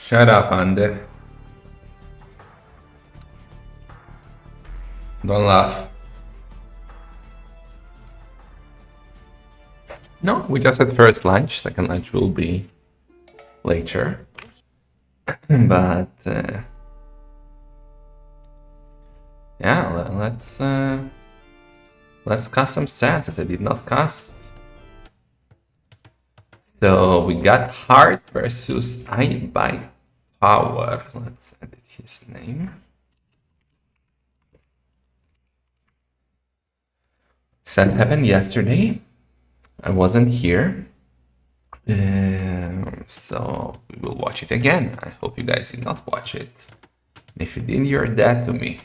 Shut up, Andy. Don't laugh. No, we just had first lunch. Second lunch will be later. But yeah, let's cast some stats that I did not cast. So we got Heart versus I by Power. Let's edit his name. Set happened yesterday. I wasn't here. So we will watch it again. I hope you guys did not watch it. And if you did, you're dead to me.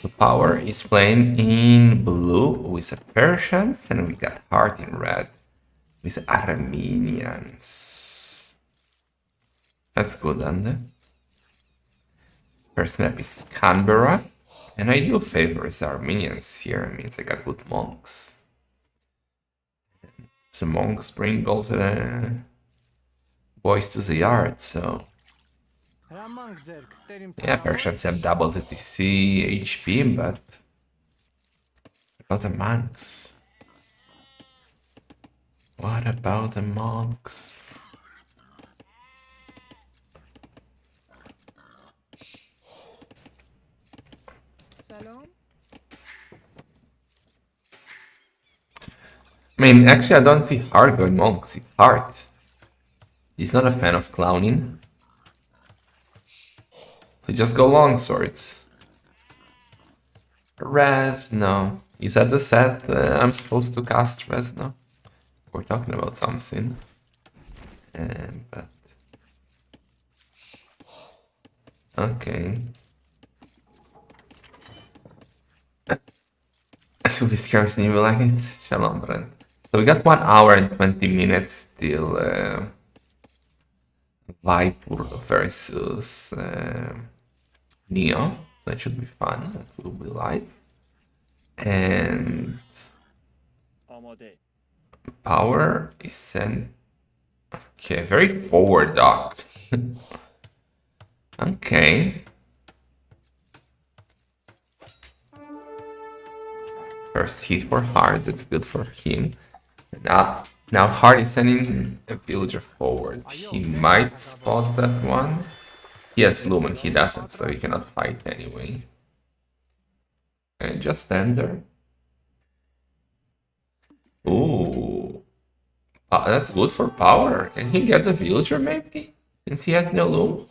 The Power is playing in blue with the Persians, and we got Heart in red with the Armenians. That's good, isn't it? First map is Canberra, and I do favor the Armenians here. It means I got good monks. The monks bring all the boys to the yard, so yeah, Persians have double the TC HP, but what about the monks? What about the monks? I mean, actually, I don't see Heart going monks. It's Heart. He's not a fan of clowning. He just go long swords. Res, no. Is that the set I'm supposed to cast Res now? We're talking about something. But... okay. So this curse name like it. Shalom, Brent. So we got 1 hour and 20 minutes till Viper versus Neo. That should be fun. That will be live. And Power is sent. Okay, very forward dock. Okay. First hit for Heart, that's good for him. Now Heart is sending a villager forward. He might spot that one. He has Lumen, he doesn't, so he cannot fight anyway. And just stands there. Ooh. That's good for Power. Can he get a villager maybe? Since he has no Lumen?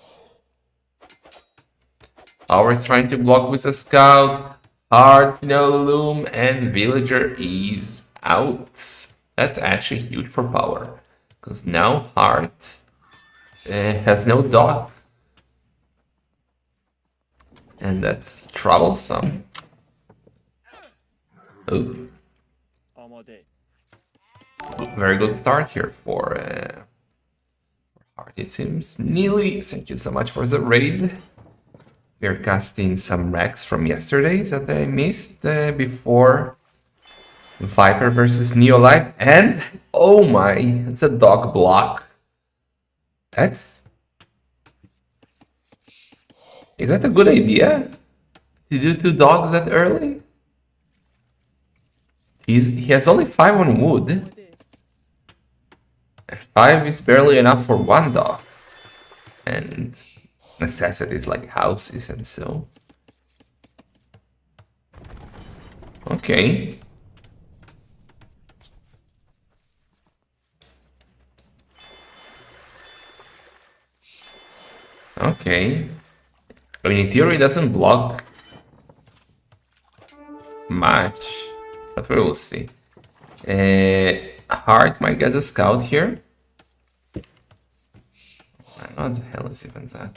Power is trying to block with a scout. Heart, no Loom, and Villager is out. That's actually huge for Power. Because now Heart has no dock. And that's troublesome. Ooh. Very good start here for Heart. It seems Neely, thank you so much for the raid. We're casting some Rex from yesterday that I missed before Viper versus Neo Live. And, oh my, it's a dog block. Is that a good idea? To do 2 dogs that early? He has only 5 on wood. And 5 is barely enough for 1 dog. And necessities like houses and so. Okay. Okay. I mean, in theory, it doesn't block much, but we will see. Heart might get a scout here. What the hell is even that?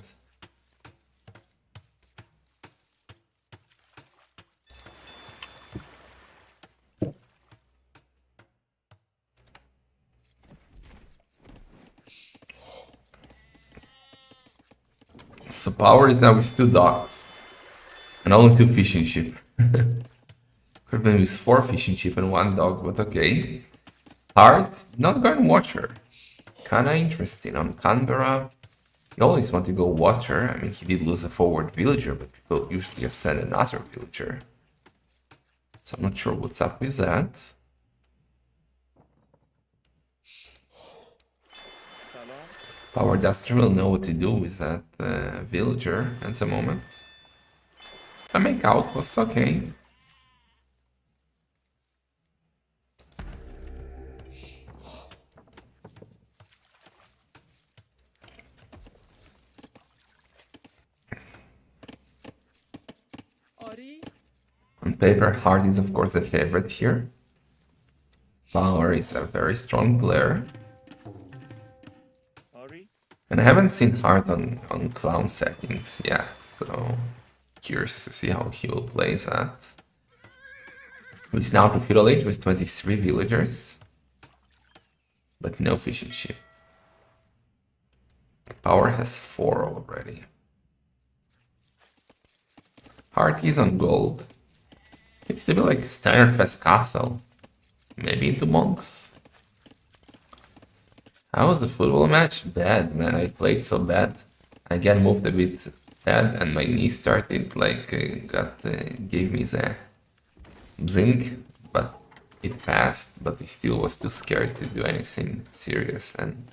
So Power is now with 2 docks and only 2 fishing ship. Could have been with 4 fishing ship and 1 dog, but okay. Heart, not going Watcher. Kinda interesting on Canberra. You always want to go water. I mean, he did lose a forward villager, but people usually just send another villager. So I'm not sure what's up with that. Power Duster will know what to do with that villager at the moment. I make outposts, okay. On paper, Heart is of course the favorite here. Power is a very strong player. And I haven't seen Heart on clown settings yet, so curious to see how he will play that. He's now to Feudal Age with 23 villagers, but no fishing ship. Power has 4 already. Heart is on gold. Seems to be like a standard fast castle. Maybe into monks. How was the football match? Bad, man. I played so bad. I again moved a bit bad, and my knee started like gave me the bzing, but it passed. But I still was too scared to do anything serious, and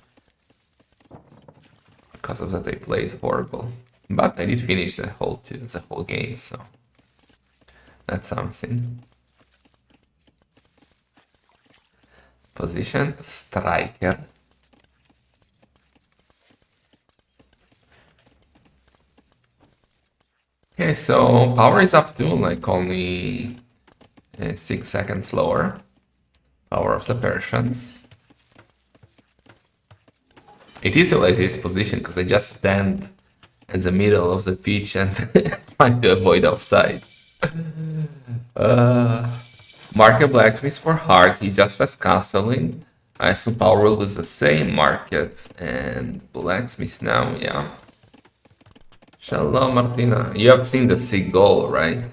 because of that, I played horrible. But I did finish the whole game, so that's something. Position striker. Okay, so power is up to like only 6 seconds lower. Power of the Persians. It is the laziest position because I just stand in the middle of the pitch and try to avoid offside. Market Blacksmith for Heart, he's just fast castling. I assume Power will lose the same market, and Blacksmith now, yeah. Shalom, Martina. You have seen the sick goal, right?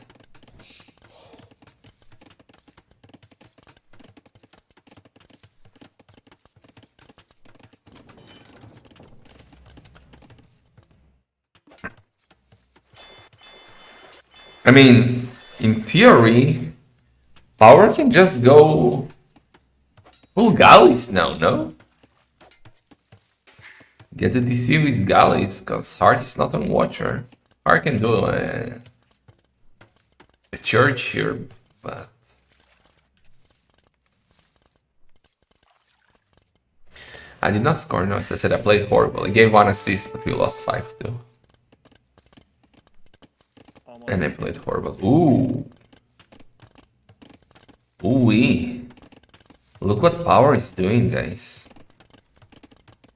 I mean, in theory, Power can just go full galleys now, no? Get the DC with galleys, because Heart is not on Watcher. Heart can do a church here, but... I did not score, no, as I said, I played horrible. I gave 1 assist, but we lost 5-2. And I played horrible. Ooh. Ooh-wee. Look what Power is doing, guys.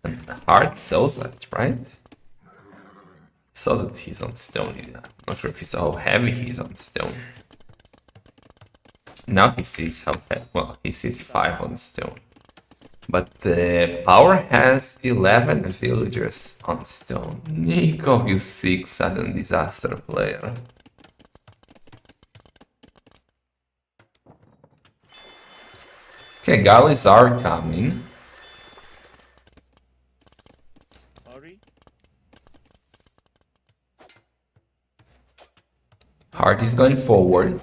And Heart saws that, right? Saws that he's on stone. I'm not sure if he saw how heavy he's on stone. Now he sees how heavy. Well, he sees 5 on stone. But Power has 11 villagers on stone. Nico, you sick sudden disaster player. Okay, galleys are coming. Heart is going forward.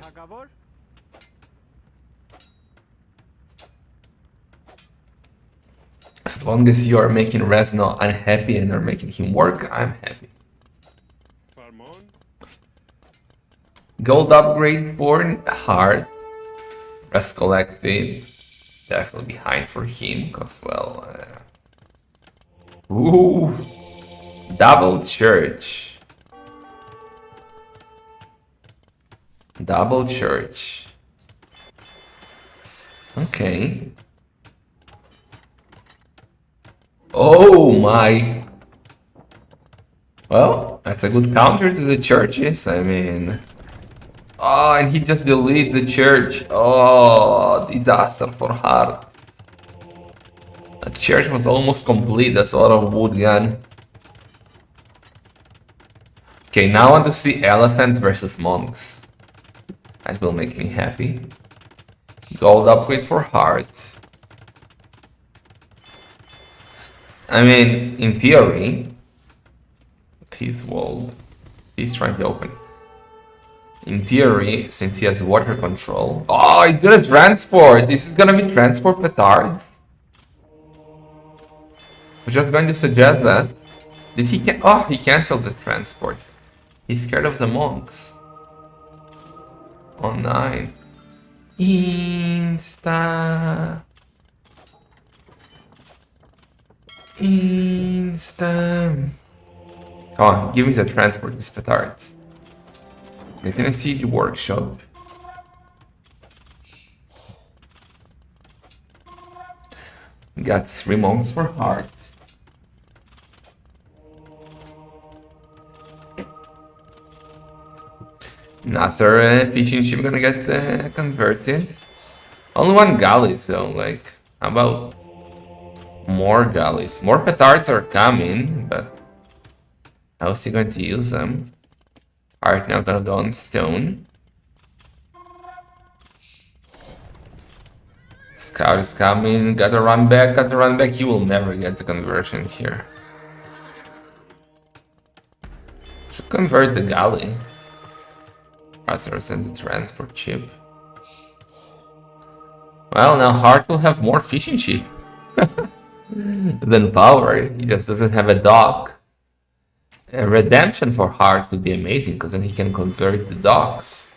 As long as you are making Resno unhappy and are making him work, I'm happy. Gold upgrade for Heart. Rest collected. Definitely behind for him, because, well... Ooh! Double church. Double church. Okay. Oh my! Well, that's a good counter to the churches, I mean... Oh, and he just deletes the church. Oh, disaster for Heart. The church was almost complete, that's a lot of wood gun. Okay, now I want to see elephants versus monks. That will make me happy. Gold upgrade for Heart. I mean, in theory, his wall. He's trying to open. In theory, since he has water control... Oh, he's doing a transport! This is gonna be transport petards? I was just going to suggest that. Did he oh, he cancelled the transport. He's scared of the monks. Oh, 9. Insta. Come on, give me the transport with petards. Let me see the workshop. Got 3 monks for heart. Nasser fishing ship gonna get converted. Only 1 galley, so like, how about more galleys? More petards are coming, but how is he going to use them? Alright, now gonna go on stone. Scout is coming, gotta run back, you will never get the conversion here. Should convert the galley. Rather than the transport ship. Well, now Hart will have more fishing ship than Power. He just doesn't have a dock. A redemption for Hart could be amazing, because then he can convert the docks.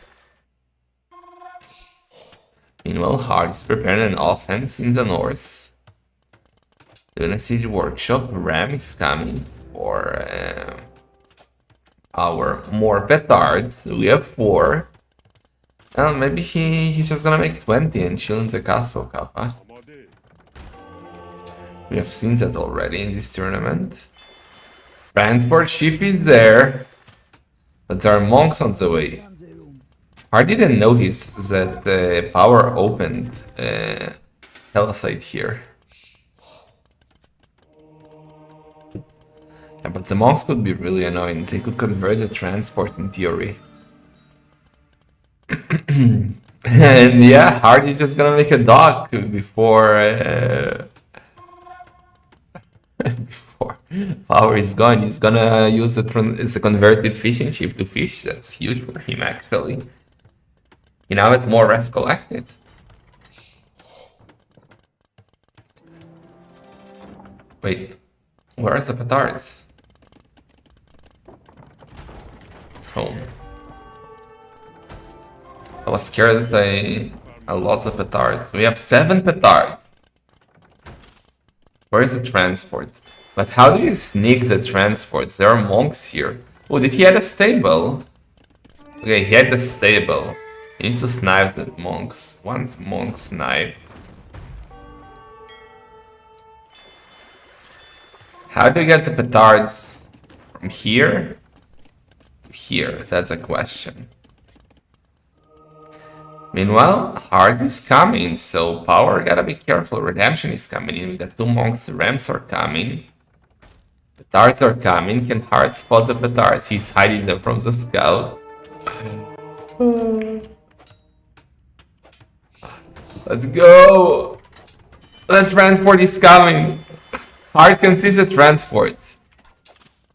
Meanwhile, Hart is preparing an offense in the north. Doing a siege workshop. Ram is coming for our more petards. We have 4. Well, maybe he's just gonna make 20 and chill in the castle, Kappa. We have seen that already in this tournament. Transport ship is there, but there are monks on the way. I didn't notice that the Power opened Hellasite here. Yeah, but the monks could be really annoying. They could convert the transport in theory. And yeah, Hart is just gonna make a dock before before Power is gone. He's gonna use the converted fishing ship to fish. That's huge for him, actually. You know, it's more rest collected. Wait, where are the petards? Home. I was scared that I lost the petards. We have 7 petards. Where is the transport? But how do you sneak the transports? There are monks here. Oh, did he have a stable? Okay, he had the stable. He needs to snipe the monks. Once monk sniped. How do you get the petards? From here to here? That's a question. Meanwhile, Hart is coming, so Power gotta be careful. Redemption is coming in. We got 2 monks, Rams are coming. Petards are coming. Can Hart spot the petards? He's hiding them from the scout. Let's go! The transport is coming! Hart can see the transport.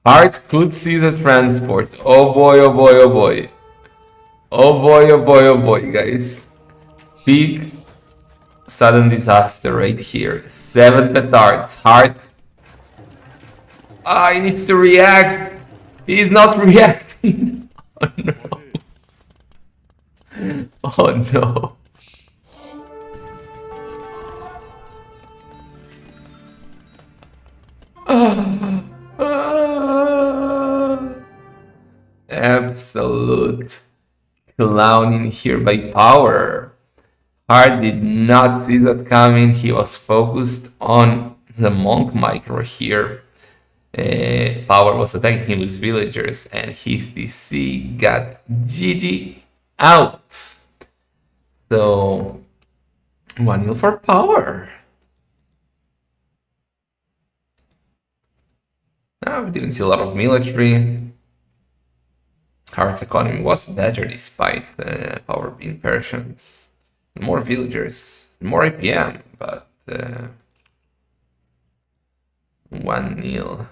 Hart could see the transport. Oh boy, oh boy, oh boy. Oh boy, oh boy, oh boy, guys. Big sudden disaster right here. 7 petards. Hart. Ah, he needs to react. He's not reacting. Oh no. Oh no. Absolute clowning here by Power. Hart did not see that coming. He was focused on the monk micro here. Power was attacking him with villagers, and his DC got GG out. So 1-0 for Power. We didn't see a lot of military. Hart's economy was better despite Power being Persians. More villagers, more APM, but 1-0.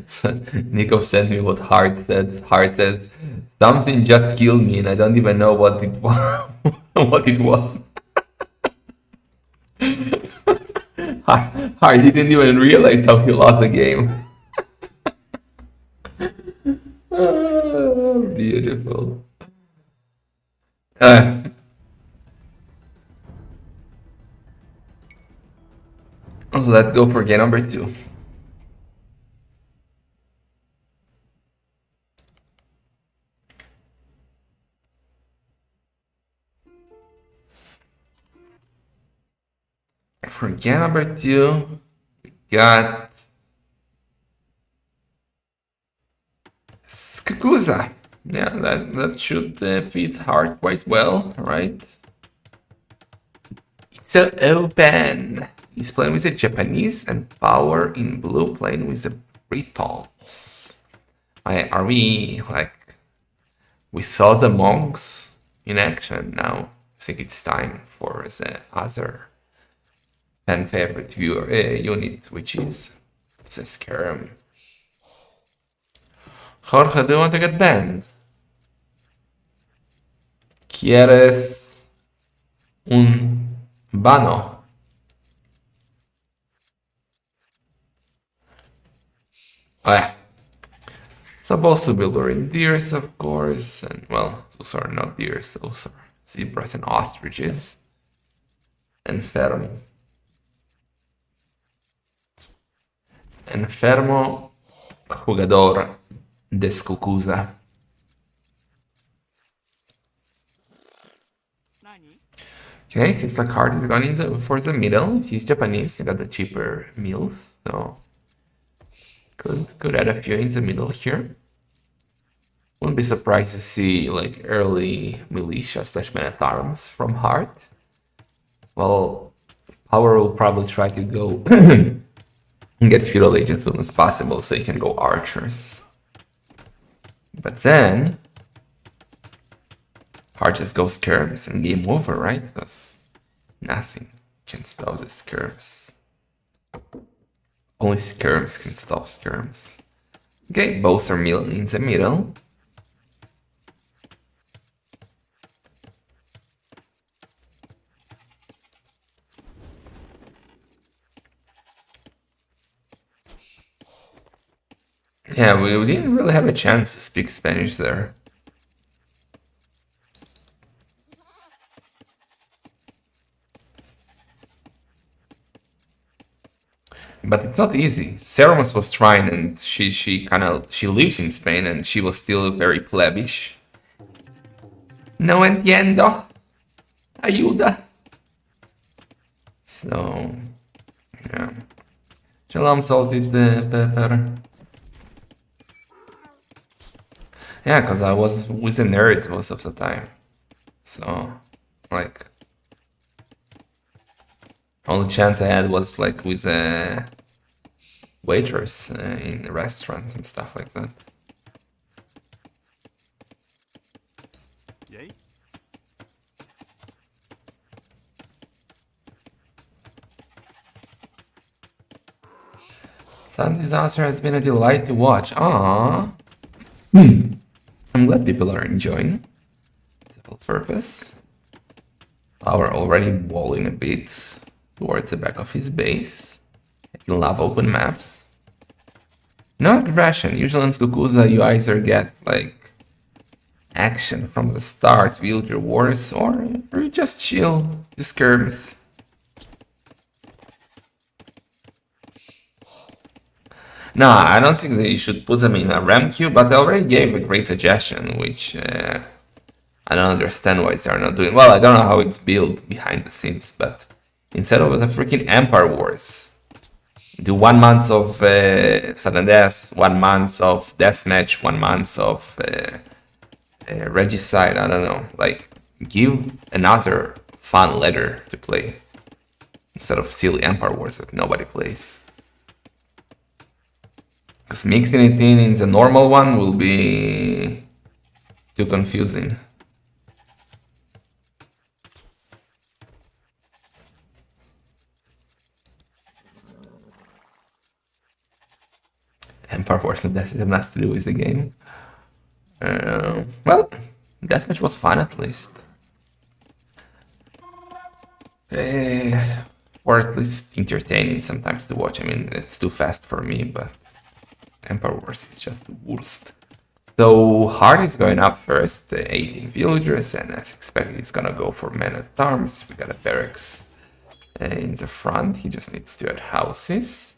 So Nico sent me what Hart said. Hart says, something just killed me and I don't even know what it was. What it was. Hart didn't even realize how he lost the game. Beautiful. Uh, let's go for game number 2. For game number 2, we got Skukuza. Yeah, that should fit Hart quite well, right? So open. He's playing with a Japanese and Power in blue playing with the Britons. Are we like we saw the monks in action now? I think it's time for the other fan favorite unit, which is the Scarab. Jorge, do you want to get banned? ¿Quieres un bano? Ah, supposed to be luring deers, of course, and well, those are not deers, those are zebras and ostriches. Enfermo. Enfermo, jugador de Skukuza. Okay, seems like Hart is going for the middle. He's Japanese, he got the cheaper meals, so could add a few in the middle here. Wouldn't be surprised to see like early militia / man at arms from Hart. Well, Power will probably try to go and get feudal age as soon as possible so he can go archers. But then Hart just goes skirms and game over, right? Because nothing can stop the skirms. Only skirms can stop skirms. Okay, both are in the middle. Yeah, we didn't really have a chance to speak Spanish there. But it's not easy. Ceramus was trying, and she lives in Spain, and she was still very plebish. No entiendo. Ayuda. So, yeah. Shalom, salted pepper. Yeah, because I was with the nerds most of the time. So, like, only chance I had was like with waiters in restaurants and stuff like that. Sun Disaster has been a delight to watch. Aww. I'm glad people are enjoying. It's a purpose. Power already walling a bit towards the back of his base. I love open maps. No aggression. Usually in Skukuza you either get like action from the start, wield your wars, or you just chill, do skirms. No, I don't think that you should put them in a RAM queue, but I already gave a great suggestion, which I don't understand why they're not doing. Well, I don't know how it's built behind the scenes, but instead of the freaking Empire Wars, do 1 month of sudden death, 1 month of deathmatch, 1 month of regicide. I don't know. Like, give another fun ladder to play instead of silly Empire Wars that nobody plays. Because mixing it in the normal one will be too confusing. Emperor wasn't that has to do with the game. Well, that match was fun at least. Or at least entertaining sometimes to watch. I mean, it's too fast for me, but Emperor Wars is just the worst. So Hard is going up first, 18 villagers, and as expected, he's gonna go for men-at-arms. We got a barracks in the front. He just needs to add houses.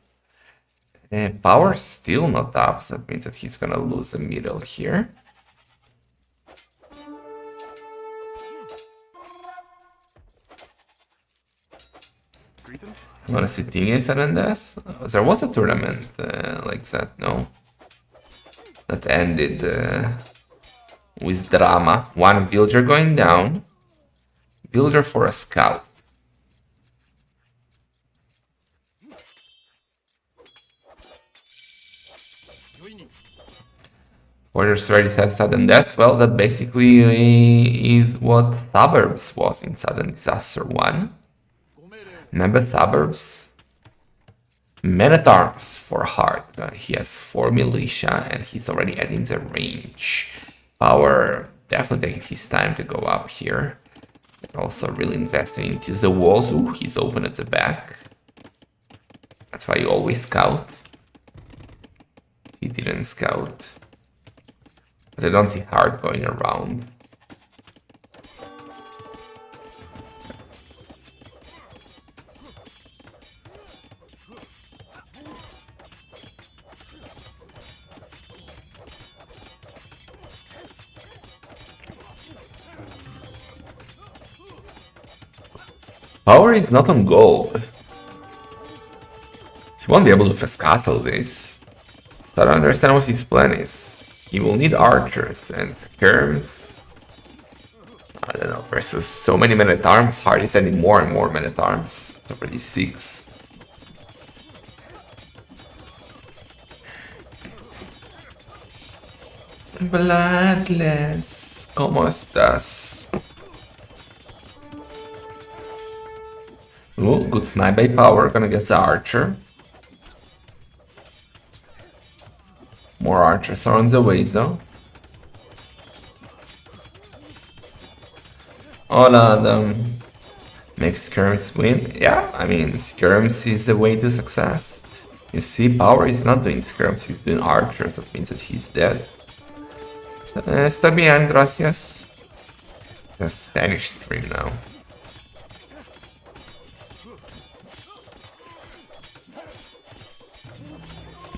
Power still not up, so that means that he's gonna lose the middle here. Wanna see Tingy Sarandas? There was a tournament like that, no? That ended with drama. One villager going down. Villager for a scout. Warriors already said sudden death. Well, that basically is what Suburbs was in Sudden Disaster 1. Remember Suburbs? Men-at-arms for Hard. He has 4 militia and he's already adding the range. Power definitely taking his time to go up here. And also really investing into the walls. Ooh, he's open at the back. That's why you always scout. He didn't scout. But I don't see Hard going around. Power is not on gold. He won't be able to fast castle this. So I don't understand what his plan is. He will need archers and skirms. I don't know, versus so many men-at-arms. Hard is adding more and more men-at-arms. It's already 6. Bloodless, ¿cómo estás? Ooh, good snipe by Power, gonna get the archer. More archers are on the way though. Hola, make skirms win. Yeah, I mean, skirms is the way to success. You see, Power is not doing skirms, he's doing archers. That means that he's dead. Está bien, gracias. The Spanish stream now.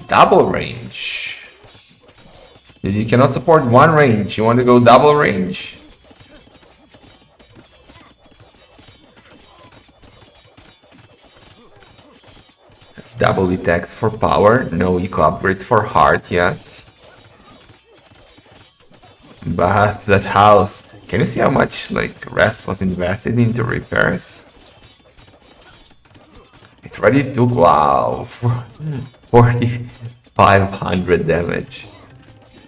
Double range. You cannot support one range. You want to go double range? Double attacks for Power. No eco upgrades for Hard yet. But that house. Can you see how much like rest was invested into repairs? It already took, wow, 4,500 damage.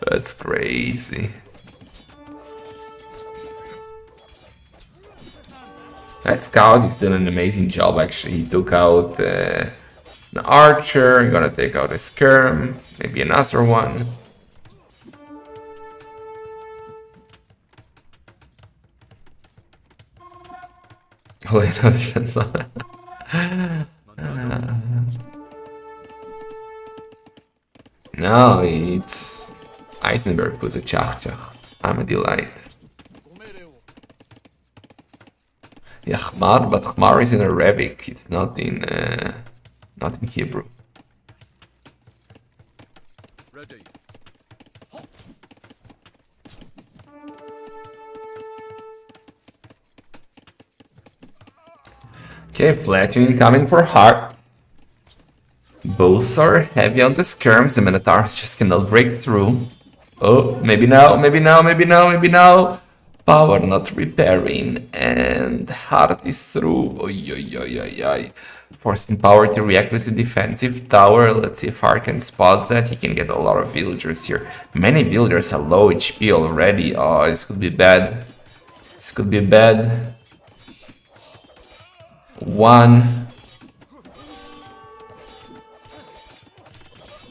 That's crazy. That scout is doing an amazing job actually. He took out an archer, I'm gonna take out a skirm, maybe another one. Wait, no, it's Eisenberg who's a chach. I'm a delight. Yeah, Khmar, but Khmar is in Arabic. It's not in Hebrew. Okay, Platinum coming for Hard. Both are heavy on the skirms, the Minotaurs just cannot break through. Oh, maybe now, maybe now, maybe now, maybe now. Power not repairing, and Hard is through. Oy, oy, oy, oy, oy. Forcing Power to react with a defensive tower. Let's see if Hard can spot that. He can get a lot of villagers here. Many villagers are low HP already. Oh, this could be bad. This could be bad. 1,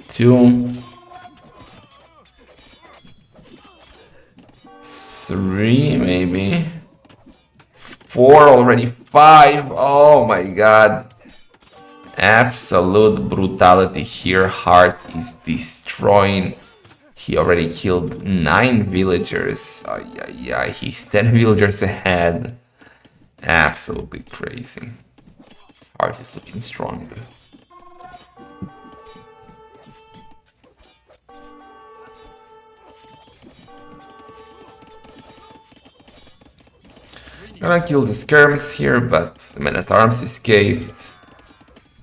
2, 3 maybe. 4 already. 5. Oh my god. Absolute brutality here. Heart is destroying. He already killed 9 villagers. Yeah, he's 10 villagers ahead. Absolutely crazy. Heart is looking strong. Gonna kill the skirms here, but the men at arms escaped.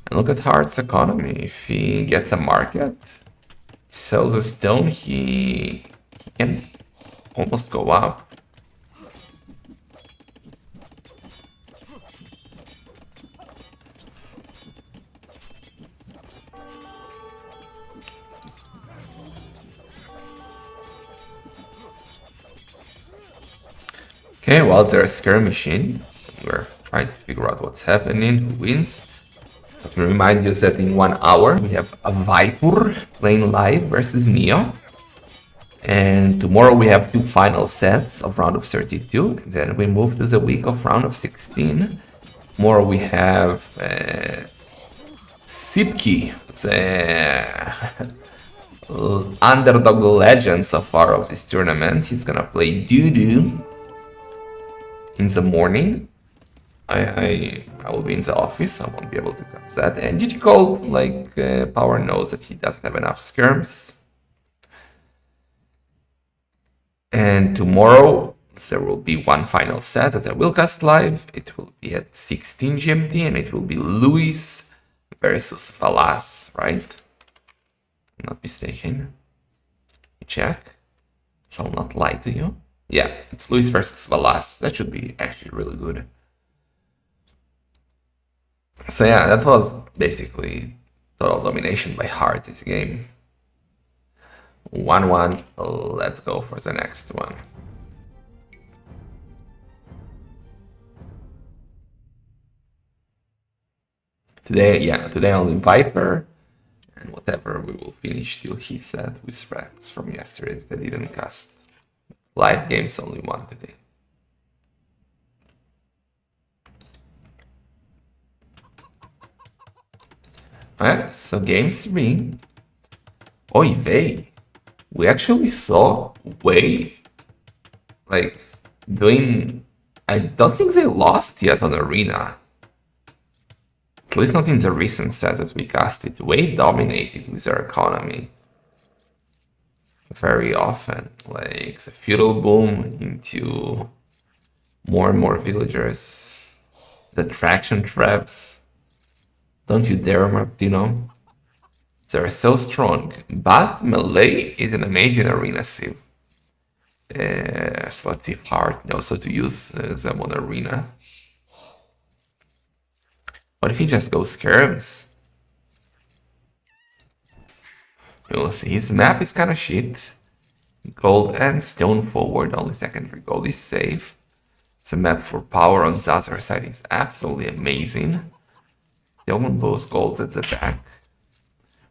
And look at Heart's economy. If he gets a market, sells a stone, he can almost go up. Okay, well, there's a skirmishing. We're trying to figure out what's happening, who wins. Let me remind you that in 1 hour we have a Viper playing live versus Neo. And tomorrow we have 2 final sets of round of 32. And then we move to the week of round of 16. Tomorrow we have Sipki, the underdog legend so far of this tournament. He's gonna play Doo-Doo in the morning. I will be in the office, I won't be able to cut that. And GG Cold, like, Power knows that he doesn't have enough skirms. And tomorrow there will be 1 final set that I will cast live. It will be at 16 GMT and it will be Luis versus Valas, right? I'm not mistaken. Check. Shall not lie to you. Yeah, it's Luis versus Valas. That should be actually really good. So yeah, that was basically total domination by Heart this game. 1-1. Let's go for the next one. Today only Viper. And whatever we will finish till he said with rats from yesterday that didn't cast. Live games only 1 today. Alright, so game 3. Oy vey. We actually saw Wei, like, doing... I don't think they lost yet on Arena. At least not in the recent set that we casted. Wei dominated with their economy. Very often. Like, the feudal boom into more and more villagers. The traction traps. Don't you dare, Martino. They're so strong. But Melee is an amazing arena sieve. So let's see if Heart knows how to use them on Arena. What if he just goes skirms? You'll see, his map is kind of shit. Gold and stone forward, only secondary gold is safe. The map for power on the other side is absolutely amazing. Stone both golds at the back.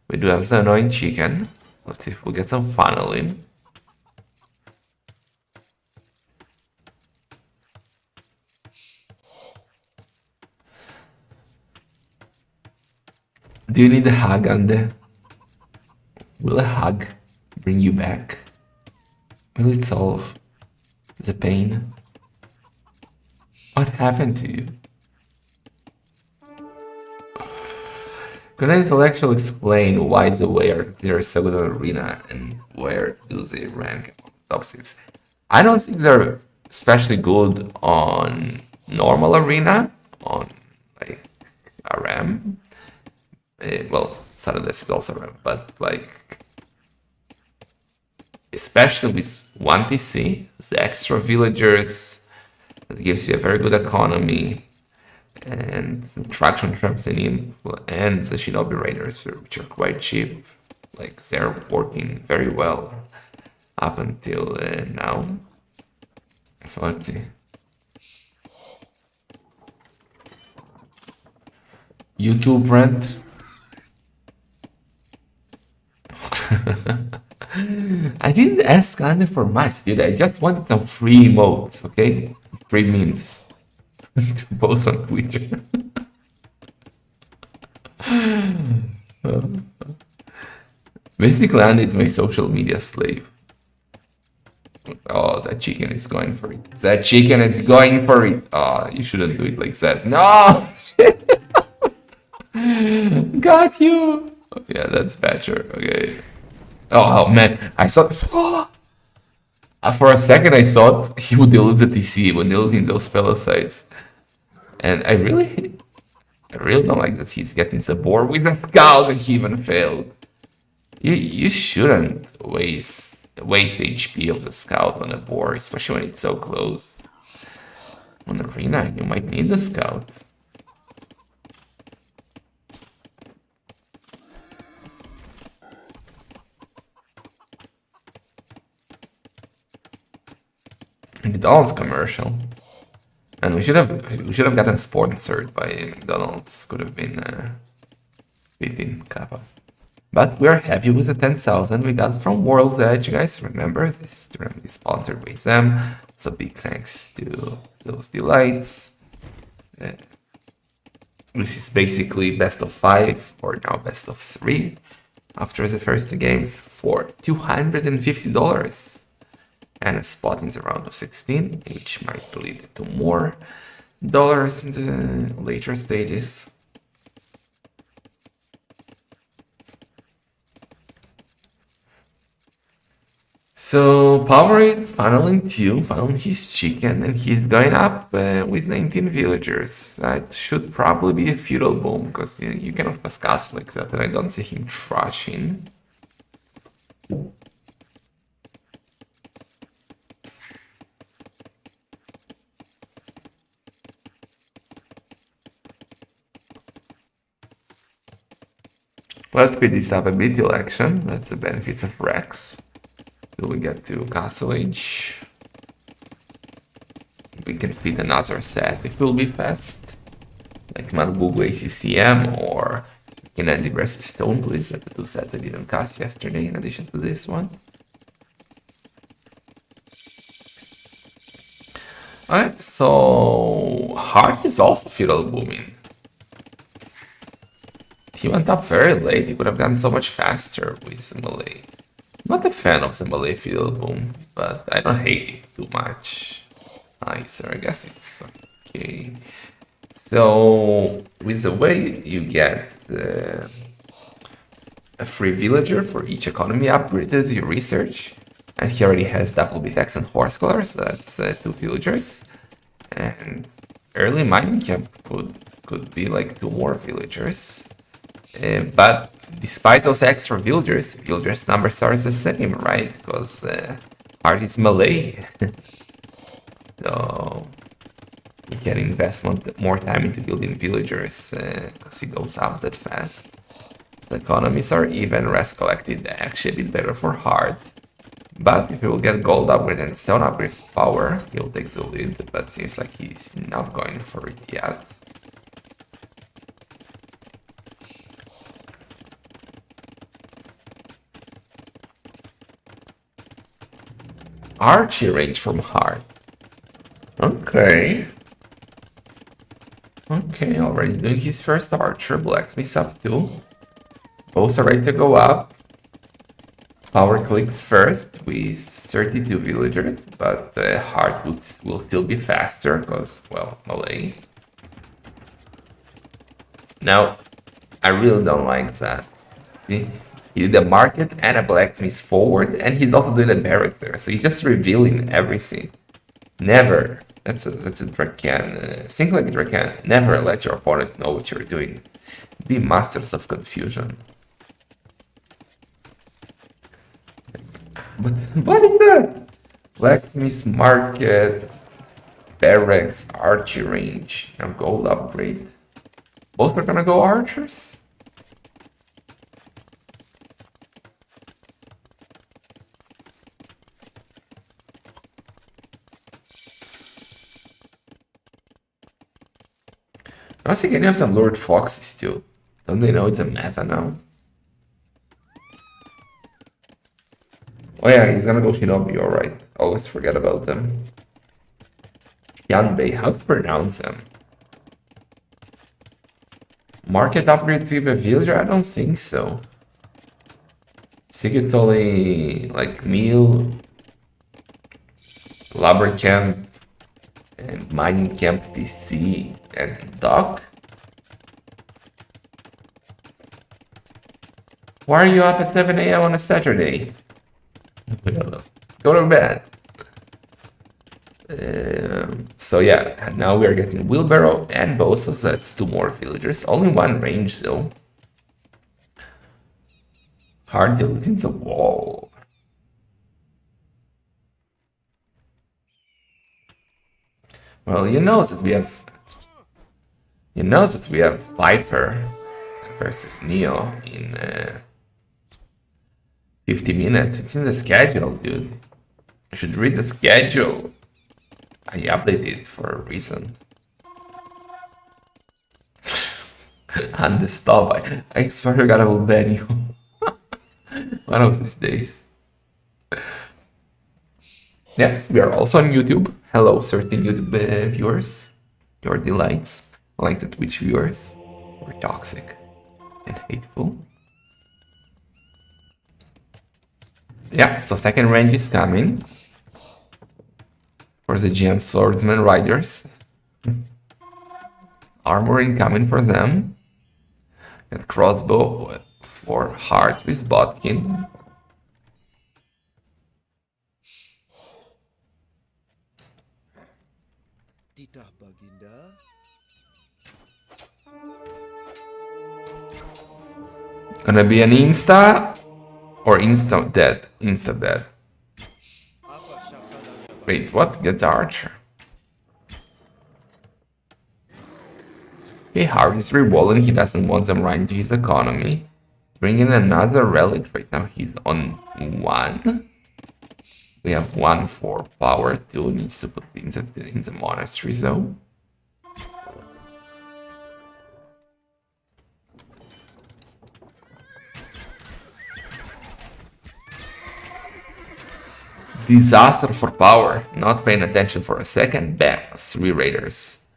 We do have the annoying chicken. Let's see if we get some funneling. Do you need a hug, Ande? Will a hug bring you back? Will it solve the pain? What happened to you? Could an intellectual explain why the way they're so good on Arena and where do they rank on the top 6? I don't think they're especially good on normal Arena, on like RM. Well, Suddenless is also RM, but like, especially with 1TC, the extra villagers, that gives you a very good economy. And the traction traps in him and the Shinobi Raiders, which are quite cheap. Like, they're working very well up until now. So let's see. YouTube rent. I didn't ask Andy for much, dude. I just wanted some free emotes, okay? Free memes to post on Twitter. Basically, Andy is my social media slave. Oh, that chicken is going for it. That chicken is going for it. Oh, you shouldn't do it like that. No! Got you! Yeah, that's Badger. Okay. Oh, man. I thought... for a second, I thought he would dilute the TC when diluting those pelicides. And I really don't like that he's getting the board with the scout and he even failed. You shouldn't waste HP of the scout on a board, especially when it's so close. On arena, you might need the scout. McDonald's commercial, and we should have gotten sponsored by McDonald's. Could have been beating Kappa. But we're happy with the 10,000 we got from World's Edge, guys. Remember, this tournament is sponsored by them. So big thanks to those delights. This is basically best of 5, or now best of 3, after the first 2 games for $250. And a spot in the round of 16, which might lead to more dollars in the later stages. So Power is funneling 2, found his chicken, and he's going up with 19 villagers. That should probably be a feudal boom, because you cannot pass castle like that, and I don't see him trashing. Let's speed this up a bit till action. That's the benefits of Rex. Till we get to Castle Age. We can fit another set. It will be fast. Like Malbugu ACCM or Kennedy vs Stone Bliss, at the 2 sets I didn't cast yesterday in addition to this one. Alright, so Heart is also feudal booming. He went up very late, he could have gone so much faster with Malay. Not a fan of the Malay field boom, but I don't hate it too much either. I guess it's okay. So, with the way you get a free villager for each economy upgrade as you research, and he already has double BTX and horse colors, so that's 2 villagers. And early mining camp could be like 2 more villagers. But despite those extra villagers numbers are the same, right? Because Heart is Malay. So you can invest more time into building villagers because it goes up that fast. The economies are even, rest collected actually a bit better for Heart. But if he will get gold upgrade and stone upgrade power, he'll take the lead, but seems like he's not going for it yet. Archie range from Heart. Okay. Okay, already doing his first archer. Blacksmith up too. Both are ready to go up. Power clicks first with 32 villagers, but Heart will still be faster because, well, Malay. Now, I really don't like that. He did a market and a blacksmith forward, and he's also doing a barrack there, so he's just revealing everything. Never, that's a Dracan, think like a Dracan, never let your opponent know what you're doing. Be masters of confusion. But what is that? Blacksmith market, barracks, archery range, now gold upgrade. Both are gonna go archers? I was thinking of some Lord Foxes too. Don't they know it's a meta now? Oh yeah, he's gonna go Shinobi, alright. Always forget about them. Yanbei, how to pronounce him? Market upgrade to a villager? I don't think so. I think it's only like meal, labor camp, and mining camp PC and dock. Why are you up at 7 a.m. on a Saturday? Go to bed. So yeah, now we are getting wheelbarrow and bow, so that's 2 more villagers. Only 1 range though. Hard deleting the wall. Well, you know that we have Viper versus Neo in 50 minutes. It's in the schedule, dude. You should read the schedule. I updated it for a reason. And the stuff, I swear to God, I will ban you. One of these days. Yes, we are also on YouTube. Hello, certain YouTube viewers. Your delights, like the Twitch viewers, were toxic and hateful. Yeah, so second range is coming for the Giant Swordsman Riders. Armor incoming for them. And crossbow for Heart with Botkin. Gonna be an insta or insta dead? Insta dead. Wait, what? Gets Archer. Okay, Hard is rerolling. He doesn't want them right into his economy. Bringing another relic. Right now he's on 1. We have 1 for power. 2 needs to put things in the monastery zone. Disaster for power. Not paying attention for a second. Bam. 3 raiders.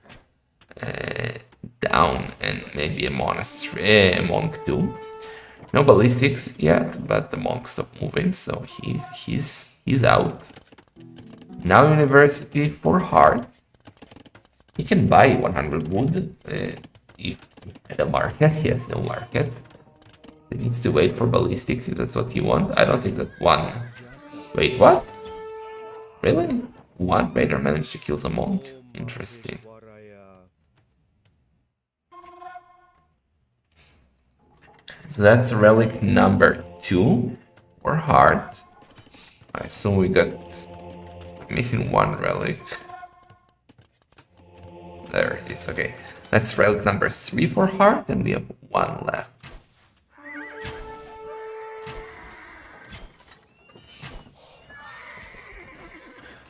Down, and maybe a monastery. A monk too. No ballistics yet, but the monk stopped moving, so he's out. Now university for Heart. He can buy 100 wood if at the market. He has no market. He needs to wait for ballistics if that's what he wants. I don't think that one. Wait, what? Really? One raider managed to kill the monk? Interesting. So that's relic number 2 for Heart. I assume we got missing 1 relic. There it is, okay. That's relic number 3 for Heart, and we have 1 left.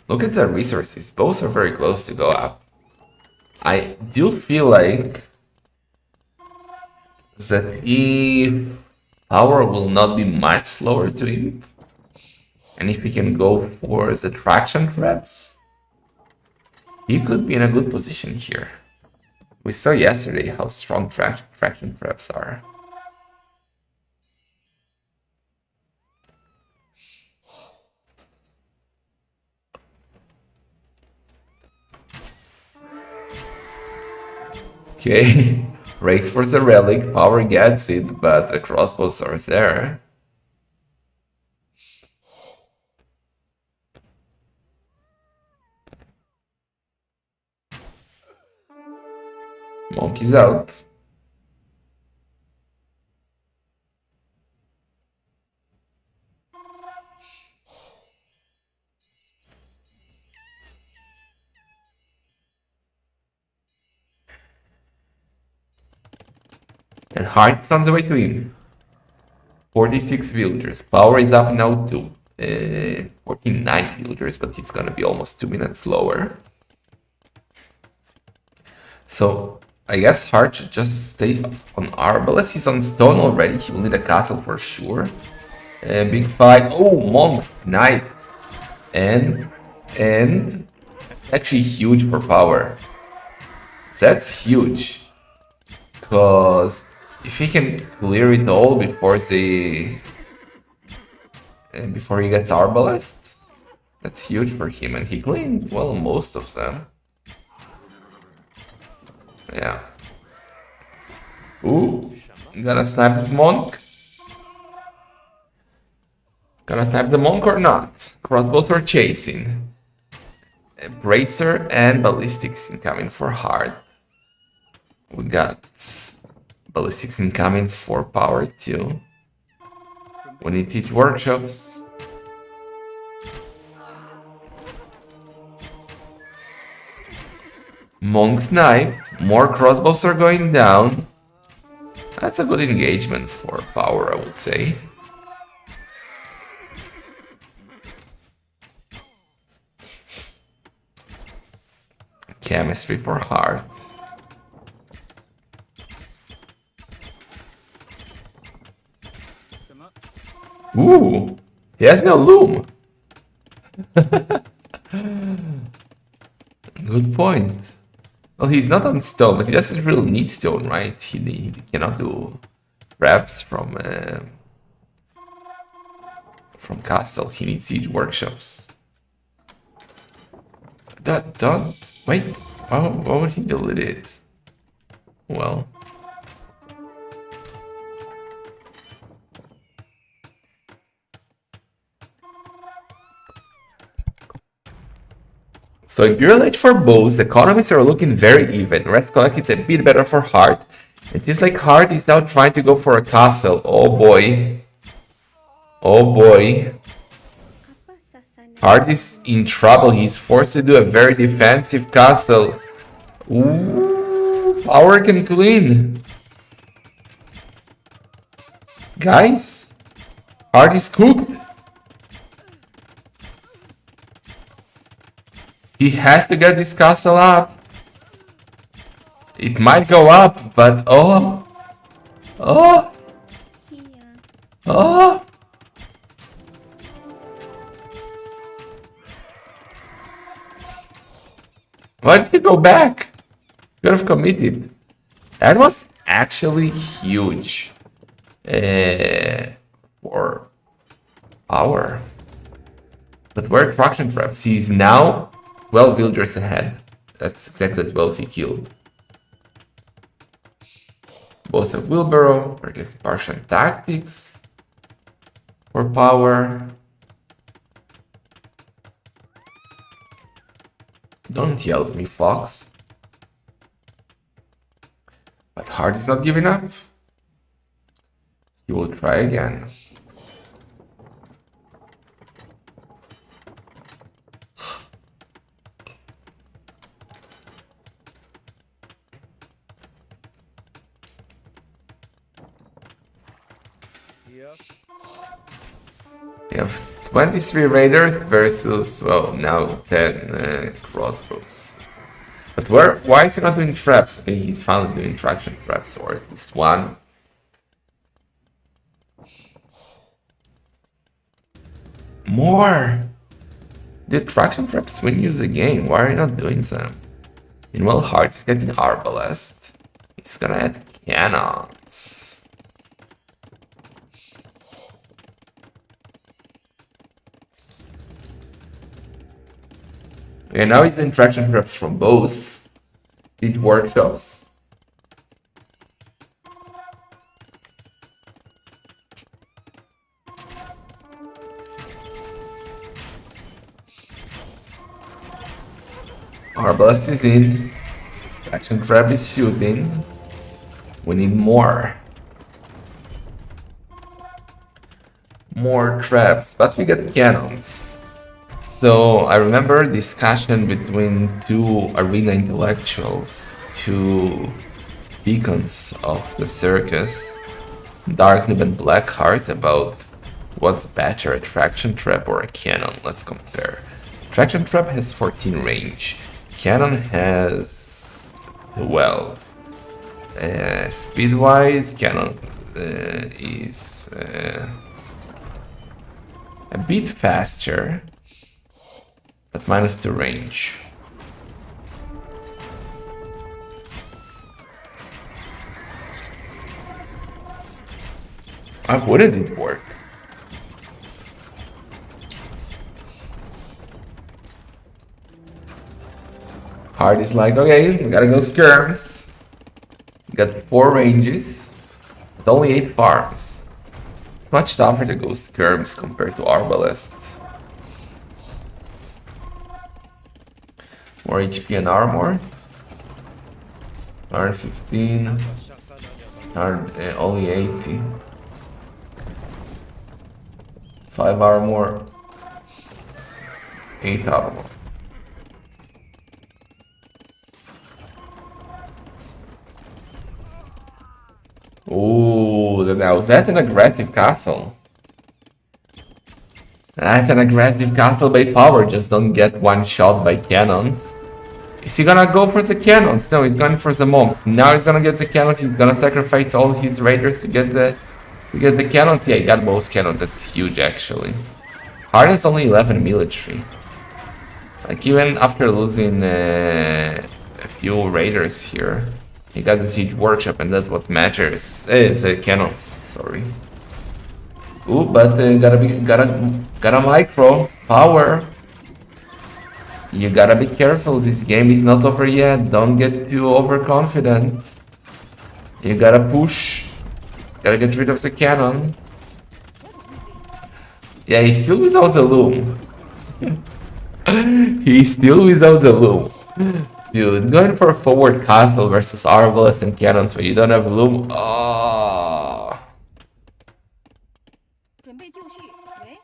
Look at the resources, both are very close to go up. I do feel like that if power will not be much slower to him, and if he can go for the traction traps, he could be in a good position here. We saw yesterday how strong traction traps are. Okay, race for the relic, power gets it, but the crossbows are there. Monk is out. And Heart is on the way to him. 46 villagers. Power is up now to 49 villagers, but it's gonna be almost 2 minutes slower. So I guess Heart should just stay on Arbalest. He's on stone already. He will need a castle for sure. Big fight. Oh, Monk Knight. And actually huge for power. That's huge. Because if he can clear it all before before he gets Arbalest, that's huge for him. And he cleaned, well, most of them. Yeah. Ooh, gonna snipe the monk? Gonna snipe the monk or not? Crossbows are chasing. Bracer and ballistics incoming for hard. We got ballistics incoming for power too. We need to teach workshops. Monk sniped. More crossbows are going down. That's a good engagement for power, I would say. Chemistry for heart. Ooh, he has no loom. Good point. Well, he's not on stone, but he doesn't really need stone, right? He cannot do traps from castle. He needs siege workshops. Don't wait. Why would he delete it? Well. So Imperial Age for bows, the economies are looking very even. Rest collected a bit better for Heart. It feels like Heart is now trying to go for a castle. Oh boy. Oh boy. Heart is in trouble. He's forced to do a very defensive castle. Ooh, power can clean. Guys, Heart is cooked. He has to get this castle up. It might go up, but oh. Why did he go back? Could have committed. That was actually huge for power. But where traction traps? He's now 12 villagers ahead. That's exactly 12 he killed. Both have wheelbarrow, we're getting partial tactics for power. Don't yell at me, Fox. But Hart is not giving up. He will try again. We have 23 raiders versus, well, now 10 crossbows. But why is he not doing traps? Okay, he's finally doing traction traps, or at least one. More! The traction traps win you the game, why are you not doing some? Meanwhile, Hart is getting Arbalest. He's gonna add cannons. Okay, now he's doing traction traps from both siege workshops. Arbalest is in. Traction trap is shooting. We need more. More traps, but we get cannons. So I remember a discussion between two arena intellectuals, two beacons of the circus, Darknib and Blackheart, about what's better, a traction trap or a cannon. Let's compare. Traction trap has 14 range, cannon has 12. Speed-wise, cannon is A bit faster, but -2 range. Why wouldn't it work? Hard is like, okay, we gotta go skirms. We got 4 ranges, with only 8 farms. It's much tougher to go skirms compared to Arbalest. More HP and armor. 115. Only 80. 5 armor. 8 armor. Ooh, now is that an aggressive castle? That's an aggressive castle by power, just don't get one shot by cannons. Is he gonna go for the cannons? No, he's going for the monk. Now he's gonna get the cannons, he's gonna sacrifice all his raiders to get the cannons. Yeah, he got both cannons, that's huge actually. Hard is only 11 military. Like even after losing a few raiders here, he got the siege workshop, and that's what matters. It's cannons. Sorry. Ooh, but gotta micro power. You gotta be careful. This game is not over yet. Don't get too overconfident. You gotta push. Gotta get rid of the cannon. Yeah, he's still without the loom. He's still without the loom. Dude, going for a forward castle versus arbalest and cannons when you don't have loom. Oh.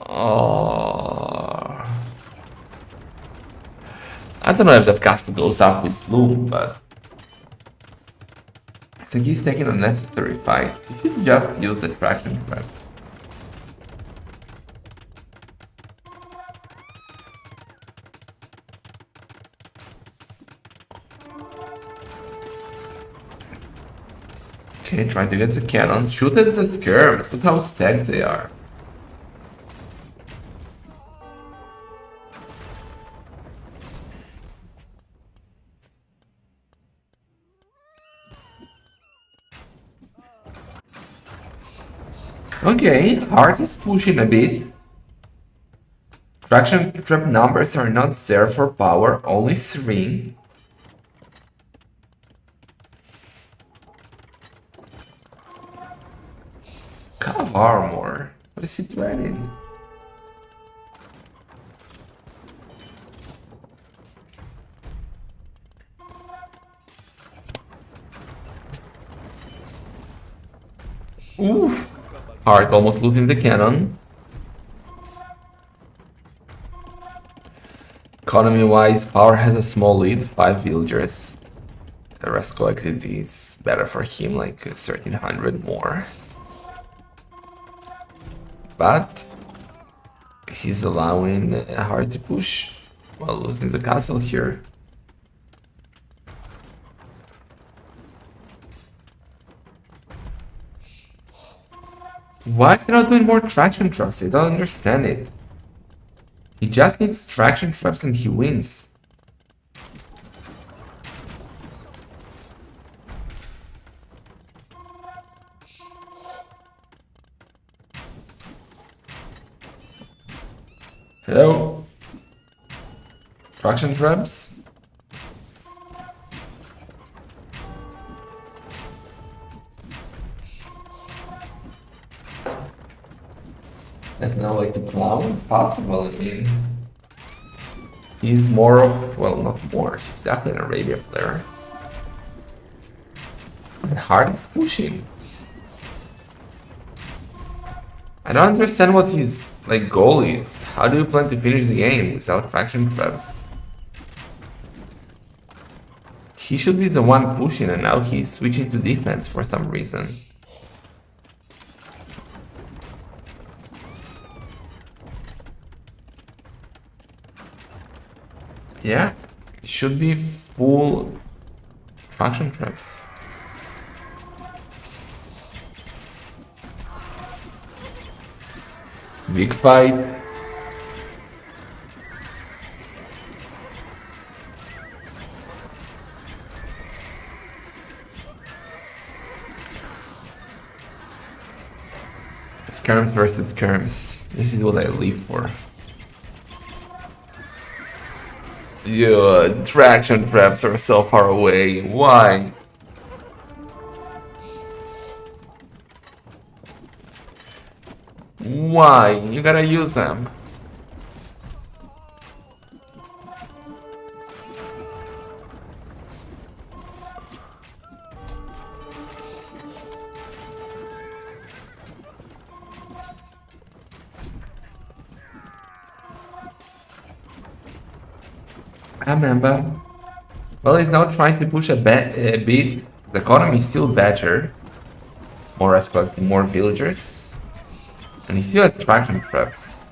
Oh. I don't know if that castle goes up with loom, but I think he's taking a necessary fight. He should just use the traction traps. Okay, trying to get the cannon. Shoot at the skirms. Look how stacked they are. Okay, Heart is pushing a bit. Traction trap numbers are not there for power, only 3. Cav armor. What is he planning? Oof. Heart almost losing the cannon. Economy-wise, Power has a small lead, 5 villagers. The rest collected is better for him, like 1300 more. But he's allowing Heart to push while losing the castle here. Why is he not doing more traction traps? I don't understand it. He just needs traction traps and he wins. Hello? Traction traps? That's not like the clown, it's possible, I mean. He's more of, well, not more, he's definitely an Arabia player. And Hard is pushing. I don't understand what his like goal is. How do you plan to finish the game without traction traps? He should be the one pushing and now he's switching to defense for some reason. Yeah, it should be full traction traps. Big fight. Skirms versus skirms. This is what I live for. Yeah, traction traps are so far away. Why? Why? You gotta use them. I remember. Well, he's now trying to push a bit. The economy is still better. More as collecting more villagers. And he still has traction traps.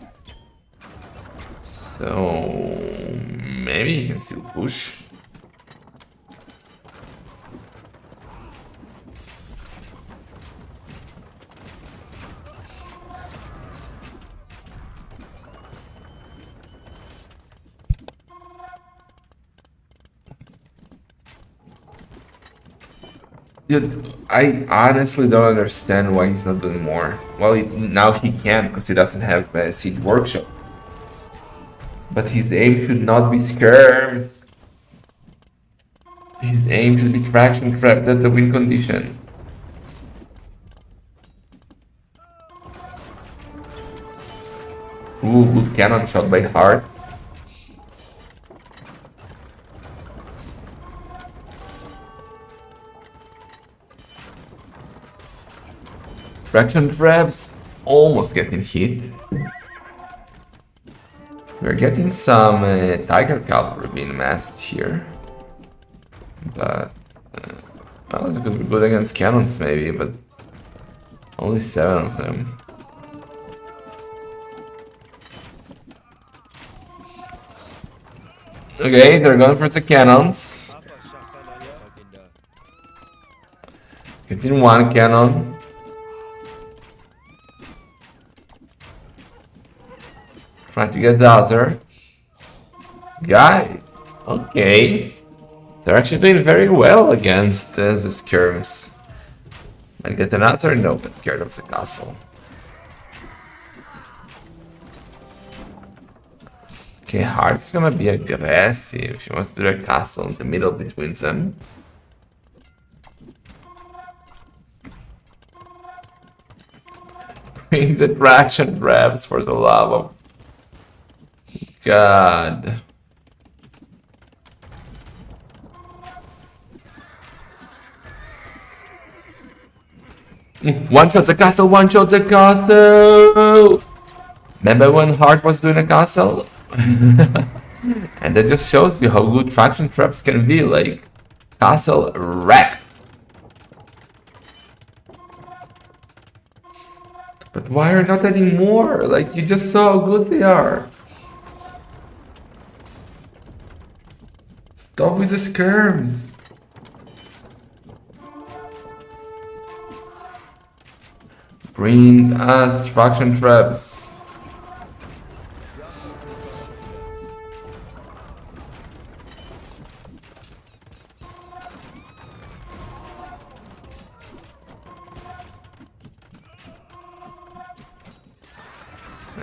So maybe he can still push. Dude, I honestly don't understand why he's not doing more. Well, now he can because he doesn't have a Siege Workshop. But his aim should not be skirms. His aim should be traction trap. That's a win condition. Ooh, good cannon shot by Hart. Traction traps almost getting hit. We're getting some Tiger Cavalry being massed here. But, well, it's gonna be good against cannons maybe, but only 7 of them. Okay, they're going for the cannons. Hitting one cannon. Trying to get the other. Guy. Okay. They're actually doing very well against the skirms. Might get another? No, but scared of the castle. Okay, Hart's gonna be aggressive. She wants to do a castle in the middle between them. Brings attraction traps for the love of God. One shot the castle, one shot the castle! Remember when Hart was doing a castle? And that just shows you how good traction traps can be, like castle wreck. But why are you not adding more? Like, you just saw how good they are. Stop with the skirms. Bring us traction traps.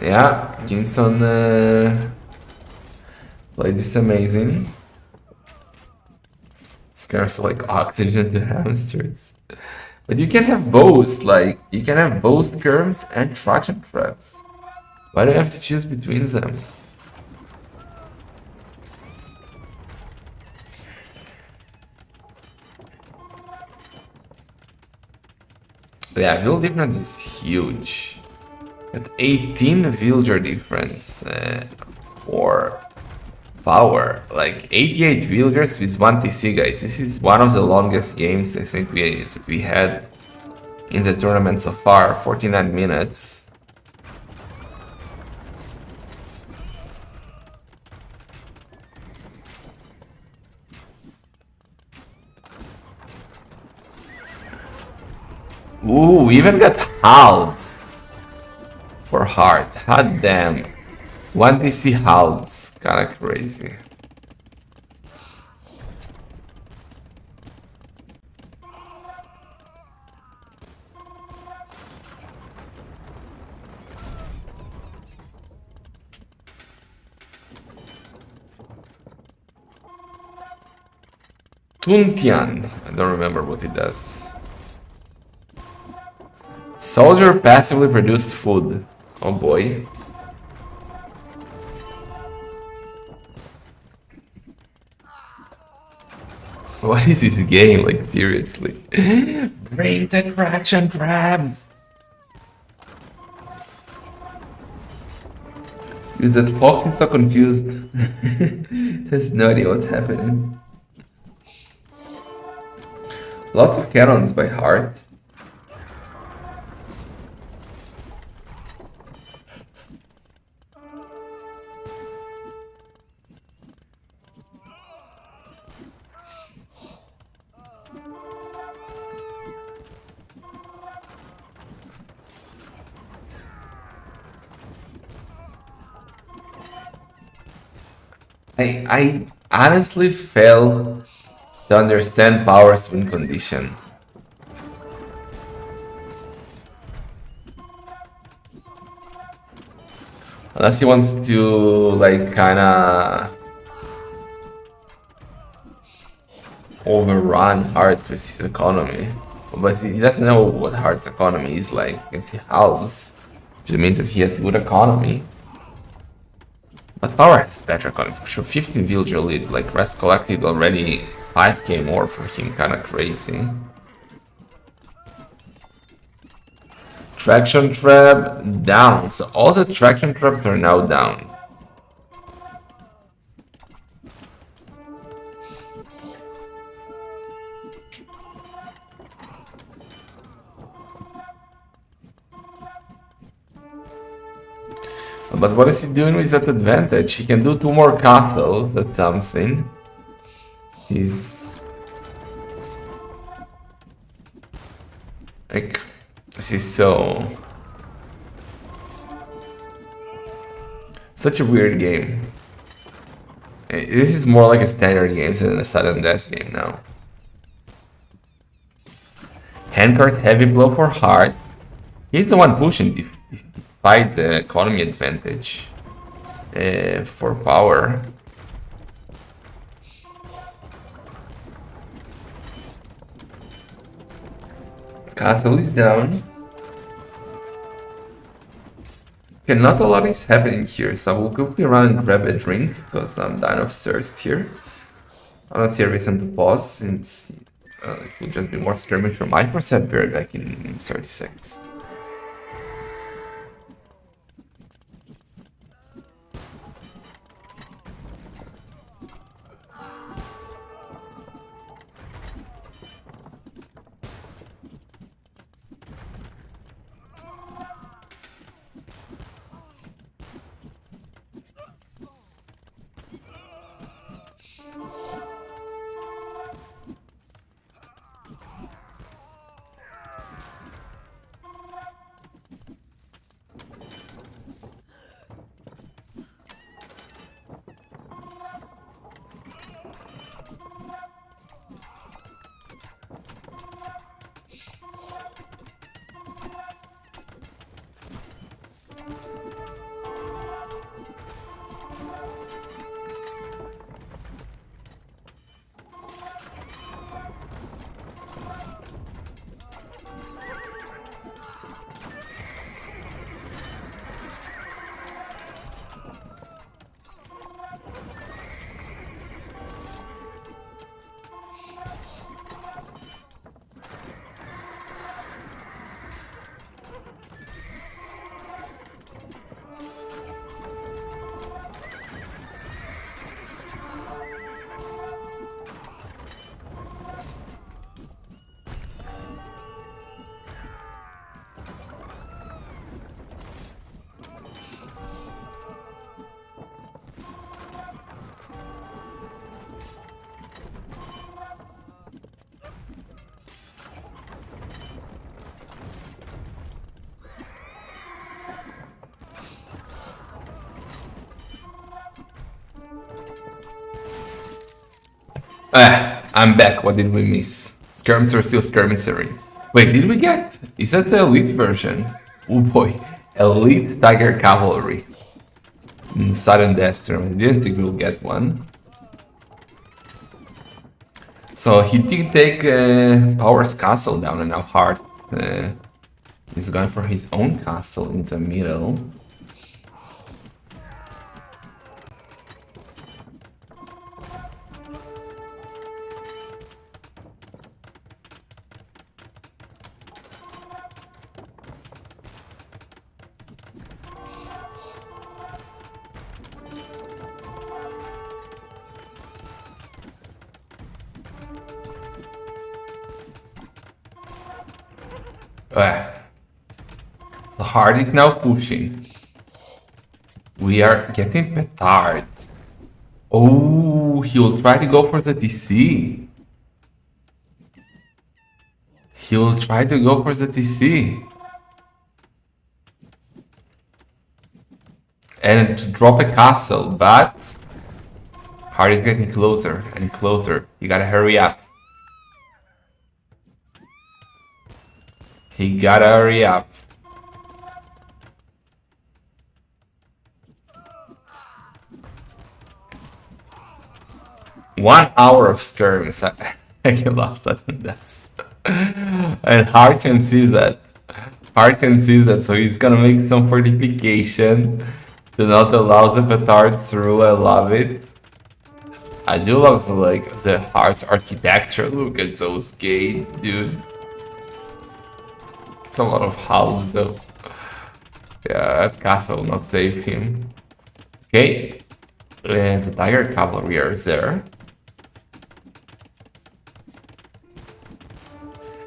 Yeah, Kingston played this amazing. Scarce like oxygen to hamsters. But you can have both, like, you can have both skirms and traction traps. Why do you have to choose between them? Yeah, build difference is huge. At 18 villager difference for power. Like 88 villagers with 1 TC, guys. This is one of the longest games I think we had in the tournament so far. 49 minutes. Ooh, we even got halves for Hart. Hot damn. 1 TC halves. Kinda crazy. Tuntian. I don't remember what it does. Soldier passively produced food. Oh boy. What is this game? Like, seriously. Bring the traction traps! Dude, that fox is so confused. Has no idea what's happening. Lots of cannons by heart. I honestly fail to understand Power's win condition. Unless he wants to, like, kinda overrun Heart with his economy. But he doesn't know what Heart's economy is like. You can see halves, which means that he has good economy. But Power has better economy. For sure, 15 villager lead. Like, Rest collected already 5k more for him. Kinda crazy. Traction trap down. So all the traction traps are now down. But what is he doing with that advantage? He can do 2 more castles, that's something. He's... like... this is so... such a weird game. This is more like a standard game than a sudden death game now. Handcart heavy blow for Heart. He's the one pushing despite the economy advantage for Power. Castle is down. Okay, not a lot is happening here, so I will quickly run and grab a drink because I'm dying of thirst here. I don't see a reason to pause since it will just be more skirmish from my percent. Be right back in 30 seconds. I'm back. What did we miss? Skirms are still skirmishing. Wait, did we get? Is that the elite version? Oh boy, elite tiger cavalry. Sudden Dessaster. I didn't think we'll get one. So he did take Power's castle down, and now Hart is going for his own castle in the middle. So Hart is now pushing. We are getting petards. Oh, he will try to go for the DC. He will try to go for the DC. And to drop a castle, but Hart is getting closer and closer. You gotta hurry up. He gotta hurry up. One hour of skirms. I love that. That's and Hart can see that. Hart can see that, so he's gonna make some fortification to not allow the petard through. I love it. I do love like the Hart's architecture. Look at those gates, dude. It's a lot of house though. Yeah, that castle will not save him. Okay, the Tiger Cavalry are there.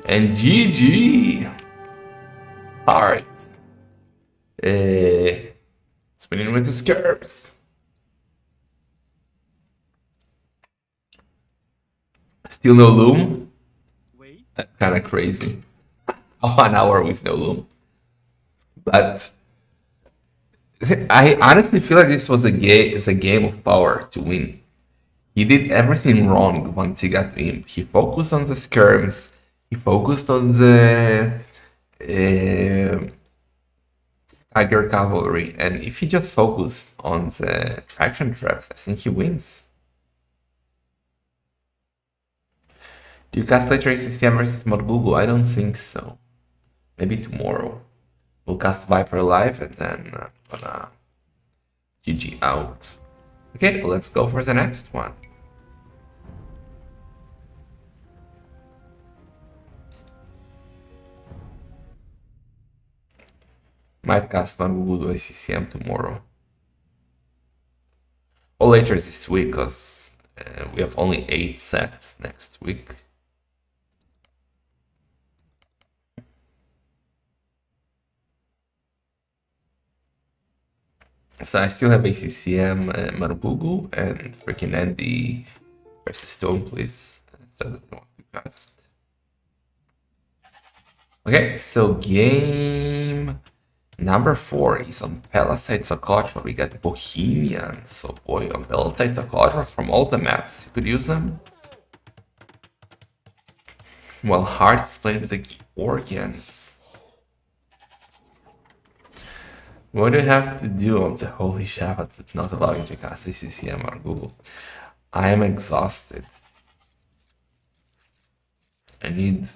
And GG! Hart. Spinning with the skirps. Still no loom? That's kind of crazy. 1 hour with no loom. But I honestly feel like this was a game of power to win. He did everything wrong once he got to him. He focused on the skirms. He focused on the Tiger Cavalry. And if he just focused on the traction traps, I think he wins. Do you cast later ACCM versus Morgugu? I don't think so. Maybe tomorrow. We'll cast Viper live and then gonna GG out. Okay, let's go for the next one. Might cast Morgugu ACCM tomorrow. Or later this week, because we have only 8 sets next week. So I still have ACCM, Morgugu, and freaking Andy versus Stone, please. So that I want to cast. Okay, so game number 4 is on Palisade Socotra. We got Bohemian. So boy, on Palisade Socotra from all the maps, you could use them. Well, Hart is playing with the Georgians. What do you have to do on the Holy Shabbat that not allowing to cast ACCM or Google? I am exhausted. I need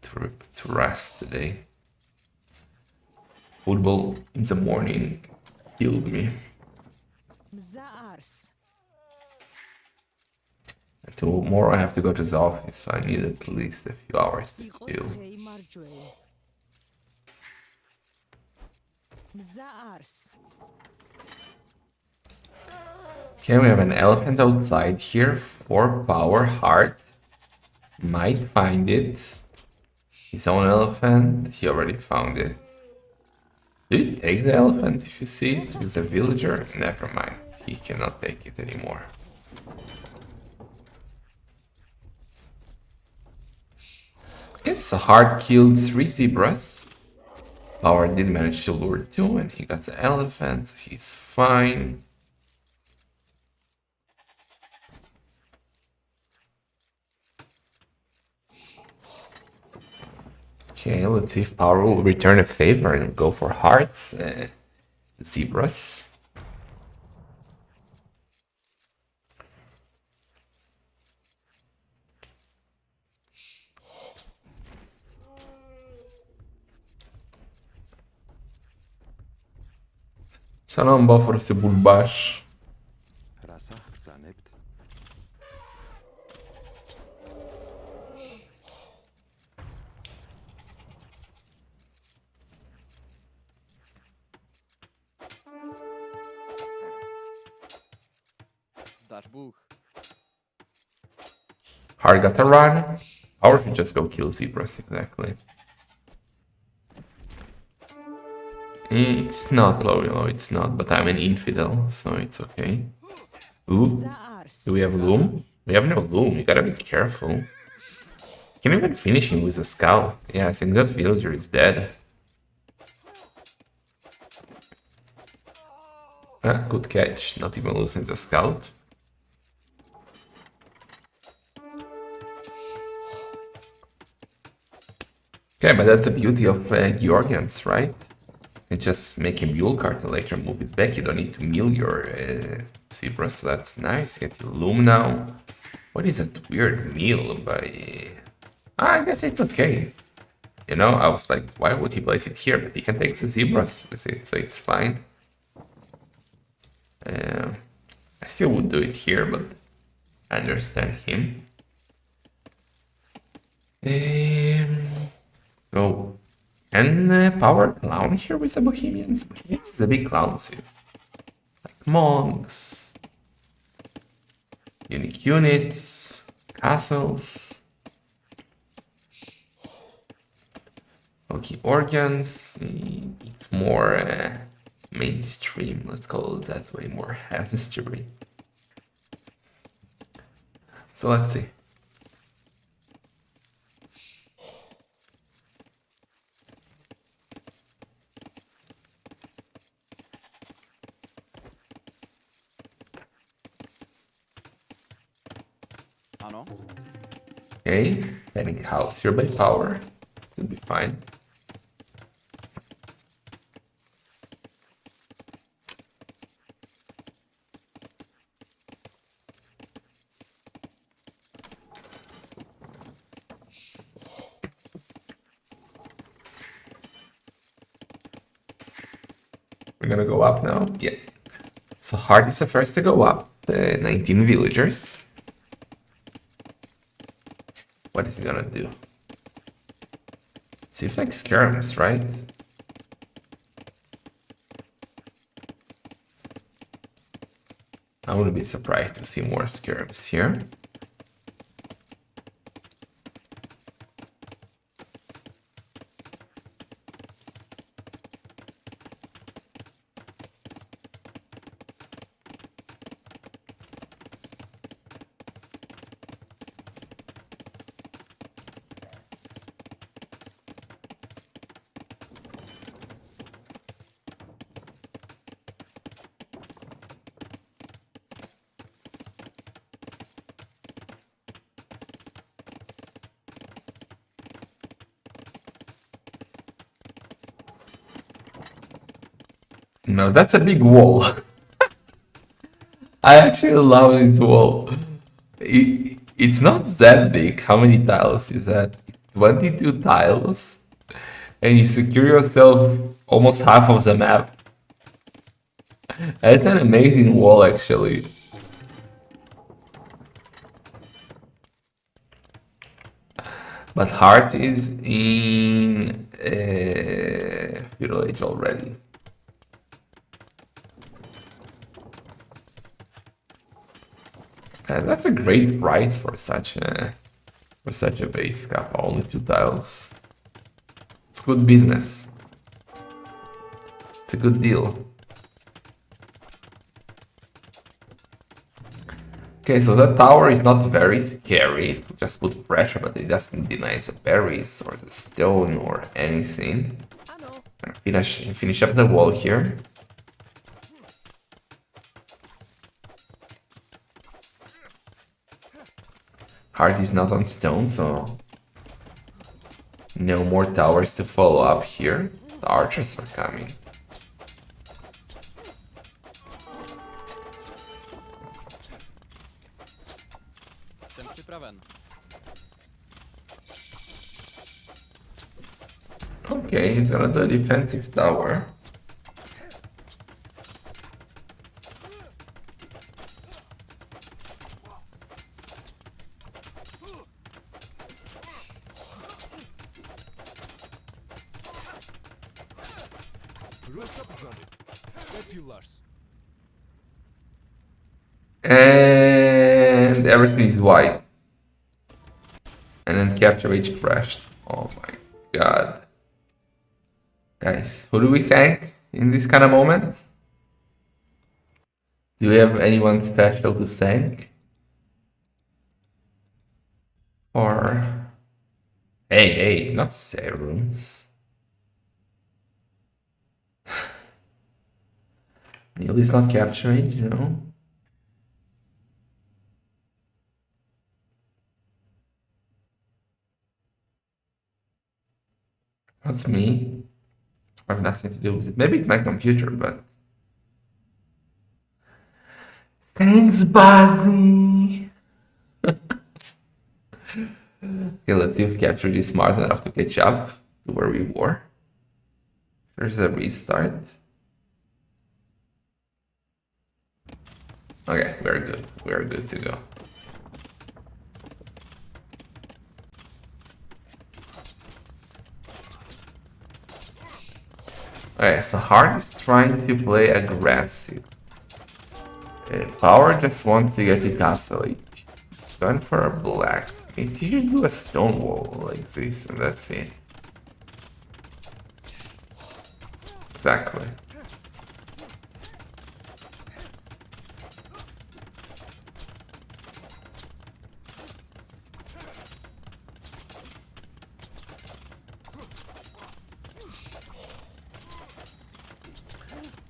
to rest today. Football in the morning killed me. And tomorrow I have to go to the office, so I need at least a few hours to chill. Okay, we have an elephant outside here. 4 power. Hart might find it. His own elephant. He already found it. Do you take the elephant if you see it? He's a villager. Never mind. He cannot take it anymore. Okay, so Hart killed 3 zebras. Power did manage to lure 2, and he got the elephant, so he's fine. Okay, let's see if Power will return a favor and go for Hearts. Zebras. Sanám buffer bulbaş. Hard gotta run. Or if you just go kill zebras, exactly. It's not low, it's not, but I'm an infidel, so it's okay. Ooh, do we have loom? We have no loom, you gotta be careful. Can even finish him with a scout. Yeah, I think that villager is dead. Ah, good catch, not even losing the scout. Okay, but that's the beauty of Georgians, right? You just make a mule cart and later move it back. You don't need to mill your zebra, so that's nice. Get your loom now. What is that weird mill by... I guess it's okay. You know, I was like, why would he place it here? But he can take the zebras with it, so it's fine. I still would do it here, but I understand him. Oh, and power clown here with the Bohemians. Bohemians is a big clown suit. Like monks, unique units, castles, bulky organs. It's more mainstream, let's call it that way, more hamstery. So let's see. Okay, getting house here by power. Should be fine. We're gonna go up now. Yeah. So Hard is the first to go up. 19 villagers. What is he gonna do? Seems like skirms, right? I wouldn't be surprised to see more skirms here. No, that's a big wall. I actually love this wall. It's not that big. How many tiles is that? 22 tiles. And you secure yourself almost half of the map. That's an amazing wall, actually. But Heart is in Feudal Age already. That's a great price for such a base cap. Only 2 tiles. It's good business. It's a good deal. Okay, so that tower is not very scary. Just put pressure, but it doesn't deny the berries or the stone or anything. Finish up the wall here. Heart is not on stone, so no more towers to follow up here. The archers are coming. Okay, he's another defensive tower. And everything is white. And then capture H crashed. Oh my god. Guys, who do we thank in this kind of moment? Do we have anyone special to thank? Or... Hey, not serums. Neely's not capturing, you know? Not me. I have nothing to do with it. Maybe it's my computer, but... Thanks, Buzzy! Okay, let's see if Capture is smart enough to catch up to where we were. There's a restart. Okay, we're good. We're good to go. Okay, so Hard is trying to play aggressive. Power just wants to get to Castle Age. Going for a blacksmith. You can do a stone wall like this, and that's it. Exactly.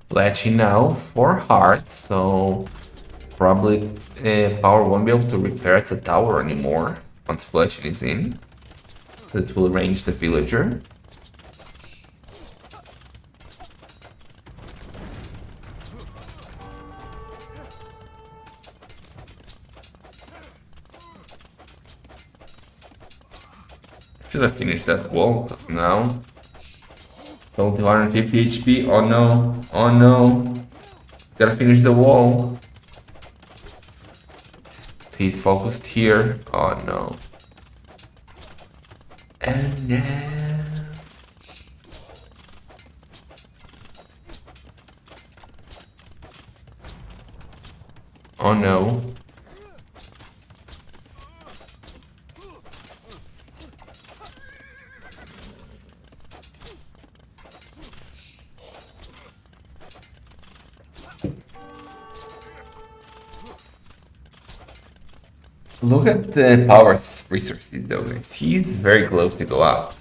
Latching now for hearts, so probably Power won't be able to repair the tower anymore once Fletching is in. That will range the villager. Should have finished that wall, because now it's only 250 HP. Oh no, oh no. Gotta finish the wall. He's focused here. Oh no. And then... Oh no. Look at the power resources though, guys. He's very close to go up.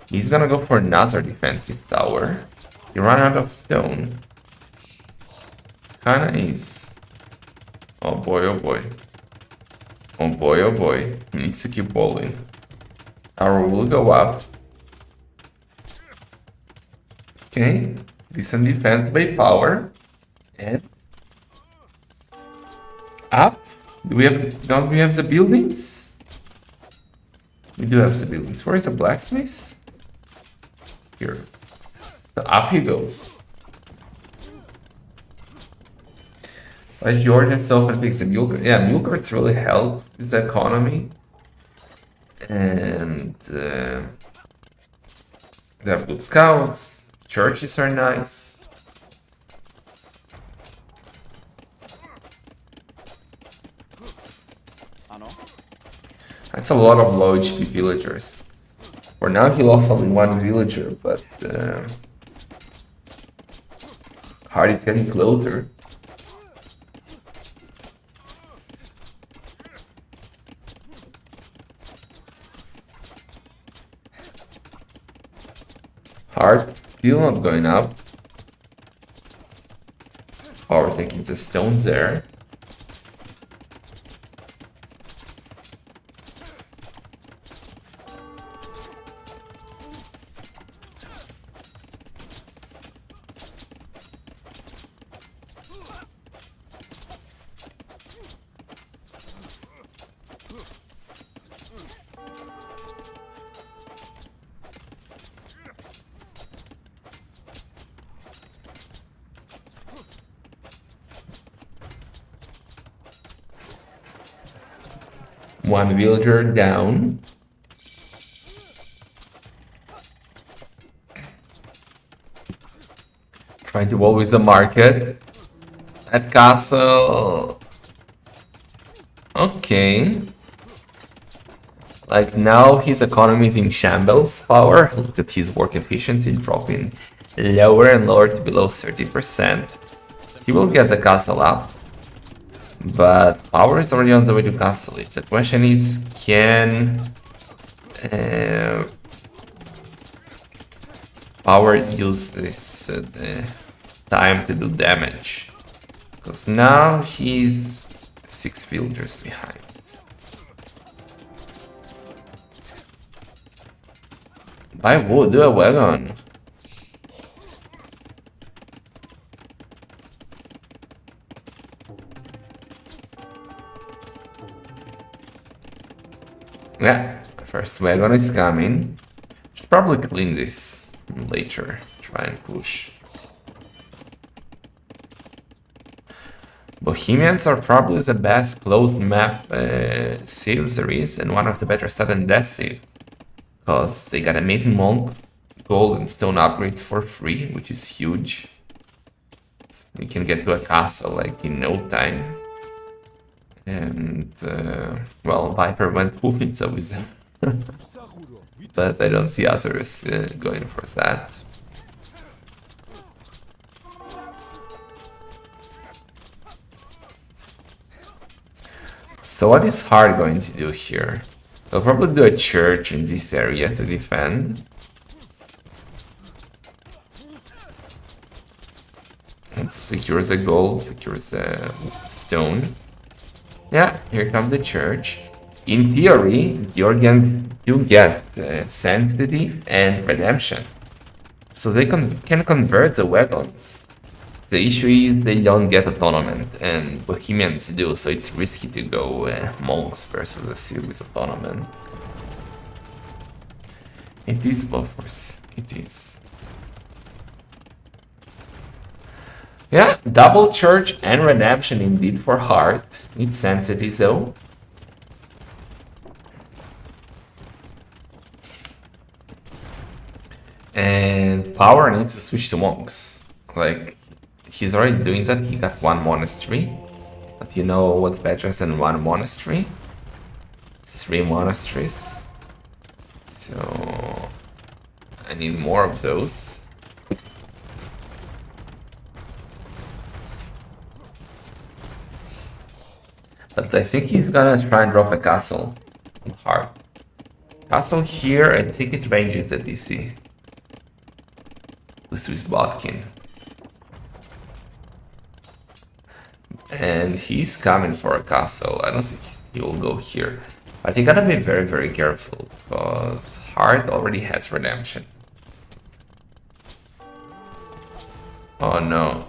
He's gonna go for another defensive tower. He ran out of stone. Kinda is. Oh boy, oh boy. Oh boy, oh boy. He needs to keep bowling. Tower will go up. Okay. Decent defense by power. And up. Don't we have the buildings? We do have the buildings. Where is the blacksmith? Here. So up he goes. Why George and Sofa picks a mule cart? Yeah, mule carts really help with the economy. And they have good scouts. Churches are nice. That's a lot of low HP villagers. For now he lost only one villager, but Hard is getting closer. Hard still not going up. Power taking the stones there. One villager down. Trying to always the market. At castle. Okay. Like now his economy is in shambles. Power. Look at his work efficiency dropping lower and lower to below 30%. He will get the castle up. But power is already on the way to castle it. The question is, can power use this time to do damage? Because now he's 6 villagers behind. Buy wood, do a wagon. Yeah, first wagon is coming. Should probably clean this later. Try and push. Bohemians are probably the best closed map cities there is, and one of the better set and death cities. Because they got amazing monk, gold, and stone upgrades for free, which is huge. So we can get to a castle like in no time. And, well, Viper went pooping, so is but I don't see others going for that. So what is Hard going to do here? They'll probably do a church in this area to defend. And secures the gold, secures the stone. Yeah, here comes the church. In theory, the organs do get sanctity and redemption. So they can convert the wagons. The issue is they don't get atonement, and Bohemians do, so it's risky to go monks versus a city with atonement. It is buffers, it is. Yeah, double church and redemption indeed for Heart. It's sensitive though. And Power needs to switch to monks. Like, he's already doing that, he got one monastery. But you know what's better than one monastery? 3 monasteries. So I need more of those. But I think he's gonna try and drop a castle on Heart. Castle here, I think it ranges the DC. This is Botkin. And he's coming for a castle. I don't think he will go here. But you gotta be very, very careful, because Heart already has redemption. Oh no.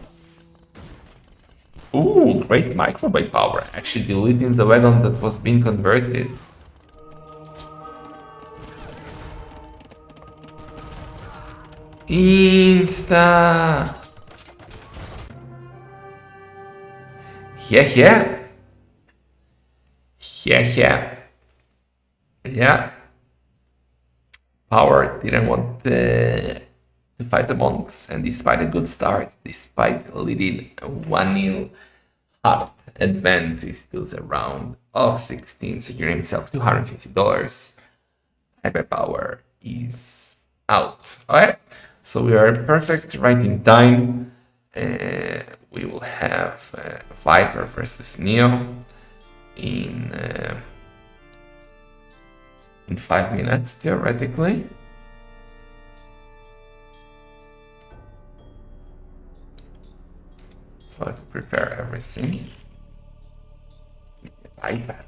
Ooh, great micro by Power. Actually deleting the wagon that was being converted. Insta! Yeah. Yeah. Power didn't want to fight the monks, and despite a good start, despite leading 1-0, Heart advances to the round of 16, securing himself $250. Hyper Power is out. Alright, so we are perfect, right in time. We will have Viper versus Neo in 5 minutes, theoretically. So I can prepare everything. iPad.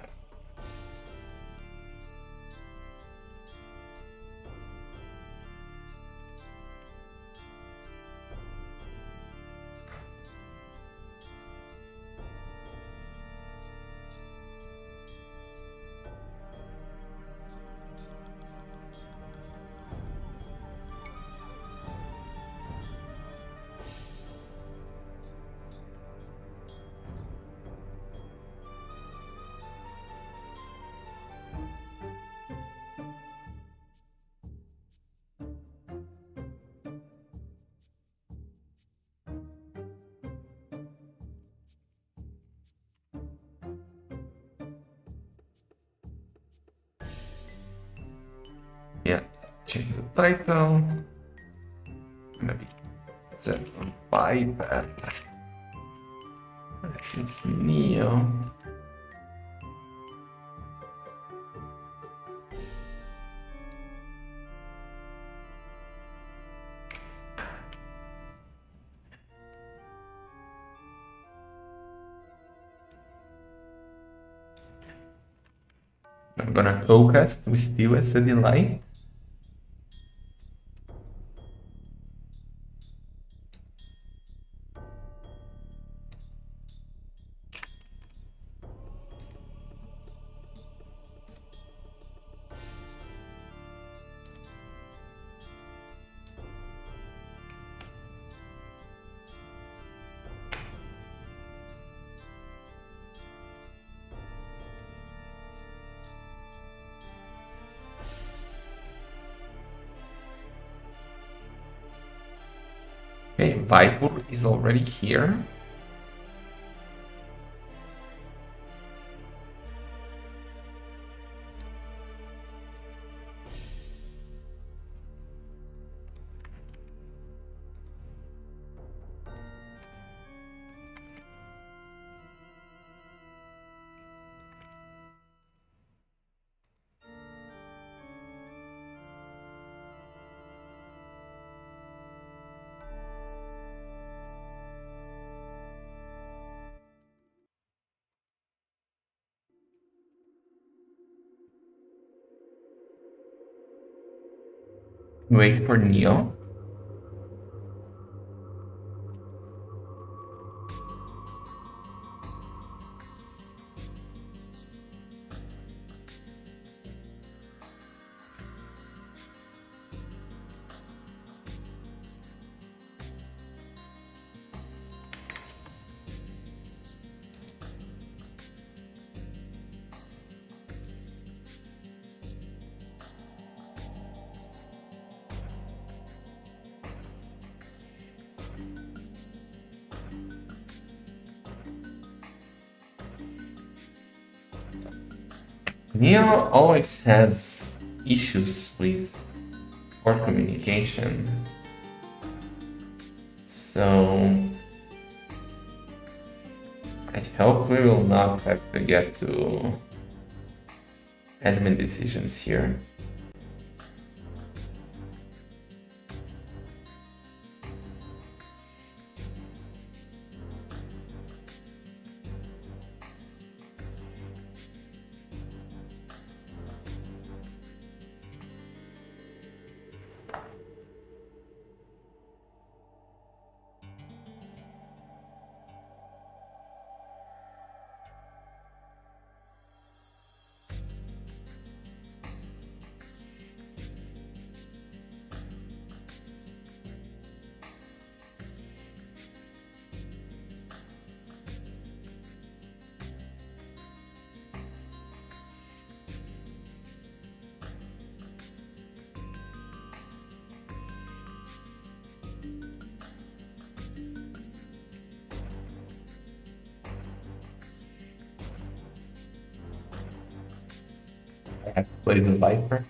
Yeah, change the title. Gonna be TheViper. This is Neo. I'm gonna co-cast with you as a delay. Okay, Viper is already here. Wait for Neo. Neo always has issues with word communication. So I hope we will not have to get to admin decisions here. I have to play the Viper.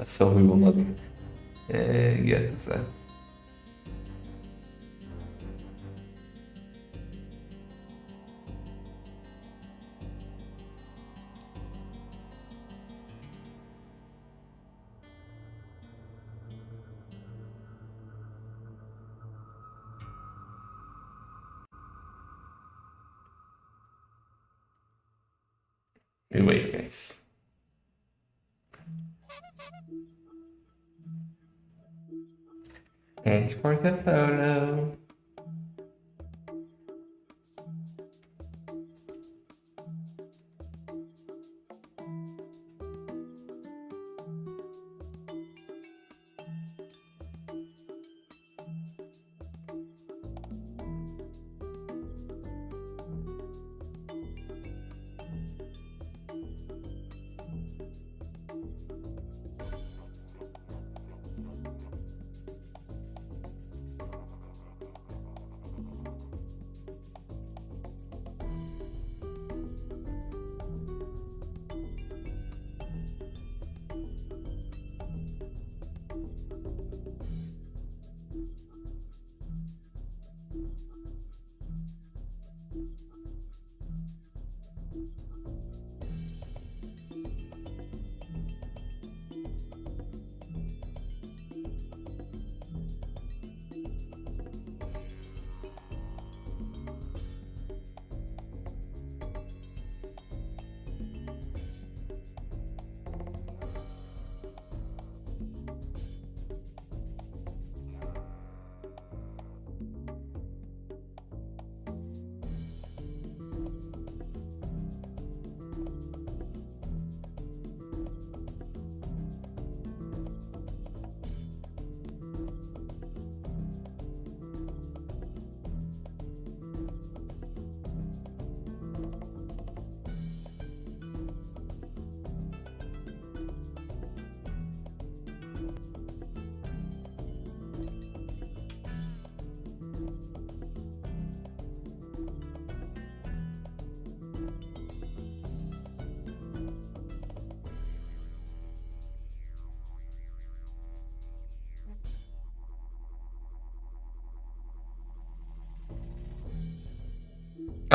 So we will not get to that. We wait, guys. Thanks for the follow.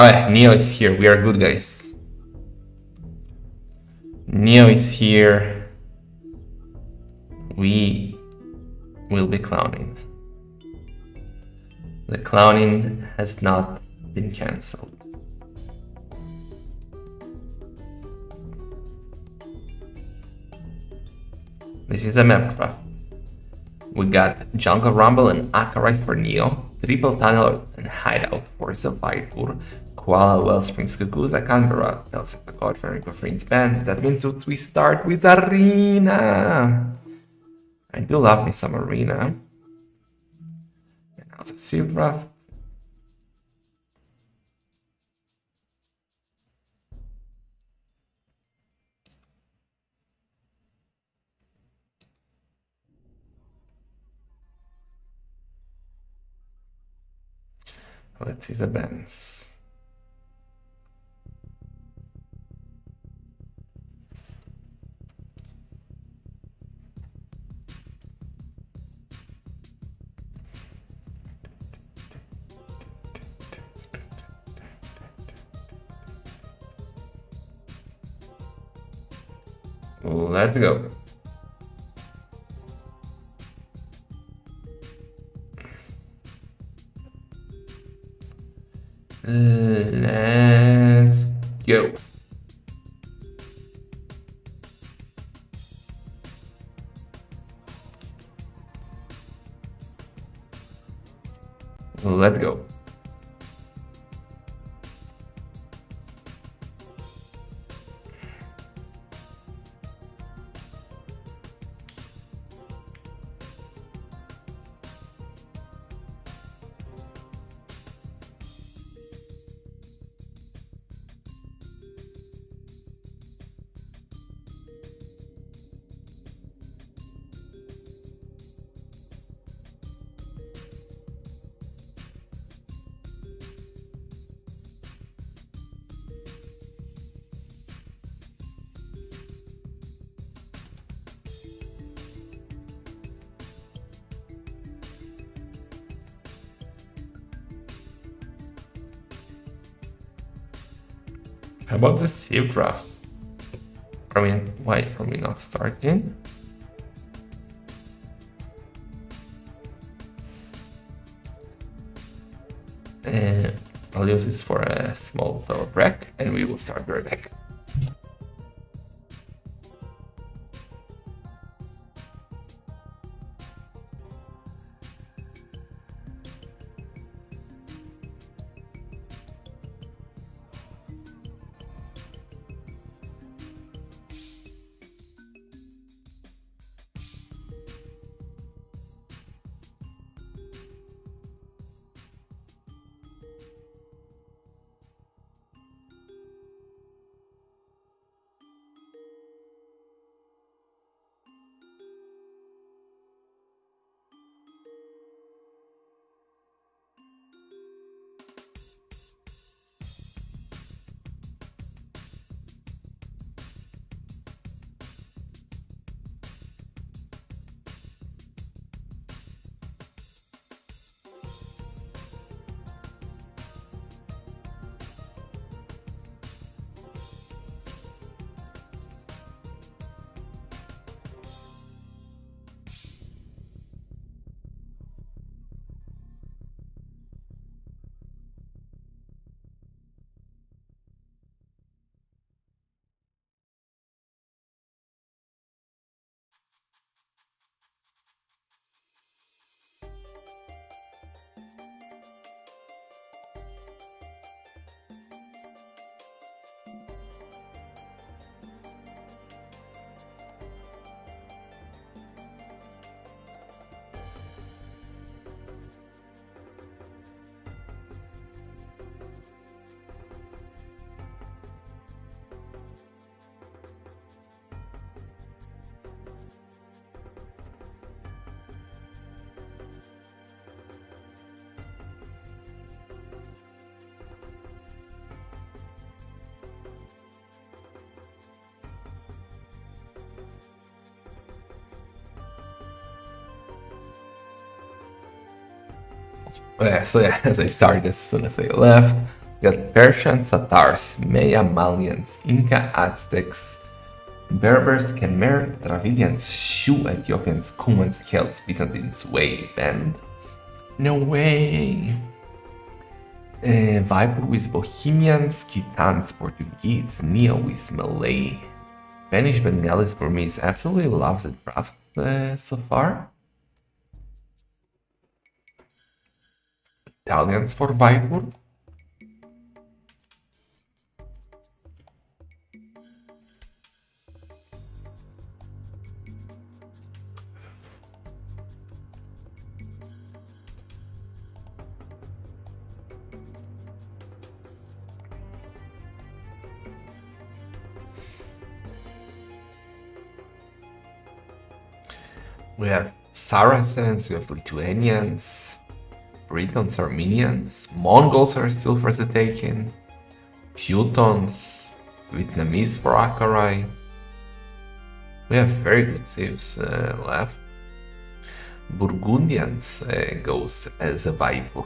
Oh yeah, Neo is here. We are good, guys. Neo is here. We will be clowning. The clowning has not been cancelled. This is a map draft. We got Jungle Rumble and Acarite for Neo, Triple Tunnel and Hideout for TheViper, Koala, Wellsprings, Kukuza, Canberra, El Secacot, Federico Friends Band. That means we start with Arena. I do love me some Arena. And now the Sea Draft. Let's see the bands. Let's go. Let's go. Let's go. How about the save draft? I mean, why are we not starting? I'll use this for a small break and we will start right back. Yeah, so yeah, as I started as soon as I left, got Persians, Tatars, Maya, Malians, Inca, Aztecs, Berbers, Khmer, Dravidians, Shu, Ethiopians, Cumans, Celts, Byzantines, Wei, Bend. No way. Viper with Bohemians, Gitans, Portuguese, Neo with Malay, Spanish, Bengalis, Burmese. Absolutely loves the draft so far. Italians for Viper. We have Saracens, we have Lithuanians, Britons, Armenians, Mongols are still for the taking, Teutons, Vietnamese for Akarai. We have very good saves left. Burgundians goes as a Viper.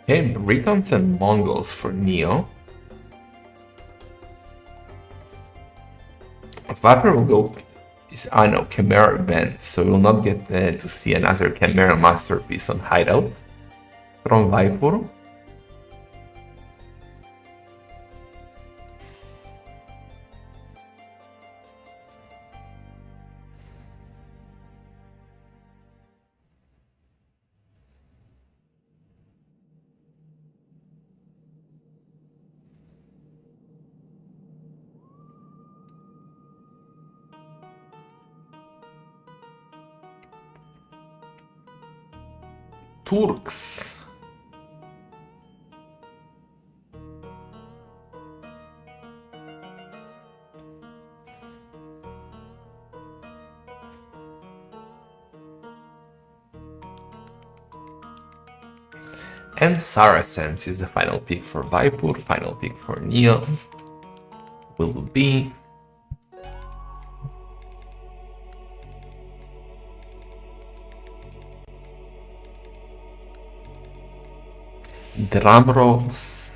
Okay, Britons and Mongols for Neo. Viper will go. I know, Chimera event, so we will not get to see another Chimera masterpiece on Hideout from Viper. Turks. And Saracens is the final pick for Viper, final pick for Neo. Will be drum rolls.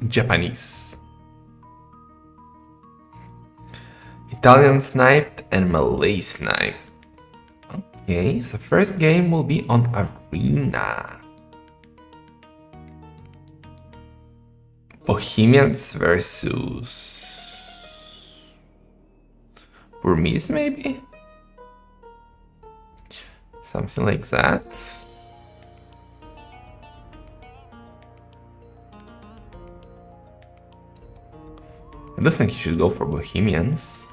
Japanese. Italian sniped and Malay sniped. Okay, so first game will be on Arena. Bohemians versus Burmese, maybe? Something like that. I don't think you should go for Bohemians.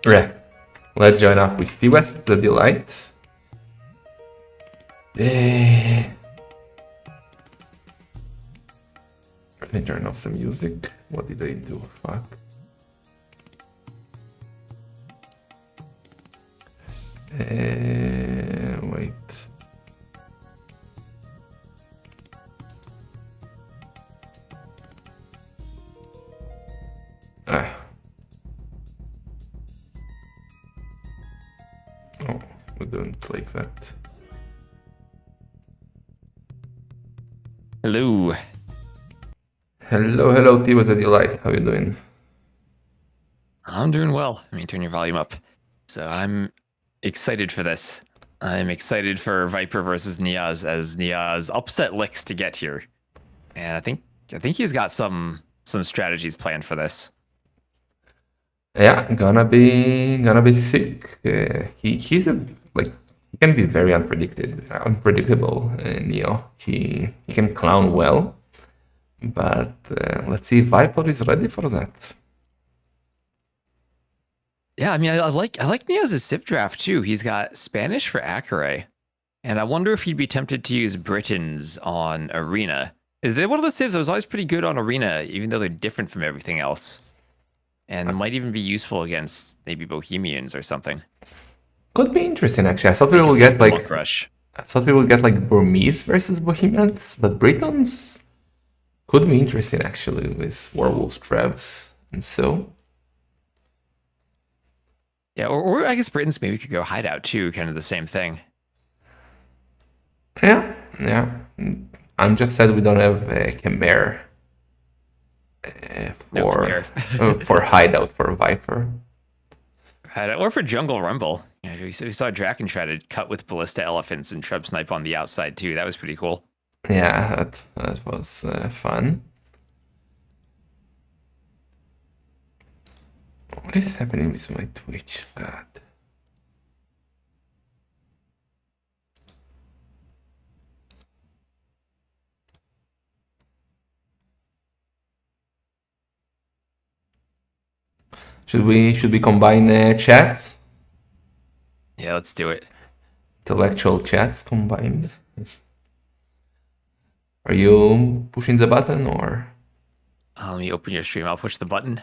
Yeah. Let's join up with Neozz, the delight. Let me turn off some music. What did I do? Fuck. Wait. Ah. Oh, we don't like that. Hello. Hello, TheViper, the delight. How you doing? I'm doing well. Let me turn your volume up. So I'm excited for this. I'm excited for Viper versus Neozz as Neozz upset Licks to get here. And I think he's got some strategies planned for this. Yeah, gonna be sick. He's a like he can be very unpredictable. Neo. He can clown well, but let's see if Viper is ready for that. Yeah, I mean, I like Neozz's Civ draft too. He's got Spanish for Accuray, and I wonder if he'd be tempted to use Britons on Arena. Is they one of the civs that was always pretty good on Arena, even though they're different from everything else, and might even be useful against maybe Bohemians or something. Could be interesting actually. I thought we will get like Rush. I thought we would get like Burmese versus Bohemians, but Britons could be interesting actually with Werewolf Trebs and so. Yeah, or I guess Britons maybe could go hideout too, kind of the same thing. Yeah. I'm just sad we don't have a Khmer for hideout for Viper. Or for Jungle Rumble. Yeah, we saw Draken try to cut with Ballista Elephants and Treb Snipe on the outside too. That was pretty cool. Yeah, that was fun. What is happening with my Twitch? God. Should we combine chats? Yeah, let's do it. Intellectual chats combined. Are you pushing the button or? Let me open your stream. I'll push the button.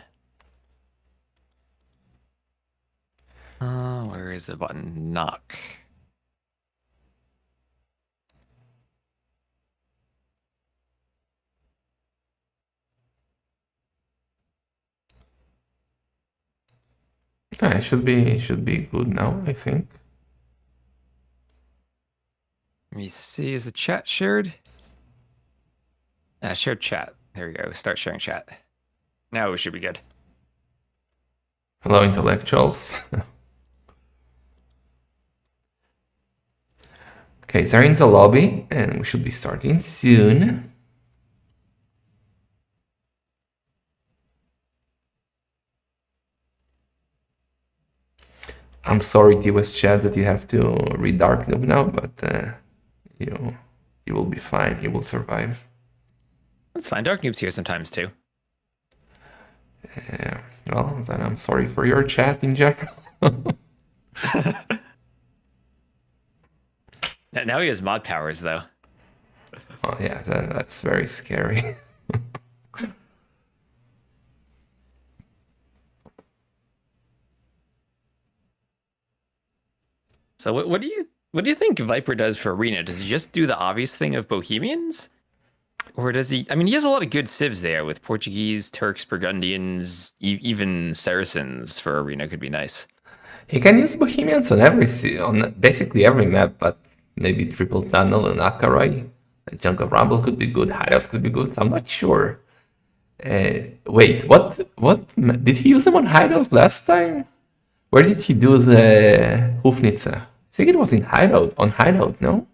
Where is the button? Knock. It should be good now, I think. Let me see. Is the chat shared? Shared chat. There we go. Start sharing chat. Now we should be good. Hello, intellectuals. Okay, they're in the lobby, and we should be starting soon. I'm sorry, TWS chat, that you have to read Dark Noob now, but you will be fine. You will survive. That's fine. Dark Noob's here sometimes too. Yeah. Well, then I'm sorry for your chat in general. Now he has mod powers though. Oh yeah, that's very scary. So what do you think Viper does for Arena? Does he just do the obvious thing of Bohemians? Or does he? I mean, he has a lot of good civs there with Portuguese, Turks, Burgundians, even Saracens for Arena could be nice. He can use Bohemians on basically every map, but maybe Triple Tunnel and Akarai. Jungle Rumble could be good, Hideout could be good. I'm not sure. Wait, what? Did he use them on Hideout last time? Where did he do the Hufnitzer? I think it was on Hideout, no?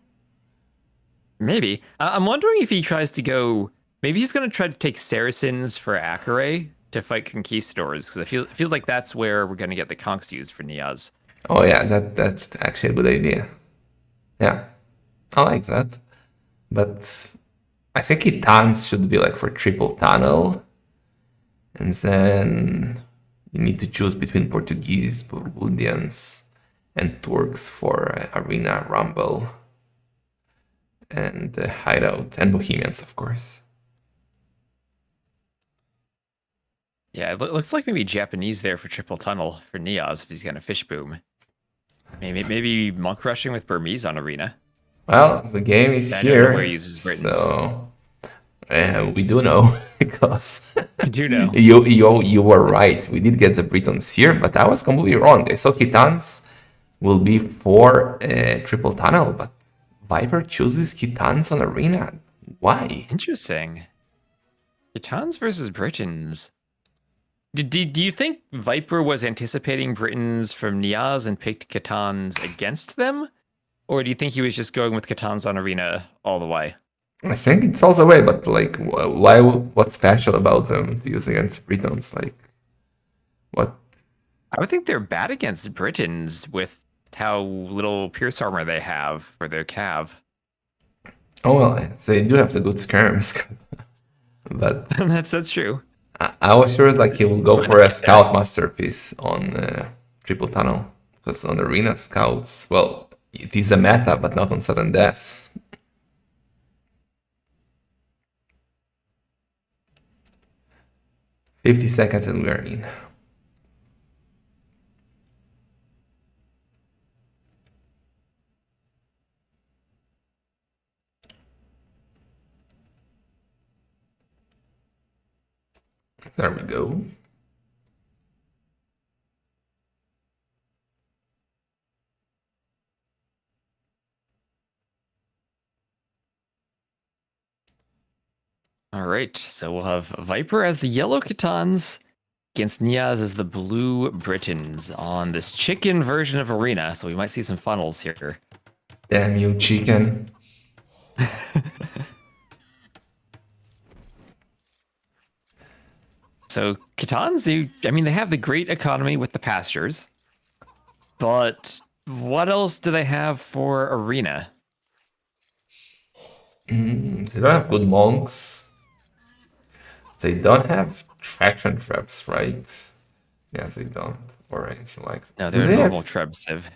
Maybe. I'm wondering if he tries to go. Maybe he's going to try to take Saracens for Accuray to fight Conquistadors, because it feels like that's where we're going to get the Conks used for Neozz. Oh yeah, that's actually a good idea. Yeah, I like that. But I think Hitans should be like for Triple Tunnel. And then You need to choose between Portuguese, Burgundians, and Turks for Arena, Rumble, and Hideout, and Bohemians, of course. Yeah, it looks like maybe Japanese there for triple tunnel for Neozz if he's gonna fish boom. Maybe monk rushing with Burmese on Arena. Well, the game is I here, don't know where he uses Britons. so we do know because I do know. you were right. We did get the Britons here, but I was completely wrong. I saw Kitans will be for triple tunnel, but Viper chooses Kitans on Arena. Why? Interesting. Kitans versus Britons. Do you think Viper was anticipating Britons from Neozz and picked Kitans against them? Or do you think he was just going with Kitans on Arena all the way? I think it's all the way, but like, why? What's special about them to use against Britons? Like, what? I would think they're bad against Britons with how little pierce armor they have for their cav. Oh well, they do have the good skirms, but that's true. I was sure like he will go for a scout masterpiece on triple tunnel because on Arena scouts, well, it is a meta, but not on sudden death. "50 seconds and we are in." There we go. All right, so we'll have Viper as the yellow Kitans against Neozz as the blue Britons on this chicken version of Arena. So we might see some funnels here. Damn you, chicken. So Kitans, they have the great economy with the pastures, but what else do they have for Arena? They don't have good monks. They don't have traction traps, right? Yeah, they don't. Or anything like that. No, Do they're they normal have... Treb Civ.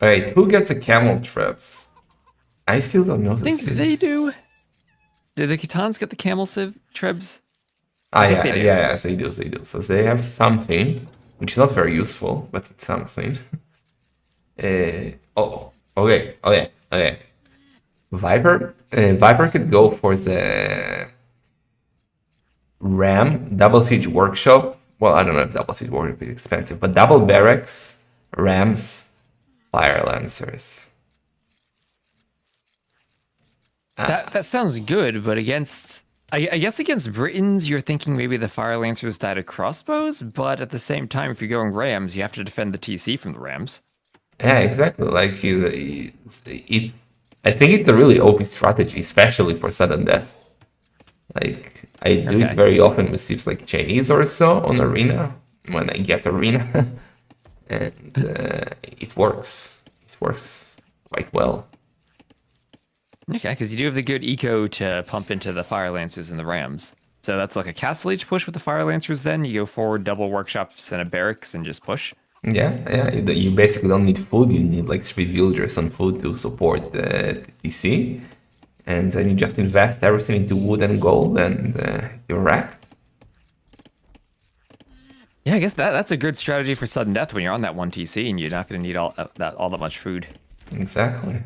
Wait, who gets a camel traps? I still don't know I think the they civs. do. Do the Kitans get the camel Civ Trebs? Ah, I think yeah, they do. yeah, they do, they do. So they have something, which is not very useful, but it's something. Okay. Viper could go for the Ram Double Siege Workshop. Well, I don't know if Double Siege Workshop is expensive, but double barracks, Rams, Fire Lancers. That sounds good, but I guess against Britons, you're thinking maybe the Fire Lancers died of crossbows, but at the same time, if you're going Rams, you have to defend the TC from the Rams. Yeah, exactly. Like I think it's a really OP strategy, especially for sudden death. Like I do it very often with ships like Chinese or so on Arena when I get Arena, and it works. It works quite well. Okay, because you do have the good eco to pump into the Fire Lancers and the Rams. So that's like a Castle Age push with the Fire Lancers then? You go forward, double workshops and a barracks and just push? Yeah. You basically don't need food. You need like 3 villagers on food to support the TC. And then you just invest everything into wood and gold and you're wrecked. Yeah, I guess that's a good strategy for sudden death when you're on that 1 TC and you're not going to need all that much food. Exactly.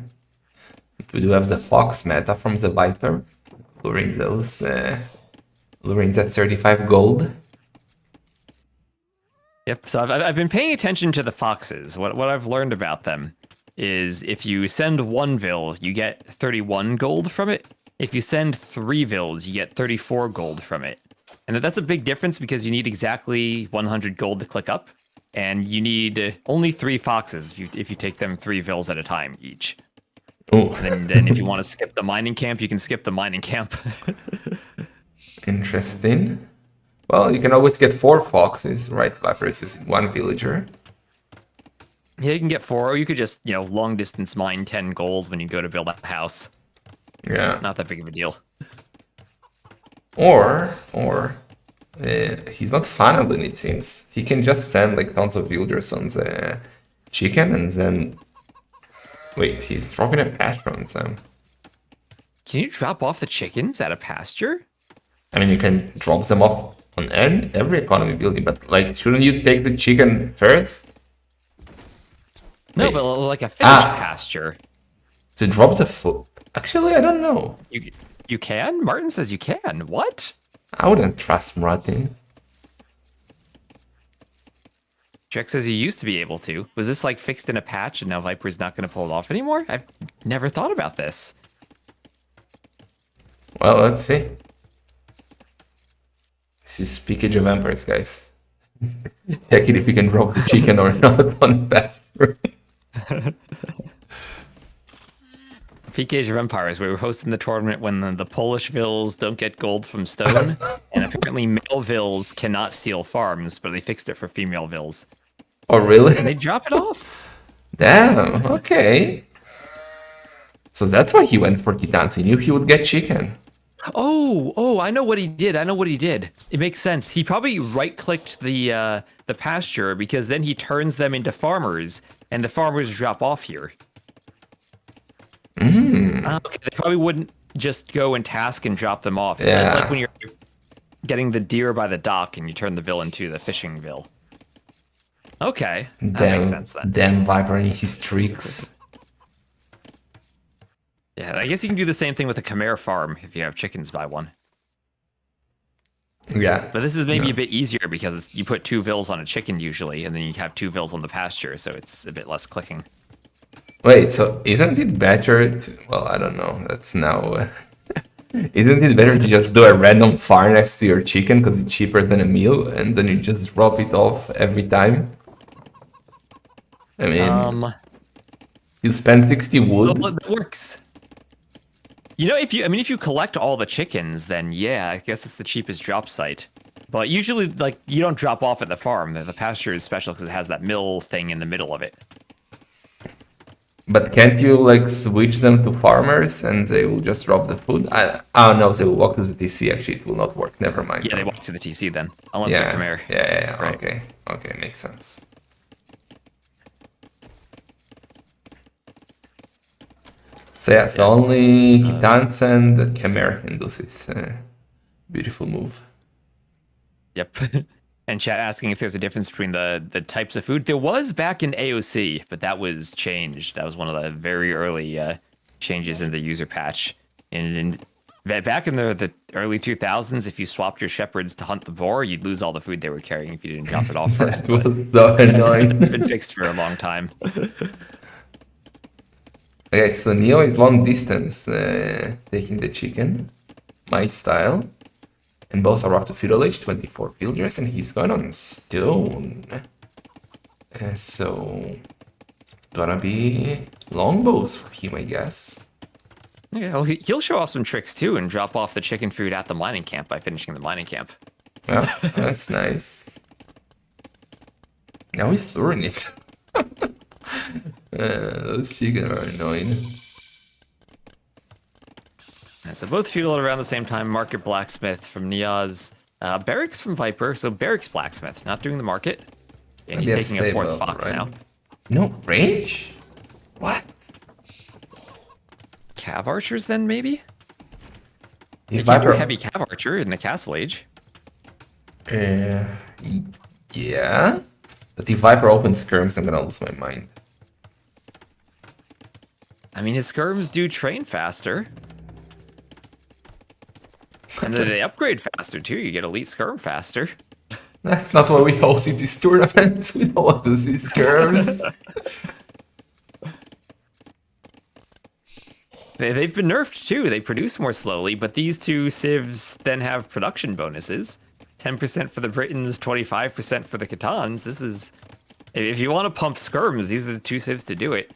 We do have the Fox meta from the Viper, luring that 35 gold. Yep. So I've been paying attention to the foxes. What I've learned about them is if you send 1 vil, you get 31 gold from it. If you send 3 vils, you get 34 gold from it. And that's a big difference because you need exactly 100 gold to click up, and you need only 3 foxes if you take them 3 vils at a time each. Oh. And then if you want to skip the mining camp, you can skip the mining camp. Interesting. Well, you can always get 4 foxes, right? Viper is using 1 villager. Yeah, you can get 4, or you could just, long distance mine 10 gold when you go to build a house. Yeah. Not that big of a deal. Or He's not funneling, it seems. He can just send like tons of villagers on the chicken and then... Wait, he's dropping a patch on them. Can you drop off the chickens at a pasture? I mean, you can drop them off on every economy building, but like, shouldn't you take the chicken first? No, Wait. but like a finished pasture. To drop the food? Actually, I don't know. You can? Martin says you can. What? I wouldn't trust Martin. Jack says you used to be able to. Was this like fixed in a patch and now Viper's not going to pull it off anymore? I've never thought about this. Well, let's see. This is Speakage of Vampires, guys. Checking if we can drop the chicken or not on pasture. PK's of Empires, we were hosting the tournament when the Polish vills don't get gold from stone, and apparently male vills cannot steal farms, but they fixed it for female vills. Oh, really? And they drop it off. Damn, okay. So that's why he went for Titans. He knew he would get chicken. Oh, I know what he did. It makes sense. He probably right-clicked the pasture because then he turns them into farmers, and the farmers drop off here. Okay, they probably wouldn't just go and task and drop them off. It's like when you're getting the deer by the dock and you turn the vill into the fishing vill. Okay, that makes sense then. Damn Viper and his tricks. Yeah, I guess you can do the same thing with a Khmer farm if you have chickens by one. Yeah. But this is maybe a bit easier because you put 2 vills on a chicken usually, and then you have 2 vills on the pasture, so it's a bit less clicking. Wait, so isn't it better to... Well, I don't know. That's now... Isn't it better to just do a random farm next to your chicken because it's cheaper than a meal, and then you just drop it off every time? I mean... You spend 60 wood? Well, that works. You know, if you collect all the chickens, then yeah, I guess it's the cheapest drop site. But usually, like, you don't drop off at the farm. The pasture is special because it has that mill thing in the middle of it. But can't you, like, switch them to farmers and they will just drop the food? I don't know, they will walk to the TC, actually, it will not work, never mind. Yeah, they walk to the TC then, unless they're Khmer. Yeah, right. Okay, makes sense. So yeah, only Kitans and Khmer in this beautiful move. Yep. And chat asking if there's a difference between the types of food. There was back in AOC, but that was changed. That was one of the very early changes in the user patch. And back in the early 2000s, if you swapped your shepherds to hunt the boar, you'd lose all the food they were carrying if you didn't drop it off first. That was so annoying. It's been fixed for a long time. Okay, so Neo is long distance taking the chicken, my style. And both are up to feudal age, 24 villagers, and he's going on stone. So, gonna be longbows for him, I guess. Yeah, well, he'll show off some tricks too and drop off the chicken food at the mining camp by finishing the mining camp. Well, that's nice. Now he's luring it. Those chickens are annoying. So both feudal around the same time. Market Blacksmith from Neozz. Barracks from Viper. So Barracks Blacksmith, not doing the market. And he's taking a 4th fox now. No range? What? Cav archers then, maybe? If You can't do Viper... heavy cav archer in the castle age. Yeah. But if Viper opens skirms, I'm gonna lose my mind. I mean, his skirms do train faster. And then they upgrade faster too. You get elite skirm faster. That's not why we hosted this tournament. We don't want to see skirms. They've been nerfed too. They produce more slowly, but these 2 civs then have production bonuses. 10% for the Britons, 25% for the Khitans. This is... If you want to pump skirms, these are the 2 civs to do it.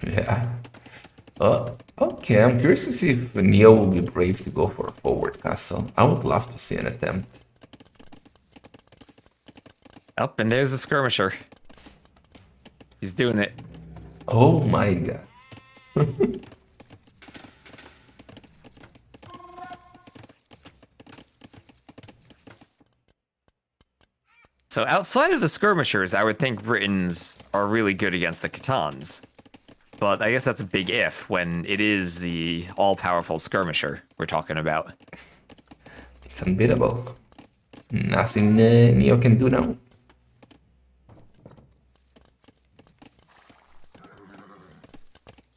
Yeah. Okay, I'm curious to see if Neo will be brave to go for a forward castle. I would love to see an attempt. Up, and there's the skirmisher. He's doing it. Oh my god. So outside of the skirmishers, I would think Britons are really good against the Catans. But I guess that's a big if when it is the all-powerful skirmisher we're talking about. It's unbeatable. Nothing Neo can do now.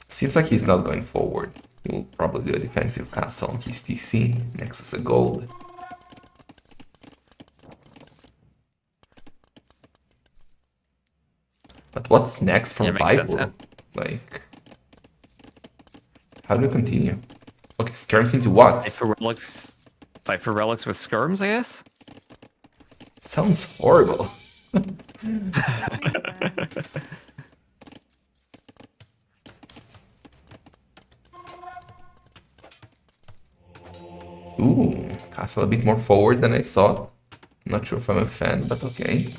Seems like he's not going forward. He will probably do a defensive castle on his TC. Nexus a gold. But what's next from Viper? Like, how do we continue? Okay, skirms into what? Fight for relics with skirms, I guess? Sounds horrible. Ooh, castle a bit more forward than I thought. Not sure if I'm a fan, but okay.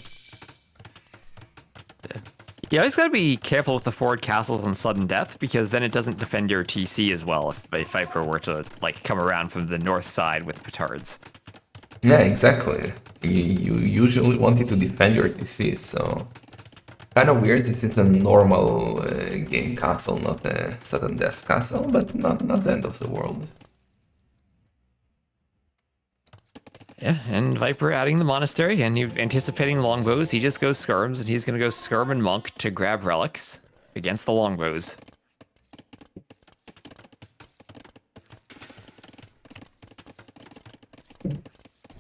You always gotta be careful with the forward castles on sudden death, because then it doesn't defend your TC as well if a Viper were to like come around from the north side with petards. Yeah, exactly. You usually wanted to defend your TC, so kind of weird. It's a normal game castle, not a sudden death castle, but not the end of the world. Yeah, and Viper adding the monastery, and you anticipating longbows, he just goes skirms, and he's gonna go skirm and monk to grab relics against the longbows.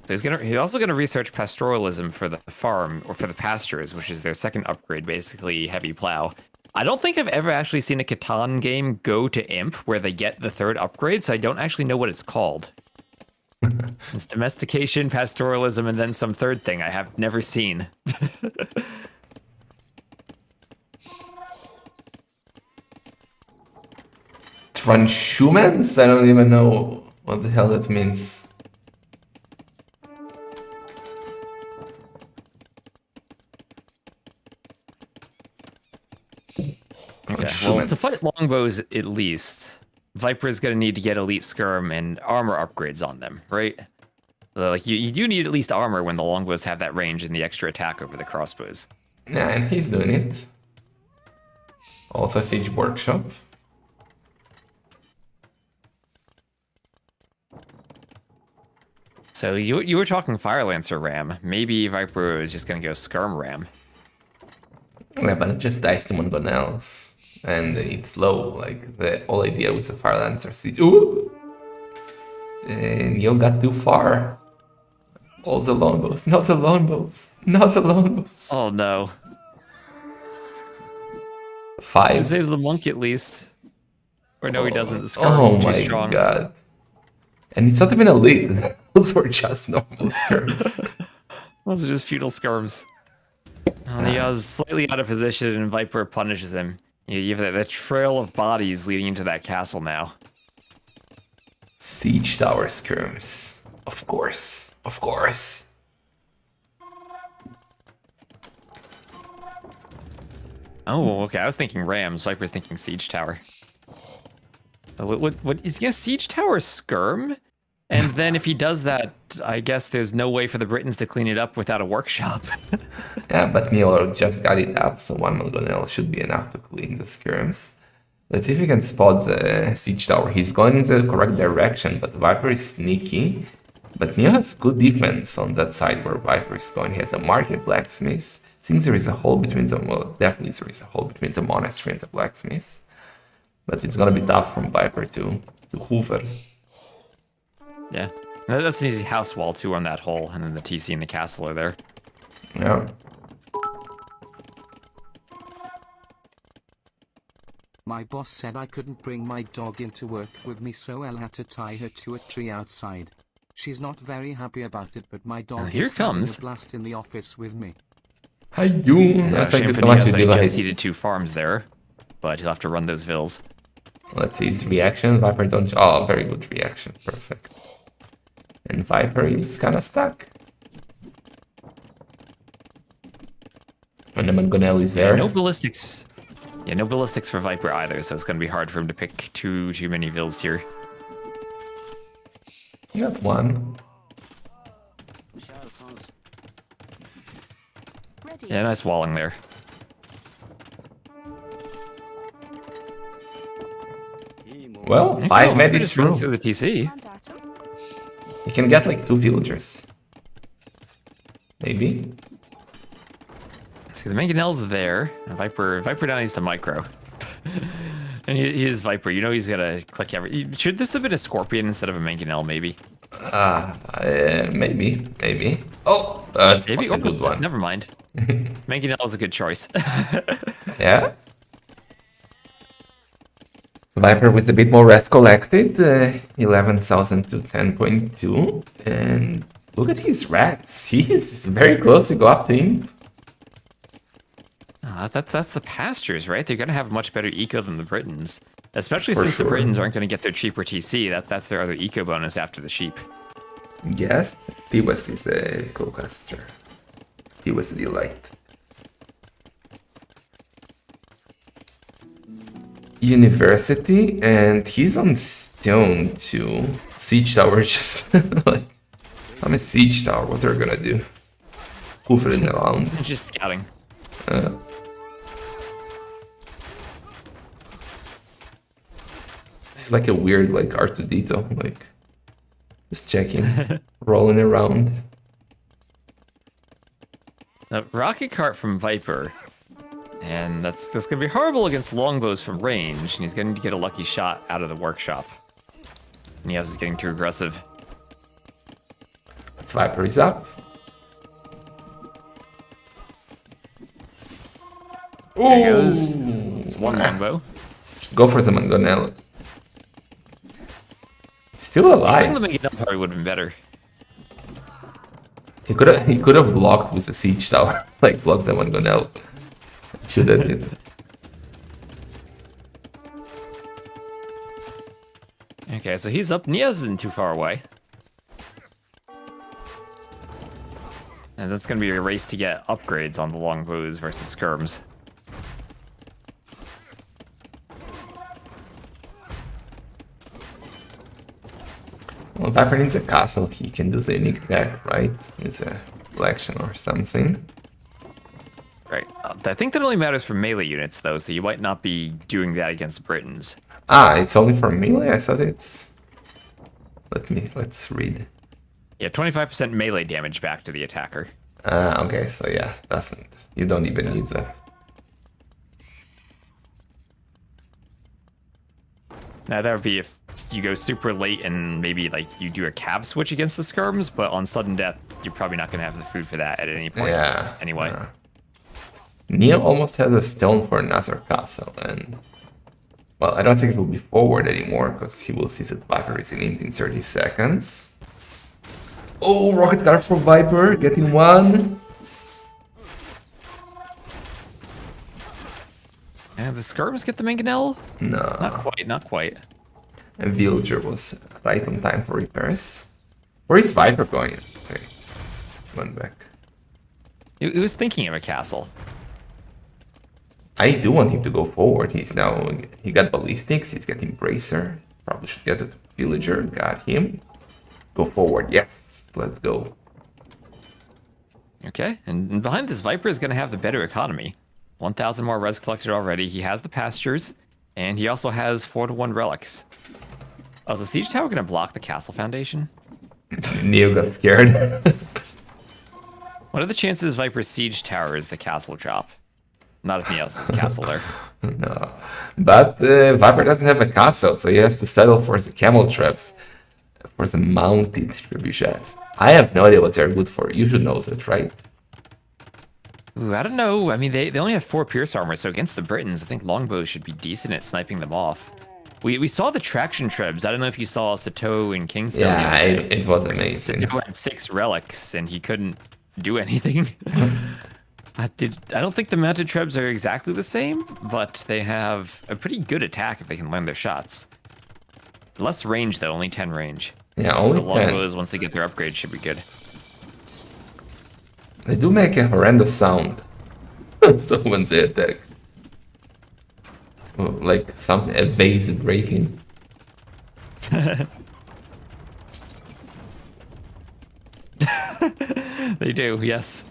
So he's also gonna research pastoralism for the farm, or for the pastures, which is their second upgrade, basically heavy plow. I don't think I've ever actually seen a Catan game go to Imp where they get the third upgrade, so I don't actually know what it's called. It's domestication, pastoralism, and then some third thing I have never seen. Transhumans? I don't even know what the hell that means. Okay, well, to fight longbows at least, Viper is going to need to get elite skirm and armor upgrades on them, right? So, like you do need at least armor when the longbows have that range and the extra attack over the crossbows. Yeah, and he's doing it. Also Siege Workshop. So you were talking Fire Lancer Ram. Maybe Viper is just going to go Skirm Ram. Yeah, but it just dies to Mongonels. And it's low, like the whole idea with the Fire Lancer Siege. Ooh! And you got too far. All the longbows, not the longbows, not the longbows. Oh no. 5. He saves the monk at least. Or no, he doesn't. The Skirm is too strong. Oh my god. And it's not even elite. Those were just normal skirms. Those are just feudal skirms. Neozz slightly out of position and Viper punishes him. You have that trail of bodies leading into that castle now. Siege tower skirms. Of course. Of course. Oh, okay. I was thinking Rams. Viper's thinking Siege Tower. What is he gonna Siege Tower skirm? And then if he does that, I guess there's no way for the Britons to clean it up without a workshop. Yeah, but Neo just got it up, so 1 Malgonel should be enough to clean the skirms. Let's see if we can spot the Siege Tower. He's going in the correct direction, but Viper is sneaky. But Neo has good defense on that side where Viper is going. He has a market blacksmith. Seems there is a hole between them. Well, definitely there is a hole between the monastery and the blacksmith. But it's gonna be tough from Viper to hoover. Yeah, that's an easy house wall too on that hole, and then the TC and the castle are there. Yeah. My boss said I couldn't bring my dog into work with me, so I'll have to tie her to a tree outside. She's not very happy about it, but my dog here is having comes a blast in the office with me. Hi, you. Thank you so much, just seeded 2 farms there, but he'll have to run those vills. Let's see his reaction. Viper don't. Oh, very good reaction. Perfect. And Viper is kind of stuck. And the Mangonel is there. Yeah, no ballistics. Yeah, no ballistics for Viper either, so it's going to be hard for him to pick too many vills here. You got 1. Yeah, nice walling there. Well, Okay, 5 well, Viper medits just runs through. through the TC. You can get like 2 villagers. Maybe. See, the Mangonel's there. Viper down needs to micro. And he is Viper. You know he's gonna click every. Should this have been a Scorpion instead of a Mangonel, maybe? Maybe. Oh, that Maybe. was a good one. Never mind. Mangonel is a good choice. Yeah. Viper with a bit more rest collected, 11,000 to 10.2. And look at his rats. He's very close to go up to him. That's the pastures, right? They're gonna have much better eco than the Britons, especially For since sure. the Britons aren't gonna get their cheaper TC. That's their other eco bonus after the sheep. Yes, Tiwas is a co-caster. Tiwas a delight. University, and he's on stone too. Siege tower just like I'm a siege tower, what are we gonna do? Hoofing around. Just scouting. It's like a weird like R2D2, like just checking, rolling around. A rocket cart from Viper. And that's gonna be horrible against longbows from range, and he's going to get a lucky shot out of the workshop. Neozz is getting too aggressive. Viper is up. There he Ooh. goes. It's one longbow. Go for the Mangonel. Still I think alive. the Mangonel probably would have been better. He could have blocked with the siege tower, like blocked the Mangonel. Should have did. Okay, so he's up. Neozz isn't too far away. And that's going to be a race to get upgrades on the longbows versus skirms. Well, Viper needs a castle. He can do the unique deck, right? With a collection or something. Right. I think that only matters for melee units, though, so you might not be doing that against Britons. Ah, it's only for melee? I thought it's... Let's read. Yeah, 25% melee damage back to the attacker. Ah, okay, so yeah, you don't even need that. Now, that would be if you go super late and maybe, like, you do a cab switch against the skirms, but on sudden death, you're probably not going to have the food for that at any point. Yeah. Anyway. Neo almost has a stone for another castle, and... Well, I don't think it will be forward anymore, because he will see that Viper is in it in 30 seconds. Oh, rocket card for Viper, getting one. And the skirms get the Mangonel? No. Not quite. A villager was right on time for repairs. Where is Viper going? Okay, went back. He was thinking of a castle. I do want him to go forward. He got ballistics, he's getting bracer. Probably should get a villager, got him. Go forward, yes, let's go. Okay, and behind this Viper is going to have the better economy. 1,000 more res collected already. He has the pastures, and he also has 4-to-1 relics. Oh, is the siege tower going to block the castle foundation? Neo got scared. What are the chances Viper's siege tower is the castle drop? Not if Neozz's castle there. No, but Viper doesn't have a castle, so he has to settle for the camel traps. For the mounted trebuchets. I have no idea what they're good for. You should know that, right? Ooh, I don't know. I mean, they only have 4 pierce armor, so against the Britons, I think longbows should be decent at sniping them off. We saw the traction trebs. I don't know if you saw Sato in Kingston. Yeah, it was amazing. Sato had 6 relics, and he couldn't do anything. I don't think the mounted trebs are exactly the same, but they have a pretty good attack if they can land their shots. Less range, though. Only 10 range. Yeah, only So 10. longbows, once they get their upgrade, should be good. They do make a horrendous sound. So when they attack. Oh, like something, a vase breaking. They do, yes.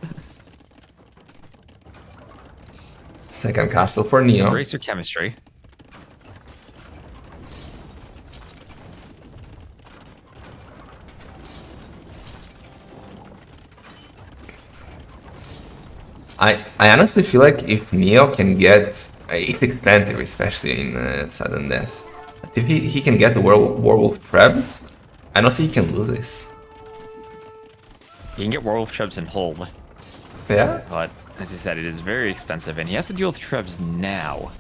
Second castle for Some Neo. bracer chemistry. I honestly feel like if Neo can get... it's expensive, especially in Sudden Death. But if he can get the Werewolf Trebs, I don't see he can lose this. You can get Werewolf Trebs and hold, Yeah? but as you said, it is very expensive, and he has to deal with Trebs now.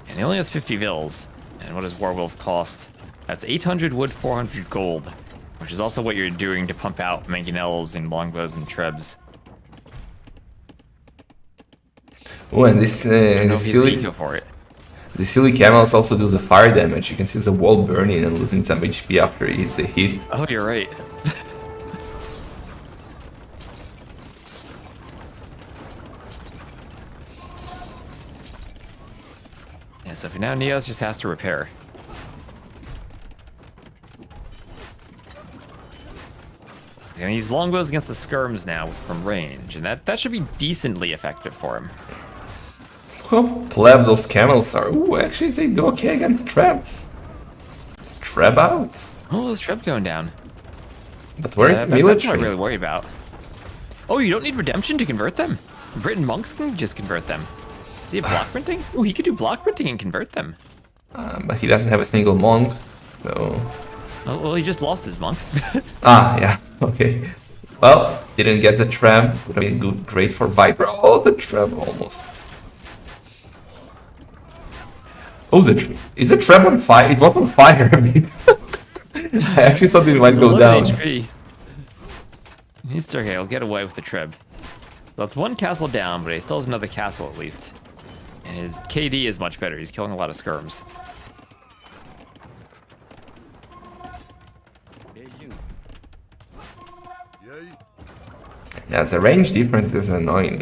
And he only has 50 vills. And what does Werewolf cost? That's 800 wood, 400 gold, which is also what you're doing to pump out mangonels and longbows and Trebs. Oh, and this No, silly... he's the eco for it. The silly camels also do the fire damage. You can see the wall burning and losing some HP after he hits the hit. Oh, you're right. Yeah, so for now, Neozz just has to repair. He's gonna use longbows against the skirms now from range, and that should be decently effective for him. Oh, plebs, those camels are... Ooh, actually they do okay against traps. Trap out. Oh, there's Treb going down. But where is the That's what military? I'm really worried about. Oh, you don't need redemption to convert them? Britain monks can just convert them. Does he have block printing? Oh, he could do block printing and convert them. But he doesn't have a single monk, so... Oh, well, he just lost his monk. Ah, yeah, okay. Well, didn't get the trap. Would have been good, great for Viper. Oh, the trap almost. Oh, is the trap on fire? It was on fire a bit. I actually thought it might go 11 down. HP. He's okay, I'll get away with the Treb. So that's one castle down, but he still has another castle at least. And his KD is much better. He's killing a lot of skirms. Yeah, the range difference is annoying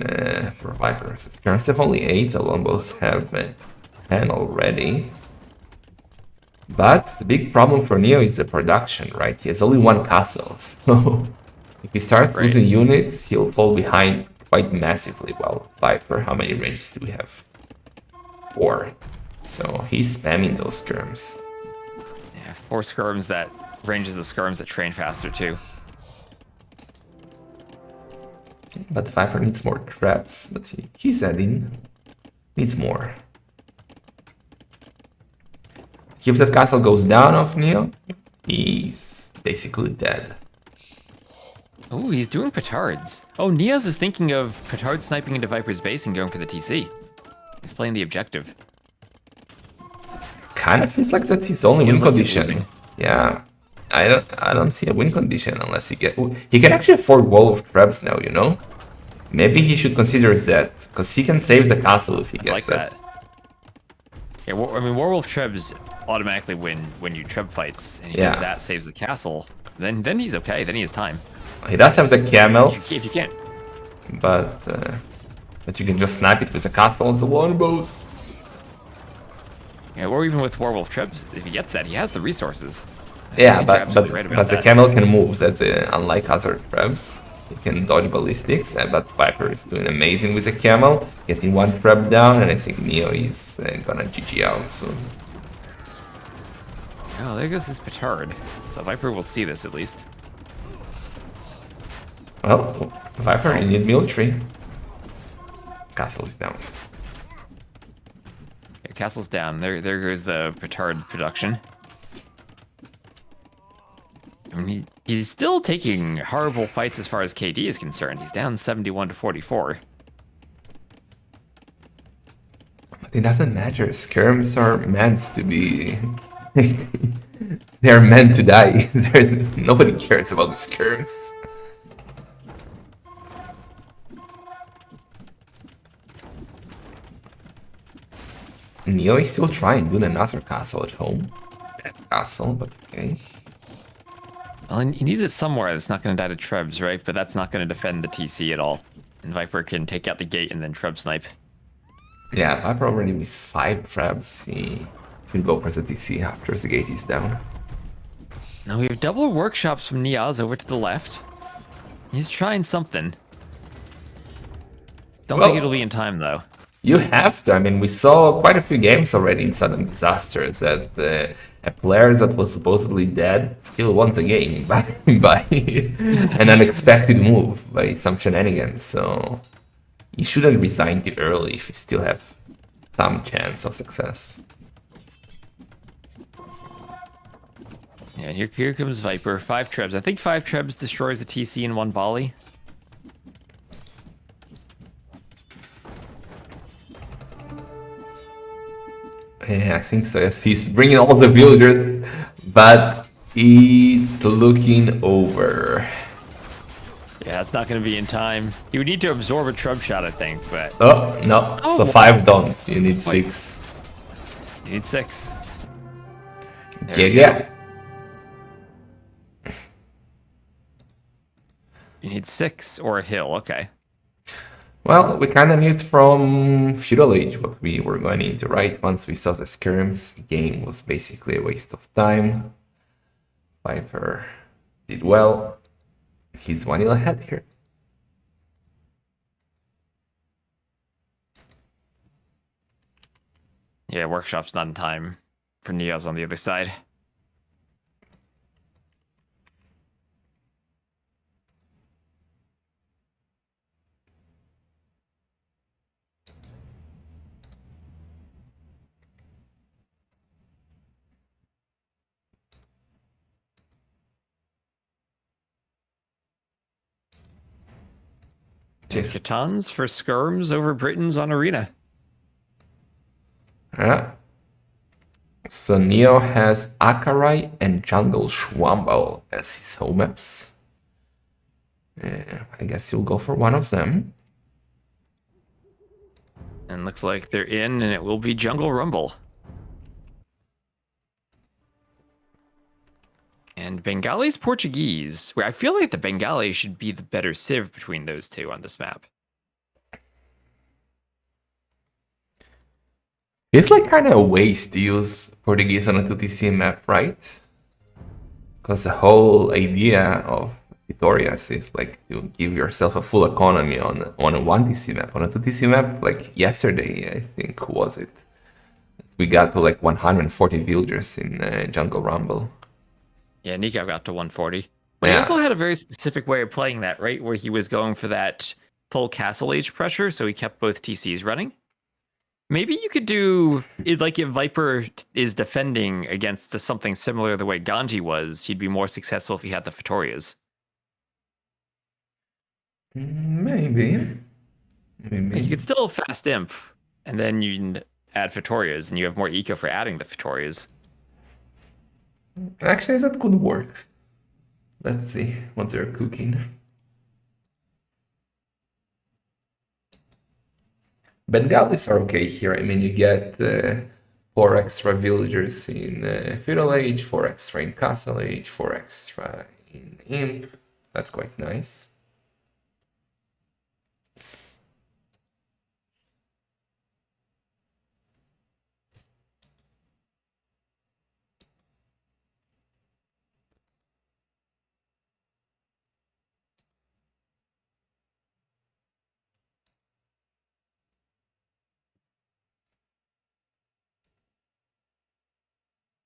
for Vipers. Skirms have only 8, the longbows have 10 already. But the big problem for Neo is the production, right? He has only one castle, so if he starts losing units, he'll fall behind quite massively. Well, Viper, how many ranges do we have? 4. So he's spamming those skirms. Yeah, 4 skirms that ranges of skirms that train faster too. But Viper needs more traps, but he's adding. Needs more. If that castle goes down off Neo, he's basically dead. Oh, he's doing petards. Oh, Neozz is thinking of petard sniping into Viper's base and going for the TC. He's playing the objective. Kind of feels like that's his only win Feels like he's condition. losing. Yeah, I don't see a win condition unless he get. He can actually afford Wall of Traps now, you know. Maybe he should consider that because he can save the castle if he I gets like that. Yeah, I mean, Werewolf Trebs automatically win when you Treb fights, and he does that, saves the castle. Then he's okay. Then he has time. He does have the camels, If you can't. but you can just snap it with the castle and the longbows. Yeah, or even with Werewolf Trebs, if he gets that, he has the resources. Yeah, You're but absolutely right about the that. camel can move. That's unlike other Trebs. He can dodge ballistics, but Viper is doing amazing with the camel, getting one trap down, and I think Neo is gonna GG out soon. Oh, there goes his petard. So Viper will see this at least. Well, Viper, you need military. Castle is down. Yeah, castle's down. There goes the petard production. I mean, he's still taking horrible fights as far as KD is concerned. He's down 71 to 44. But it doesn't matter. Skirms are meant to be. They're meant to die. Nobody cares about the skirms. Neo is still trying, doing another castle at home. Bad castle, but okay. Well, he needs it somewhere that's not going to die to Trebs, right? But that's not going to defend the TC at all. And Viper can take out the gate and then Treb snipe. Yeah, Viper already missed 5 traps. He will go for the TC after the gate is down. Now we have double workshops from Neozz over to the left. He's trying something. Don't Well, think it'll be in time, though. you have to. I mean, we saw quite a few games already in Sudden Disasters that a player that was supposedly dead still won the game by an unexpected move, by some shenanigans. So you shouldn't resign too early if you still have some chance of success. Yeah, and here comes Viper. 5 trebs. I think 5 trebs destroys the TC in one volley. Yeah, I think so. Yes, he's bringing all the villagers, but it's looking over. Yeah, it's not going to be in time. He would need to absorb a trub shot, I think, but... Oh, no. Oh, So 5 don't. You need 6. You need 6. Yeah. You need 6 or a hill, okay. Well, we kind of knew it from Feudal Age what we were going into, right? Once we saw the skirms, the game was basically a waste of time. Viper did well. He's 1-0 ahead here. Yeah, Workshop's not in time for Neozz on the other side. Catons for skirms over Britons on Arena. Yeah. So Neo has Akarai and Jungle Schwamble as his home maps. I guess he'll go for one of them. And looks like they're in, and it will be Jungle Rumble. And Bengali's Portuguese, where I feel like the Bengali should be the better civ between those two on this map. It's like kind of a waste to use Portuguese on a 2TC map, right? Because the whole idea of Vitorias is like to give yourself a full economy on a 1TC map. On a 2TC map, like yesterday, I think, who was it? We got to like 140 villagers in Jungle Rumble. Yeah, Nico got to 140. But Yeah. he also had a very specific way of playing that, right? Where he was going for that full castle age pressure, so he kept both TCs running. Maybe you could do it like if Viper is defending against something similar the way Ganji was, he'd be more successful if he had the Vitorias. Maybe. Maybe. You could still fast imp, and then you can add Vitorias, and you have more eco for adding the Vitorias. Actually, that could work. Let's see what they're cooking. Bengalis are okay here. I mean, you get 4 extra villagers in Feudal Age, 4 extra in Castle Age, 4 extra in Imp. That's quite nice.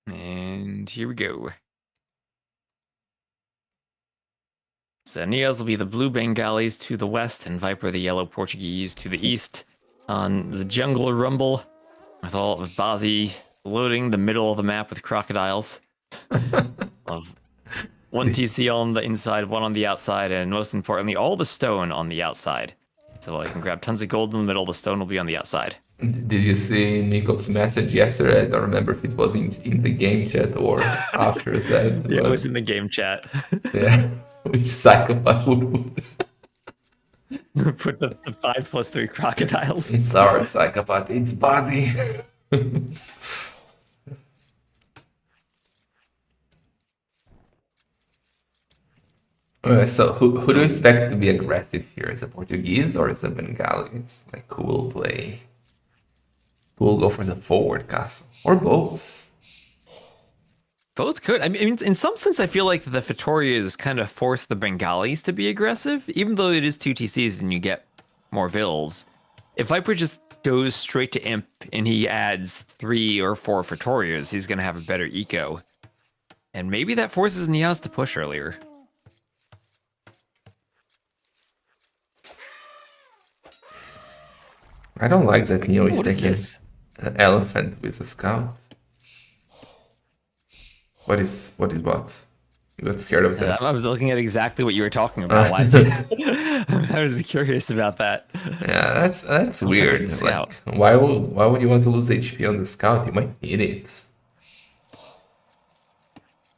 And here we go. So Neozz will be the blue Bengalis to the west, and Viper the yellow Portuguese to the east on the Jungle Rumble, with all of Bazi loading the middle of the map with crocodiles. Of 1 TC on the inside, 1 on the outside, and most importantly, all the stone on the outside. So I can grab tons of gold in the middle, the stone will be on the outside. Did you see Nikov's message yesterday? I don't remember if it was in the game chat or after that. Yeah, it was in the game chat. Yeah, which psychopath would Put the 5+3 crocodiles. It's our psychopath. It's Buddy. So who do you expect to be aggressive here? Is it Portuguese or is it Bengalis? Like who will play? Who will go for the forward castle? Or both? Both could. I mean, in some sense, I feel like the Vitorias kind of force the Bengalis to be aggressive, even though it is 2 TCs and you get more vills. if Viper just goes straight to Imp and he adds 3 or 4 Praetorias, he's going to have a better eco. And maybe that forces Neozz to push earlier. I don't like that Neo is What is taking this? an elephant with a scout. What is what? You got scared of this? I was looking at exactly what you were talking about. Why is it? I was curious about that. Yeah, that's weird. Scout. Like, why would you want to lose HP on the scout? You might need it.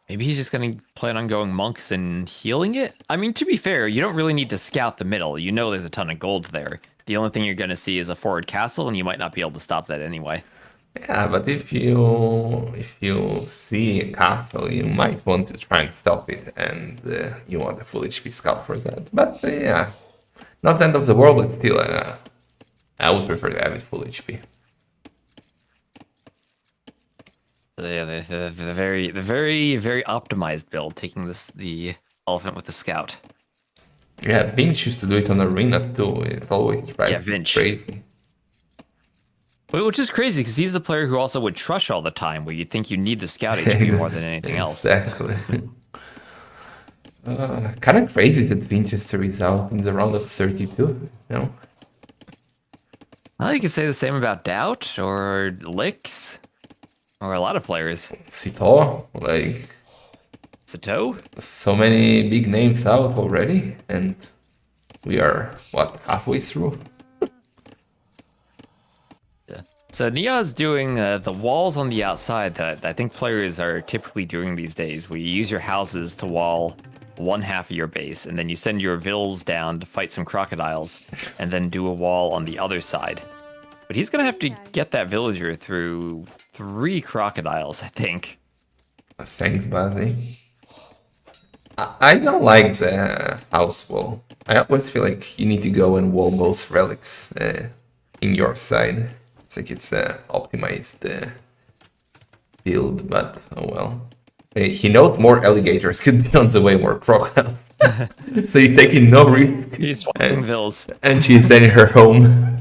Maybe he's just going to plan on going monks and healing it? I mean, to be fair, you don't really need to scout the middle. You know there's a ton of gold there. The only thing you're going to see is a forward castle, and you might not be able to stop that anyway. Yeah, but if you see a castle, you might want to try and stop it, and you want a full HP scout for that. But yeah, not the end of the world, but still, I would prefer to have it full HP. The very optimized build, taking the elephant with the scout. Yeah, Vinch used to do it on Arena too. It always drives me Vinch. crazy. Which is crazy, because he's the player who also would trush all the time, where you'd think you need the scout HP more than anything else. Exactly. Kind of crazy that Winchester is out in the round of 32. No. Well, you could say the same about Doubt or Lix or a lot of players. Sito, like Sato? so many big names out already, and we are what, halfway through? Yeah. So Neozz doing the walls on the outside that I think players are typically doing these days, where you use your houses to wall one half of your base, and then you send your vills down to fight some crocodiles, and then do a wall on the other side. But he's gonna have to get that villager through 3 crocodiles, I think. Thanks, Bazzi. I don't like the house wall. I always feel like you need to go and wall both relics in your side. It's like it's optimized build, but oh well. He knows more alligators could be on the way, more crocodiles. So he's taking no risk. He's swapping vills. And she's sending her home.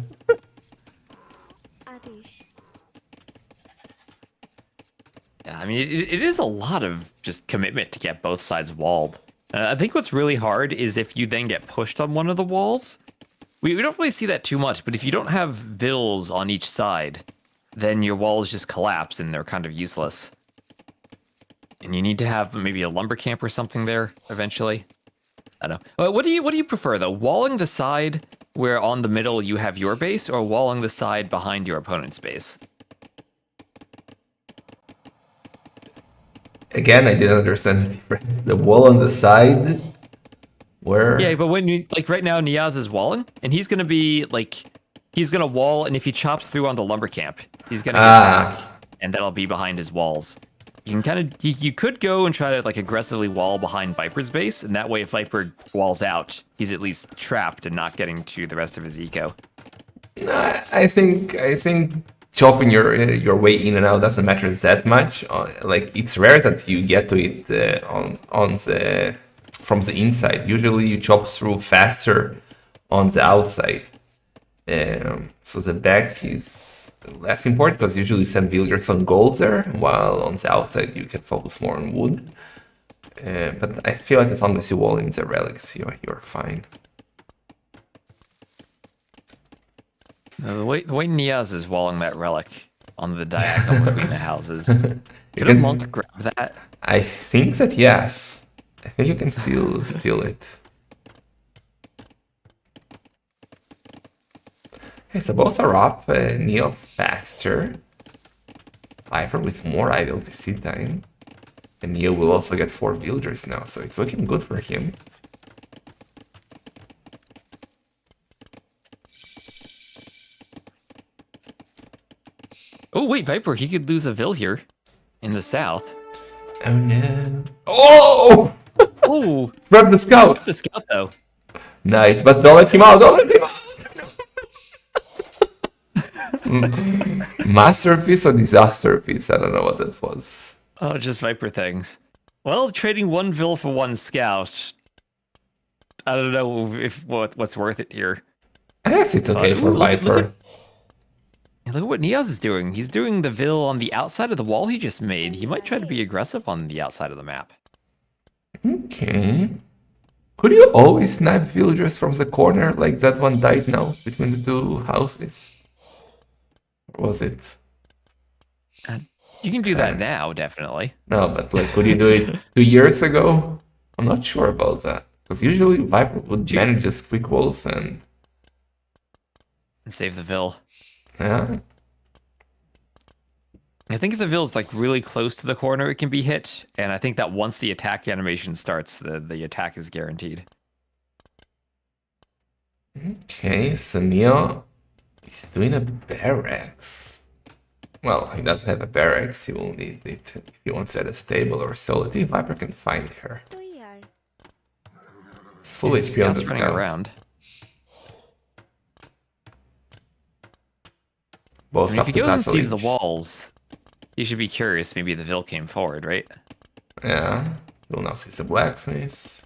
Yeah, I mean, it is a lot of just commitment to get both sides walled. I think what's really hard is if you then get pushed on one of the walls. We don't really see that too much, but if you don't have vills on each side, then your walls just collapse and they're kind of useless. And you need to have maybe a lumber camp or something there eventually. I don't know. What do you prefer though? Walling the side where on the middle you have your base, or walling the side behind your opponent's base? Again, I didn't understand the difference. The wall on the side, where? Yeah, but when you like right now, Neozz is walling, and he's gonna be like, he's gonna wall, and if he chops through on the lumber camp, he's gonna get back, and that'll be behind his walls. You can kind of, you could go and try to like aggressively wall behind Viper's base, and that way, if Viper walls out, he's at least trapped and not getting to the rest of his eco. I think chopping your way in and out doesn't matter that much. Like it's rare that you get to it from the inside. Usually you chop through faster on the outside. So the back is less important because usually you send villagers on gold there, while on the outside you can focus more on wood. But I feel like as long as you wall in the relics, you're fine. The way Neozz is walling that relic on the diagonal between the houses. Could a monk grab that? I think that yes. I think you can still steal it. Okay, so both are up. Neo faster. Viper with more idle DC time. And Neo will also get 4 villagers now, so it's looking good for him. Oh wait, Viper, he could lose a vill here in the south. Oh no. Oh! Oh, Grab the scout! the scout though. Nice, but don't let him out, don't let him out! Masterpiece or disaster piece? I don't know what that was. Oh, just Viper things. Well, trading 1 vill for 1 scout. I don't know if what's worth it here. I guess it's okay for Viper. Look at what Neozz is doing. He's doing the Vil on the outside of the wall he just made. He might try to be aggressive on the outside of the map. Okay. Could you always snipe villagers from the corner like that one died now between the two houses? Or was it? You can do that now, definitely. No, but like, could you do it 2 years ago? I'm not sure about that. Because usually Viper would manage just quick walls and save the Vil. yeah. I think if the Vil's like really close to the corner, it can be hit. And I think that once the attack animation starts, the attack is guaranteed. Okay, so Neo is doing a barracks. Well, he doesn't have a barracks. He will need it if he wants to add a stable or so. Let's see if Viper can find her. It's full HP on the running scout. around. Both If up he to goes and Castle sees the Age. walls, you should be curious. Maybe the Vil came forward, right? Yeah, you'll now see the blacksmith.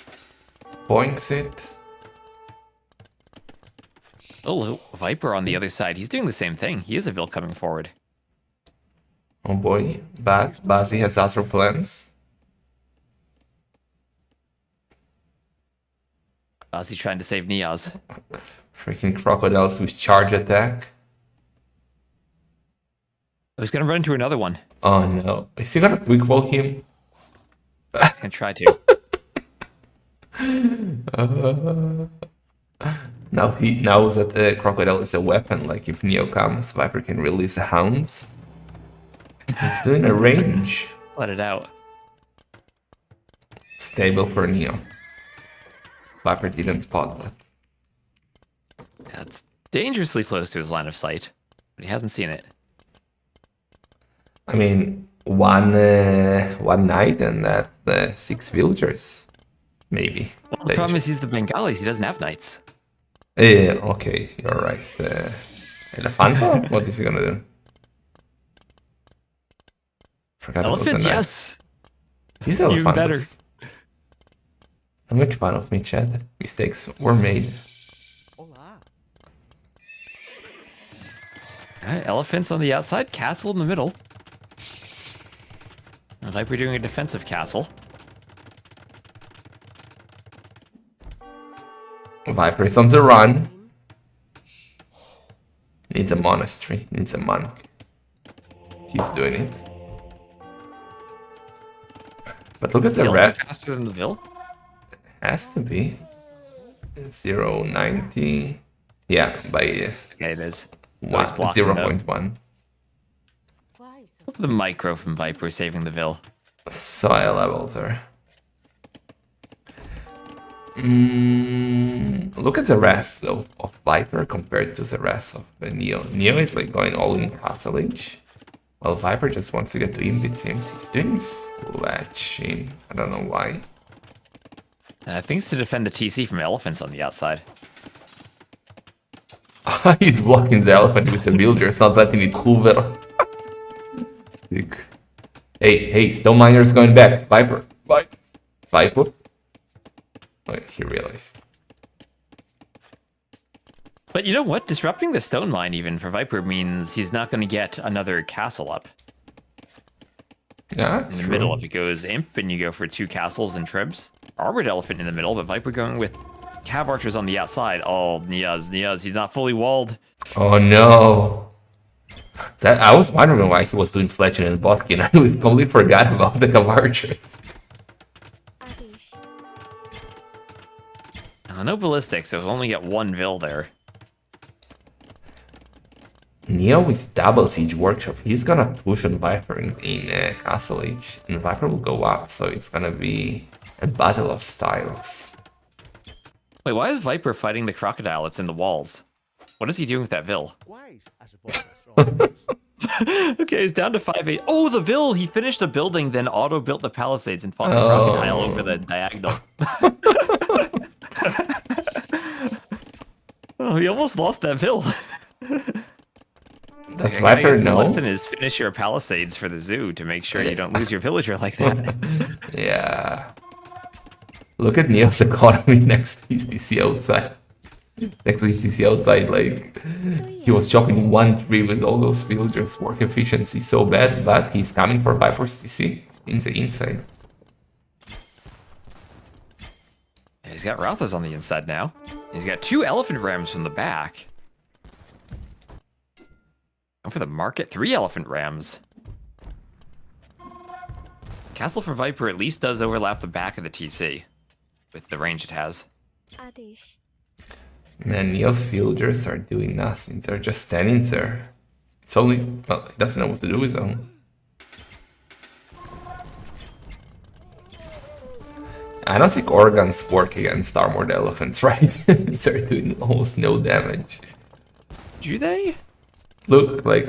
Boinks it. Oh, Viper on the other side. He's doing the same thing. He is a Vil coming forward. Oh boy, bad. Bazi has other plans. Ozzy trying to save Neozz. Freaking crocodiles with charge attack. He's gonna run into another one. Oh no. Is he gonna quick wall him? He's gonna try to. Now he knows that the crocodile is a weapon. Like if Neo comes, Viper can release the hounds. He's doing a range. Let it out. Stable for Neo. Viper didn't spot that. That's dangerously close to his line of sight, but he hasn't seen it. I mean, one night and that's 6 villagers, maybe. Well, the problem is he's the Bengalis. He doesn't have knights. Yeah, okay, you're right. Elephanta? What is he gonna do? Forgot about the Elephants, knight. yes. These Even better. elephants. Don't make fun of me, Chad. Mistakes were made. Alright, elephants on the outside, castle in the middle. Like we're doing a defensive castle. Viper is on the run. Needs a monastery, needs a monk. He's doing it. But look at the red. Faster than the Vil? Has to be. 0.90. Yeah, by Okay, it is. 0.1. The micro from Viper saving the Vil. So I leveled her. Look at the rest though of Viper compared to the rest of Neo. Neo is like going all in Castle Age. Well, Viper just wants to get to Imp, it seems. He's doing fletching. I don't know why. I think it's to defend the TC from elephants on the outside. He's blocking the elephant with the villagers, not letting it hover. Hey, Stone Miner's going back. Viper. Viper. Oh, he realized. But you know what? Disrupting the stone mine even for Viper means he's not going to get another castle up. Yeah, it's in the true. middle if it goes Imp and you go for 2 castles and tribs. Armored Elephant in the middle, but Viper going with Cav Archers on the outside. Oh, Neozz, he's not fully walled. Oh no. I was wondering why he was doing Fletcher and Botkin. I completely forgot about the Cav Archers. No ballistic, so he'll only get 1 Vil there. Neo with double siege workshop. He's gonna push on Viper in Castle Age, and Viper will go up, so it's gonna be a battle of styles. Wait, why is Viper fighting the crocodile that's in the walls? What is he doing with that Vil? Okay, he's down to 5-8. Oh, the Vil! He finished a building, then auto-built the palisades and fought the crocodile over the diagonal. Oh, he almost lost that Vil. Does Viper the know? lesson is finish your palisades for the zoo to make sure you don't lose your villager like that. Yeah. Look at Neo's economy next to his DC outside. next to TC outside, like he was chopping one tree with all those villagers. Work efficiency so bad, but he's coming for Viper's TC in the inside. He's got Rothas on the inside now. He's got 2 elephant rams from the back. Going for the market, 3 elephant rams. Castle for Viper at least does overlap the back of the TC with the range it has. Man, Neozz villagers are doing nothing. They're just standing there. It's only, well, he doesn't know what to do with his own. I don't think organs work against armored elephants, right? They're doing almost no damage. Do they? Look. I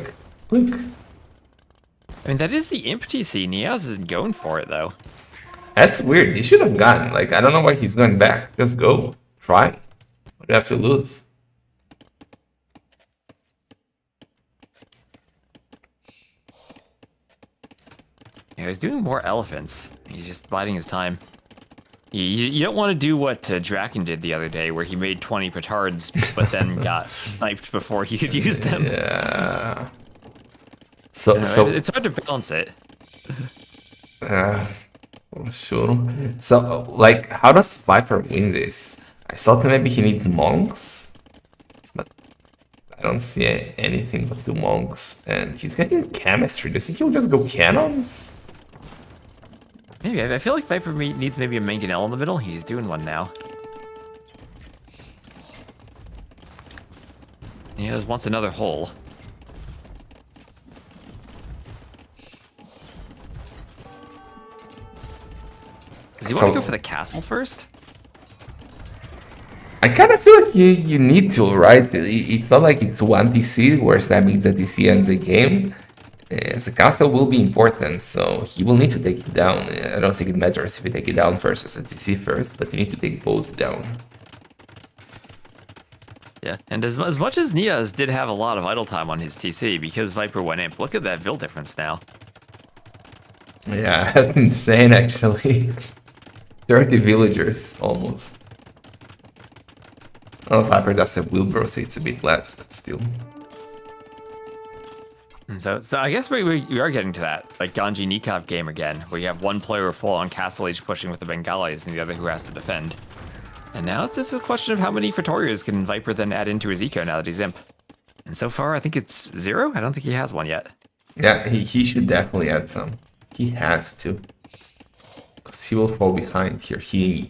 mean, that is the imp TC. Neozz isn't going for it, though. That's weird. He should have gone. Like, I don't know why he's going back. Just go. Try. What do you have to lose? Yeah, he's doing more elephants. He's just biding his time. You don't want to do what Draken did the other day, where he made 20 petards, but then got sniped before he could use them. Yeah. So it's hard to balance it. Sure. So, like, how does Viper win this? I thought maybe he needs monks, but I don't see anything but 2 monks, and he's getting chemistry. Do you think he'll just go cannons? Maybe. I feel like Viper needs maybe a mangonel in the middle. He's doing one now. He just wants another hole. Does he want to go for the castle first? I kind of feel like you need to, right? It's not like it's one TC, whereas that means that TC ends the game. The castle will be important, so he will need to take it down. I don't think it matters if you take it down first as a TC first, but you need to take both down. Yeah, and as much as Neozz did have a lot of idle time on his TC, because Viper went imp, look at that Vil difference now. Yeah, that's insane actually. 30 villagers, almost. Oh, Viper does have wheelbarrow, so it's a bit less, but still. So I guess we are getting to that, like Ganji Nikov game again, where you have one player full on Castle Age pushing with the Bengalis and the other who has to defend. And now it's just a question of how many Fatorias can Viper then add into his eco now that he's imp. And so far, I think it's 0? I don't think he has one yet. Yeah, he should definitely add some. He has to. Because he will fall behind here. He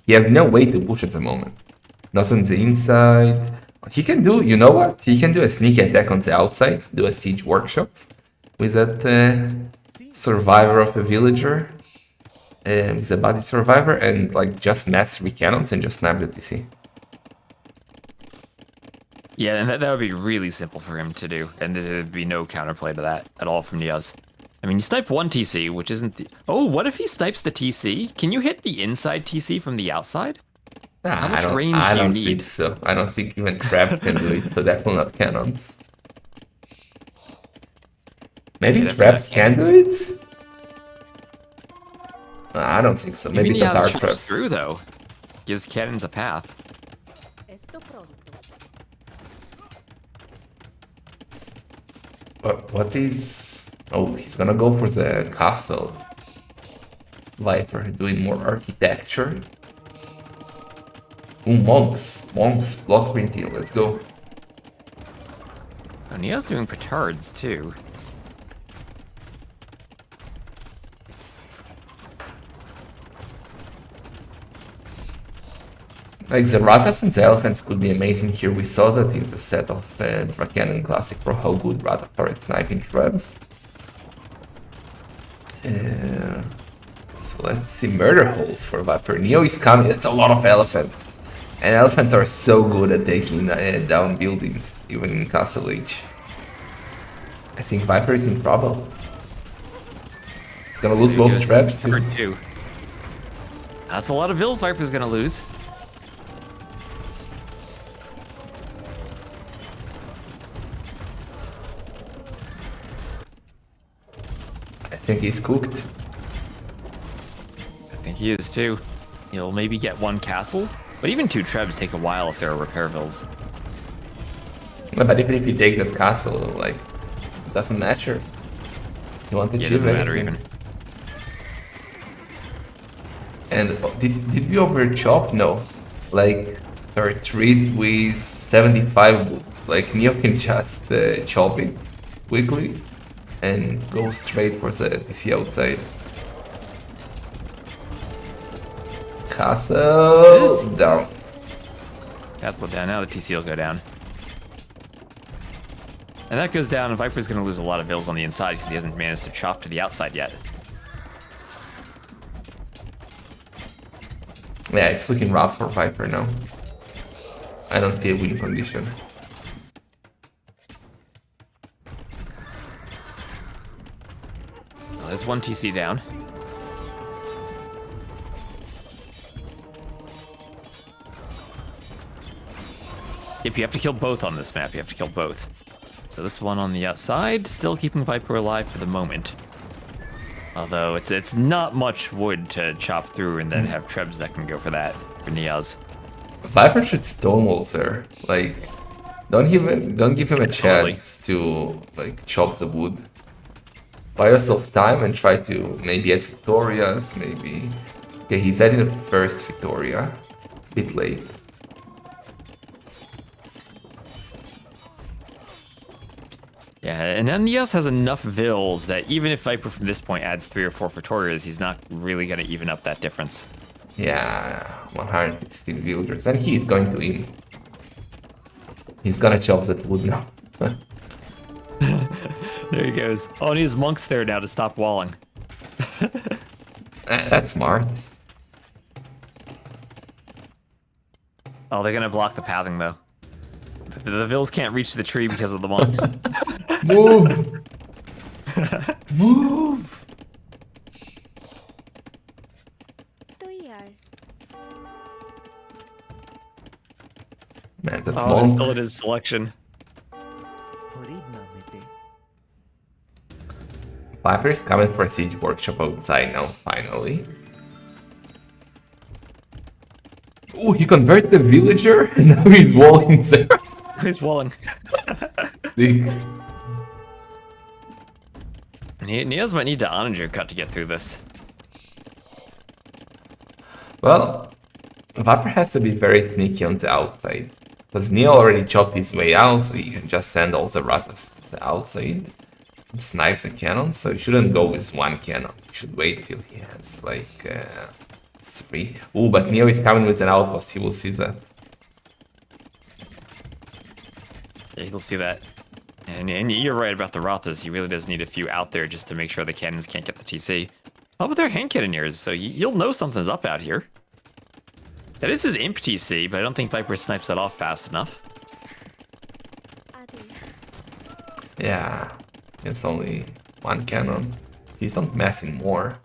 has no way to push at the moment. Not on the inside. He can do, you know what? He can do a sneaky attack on the outside, do a siege workshop with that survivor of a villager, with a body survivor, and like just mass 3 cannons and just snap the TC. Yeah, and that would be really simple for him to do, and there'd be no counterplay to that at all from Neozz. I mean, you snipe one TC, which isn't the... Oh, what if he snipes the TC? Can you hit the inside TC from the outside? How much range do you need? I don't think so. I don't think even traps can do it, so definitely not cannons. Maybe traps can do it? I don't think so. Maybe the dark traps. Through though. Gives cannons a path. What is... Oh, he's gonna go for the castle. Viper doing more architecture. Ooh, monks, block printing, let's go. Oh, Neo's doing petards too. Like the Ratas and the elephants could be amazing here. We saw that in the set of Draken Classic Pro, how good Ratas are at sniping traps. So let's see, murder holes for Viper. Neo is coming, that's a lot of elephants. And elephants are so good at taking down buildings, even in Castle Age. I think Viper is in trouble. He's gonna lose both traps too. That's a lot of Vil Viper's gonna lose. I think he's cooked. I think he is too. He'll maybe get one castle. But even 2 trebs take a while if there are repair vills. But even if he takes that castle, like, it doesn't matter. You want to Yeah, it choose doesn't matter anything. even. And did we over chop? No. Like, her trees with 75 wood. Like, Neo can just chop it quickly and go straight for the DC outside. Castle down. Castle down. Now the TC will go down. And that goes down, and Viper's going to lose a lot of vills on the inside because he hasn't managed to chop to the outside yet. Yeah, it's looking rough for Viper now. I don't see a win condition. Well, there's 1 TC down. Yep, you have to kill both on this map. You have to kill both. So this one on the outside, still keeping Viper alive for the moment. Although it's not much wood to chop through and then have trebs that can go for that for Neozz. Viper should stonewall there. Like, don't give him a Totally. chance to like chop the wood. Buy yourself time and try to maybe add Victorias, maybe. Okay, he's adding the first Victoria. Bit late. Yeah, and then Neozz has enough vills that even if Viper from this point adds 3 or 4 Victorias, he's not really going to even up that difference. Yeah, 116 villagers, and he's going to win. He's gonna chop that wood now. There he goes. Oh, and he has monks there now to stop walling. That's smart. Oh, they're going to block the pathing, though. The vills can't reach the tree because of the monks. Move! Move! Man, that Oh, it's monk. still in his selection. Viper is coming for a siege workshop outside now, finally. Oh, he converted the villager and now he's walling there. He's walling. Sick. Neozz might need to Onager cut to get through this. Well, Viper has to be very sneaky on the outside. Because Neo already chopped his way out, so he can just send all the Ratas to the outside and snipe the cannon. So you shouldn't go with 1 cannon. You should wait till he has like 3. Ooh, but Neo is coming with an outpost. He will see that. Yeah, he'll see that. And you're right about the Rathas. He really does need a few out there just to make sure the cannons can't get the TC. How about their hand cannoneers? So you'll know something's up out here. That is his imp TC, but I don't think Viper snipes that off fast enough. Yeah, it's only 1 cannon. He's not massing more.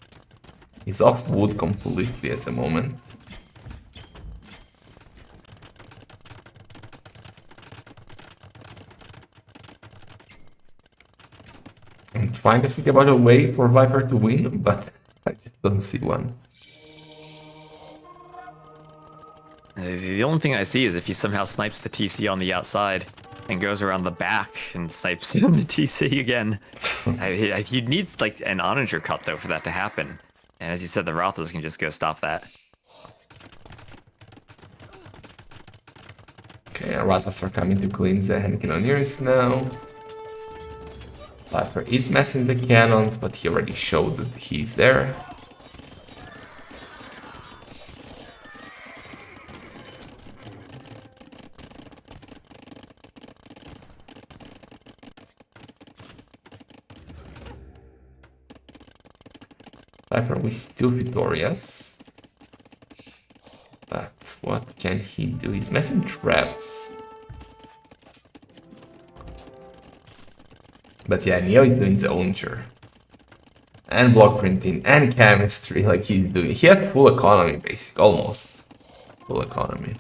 He's off wood completely at the moment. I'm trying to think about a way for Viper to win, but I just don't see one. The only thing I see is if he somehow snipes the TC on the outside and goes around the back and snipes the TC again. He needs like an Onager cut though for that to happen. And as you said, the Rathas can just go stop that. Okay, Ratas are coming to clean the hand cannoneers now. Viper is messing the cannons, but he already showed that he's there. Viper with 2 Victorias. But what can he do? He's messing traps. But yeah, Neo is doing the Onager. And block printing and chemistry, like he's doing. He has full economy, basically, almost. Full economy.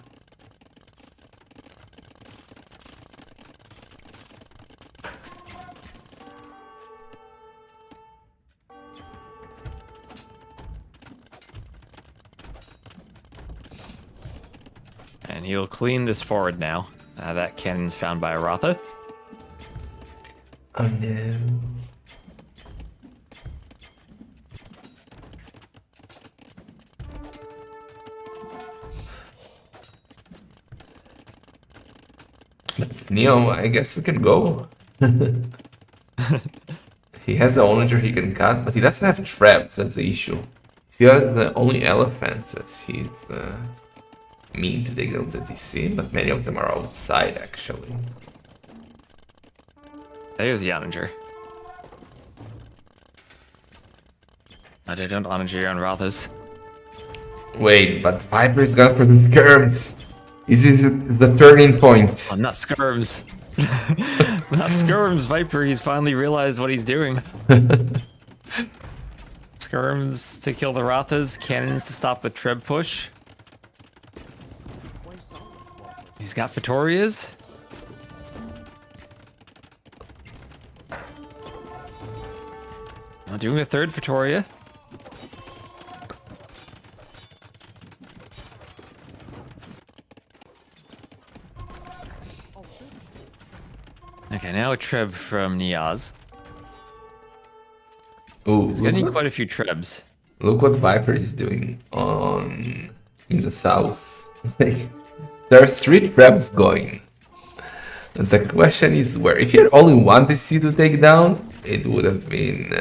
And he'll clean this forward now. That cannon's found by Aratha. Oh no. Neo, I guess we can go. He has the onager he can cut, but he doesn't have traps, that's the issue. He has the only elephants as he's mean to take them to DC, but many of them are outside actually. There's the onager. I don't onager on Rathas. Wait, but Viper's got for the skirms. This is the turning point. Oh, not skirms. Not skirms, Viper. He's finally realized what he's doing. Skirms to kill the Rathas, cannons to stop the Treb push. He's got Vittorias. Now doing a third Vittoria. Okay, now a Treb from Neozz. Ooh, He's gonna need quite a few Trebs. look what Viper is doing in the south. There's 3 traps going. And the question is where. If you had only one DC to take down, it would have been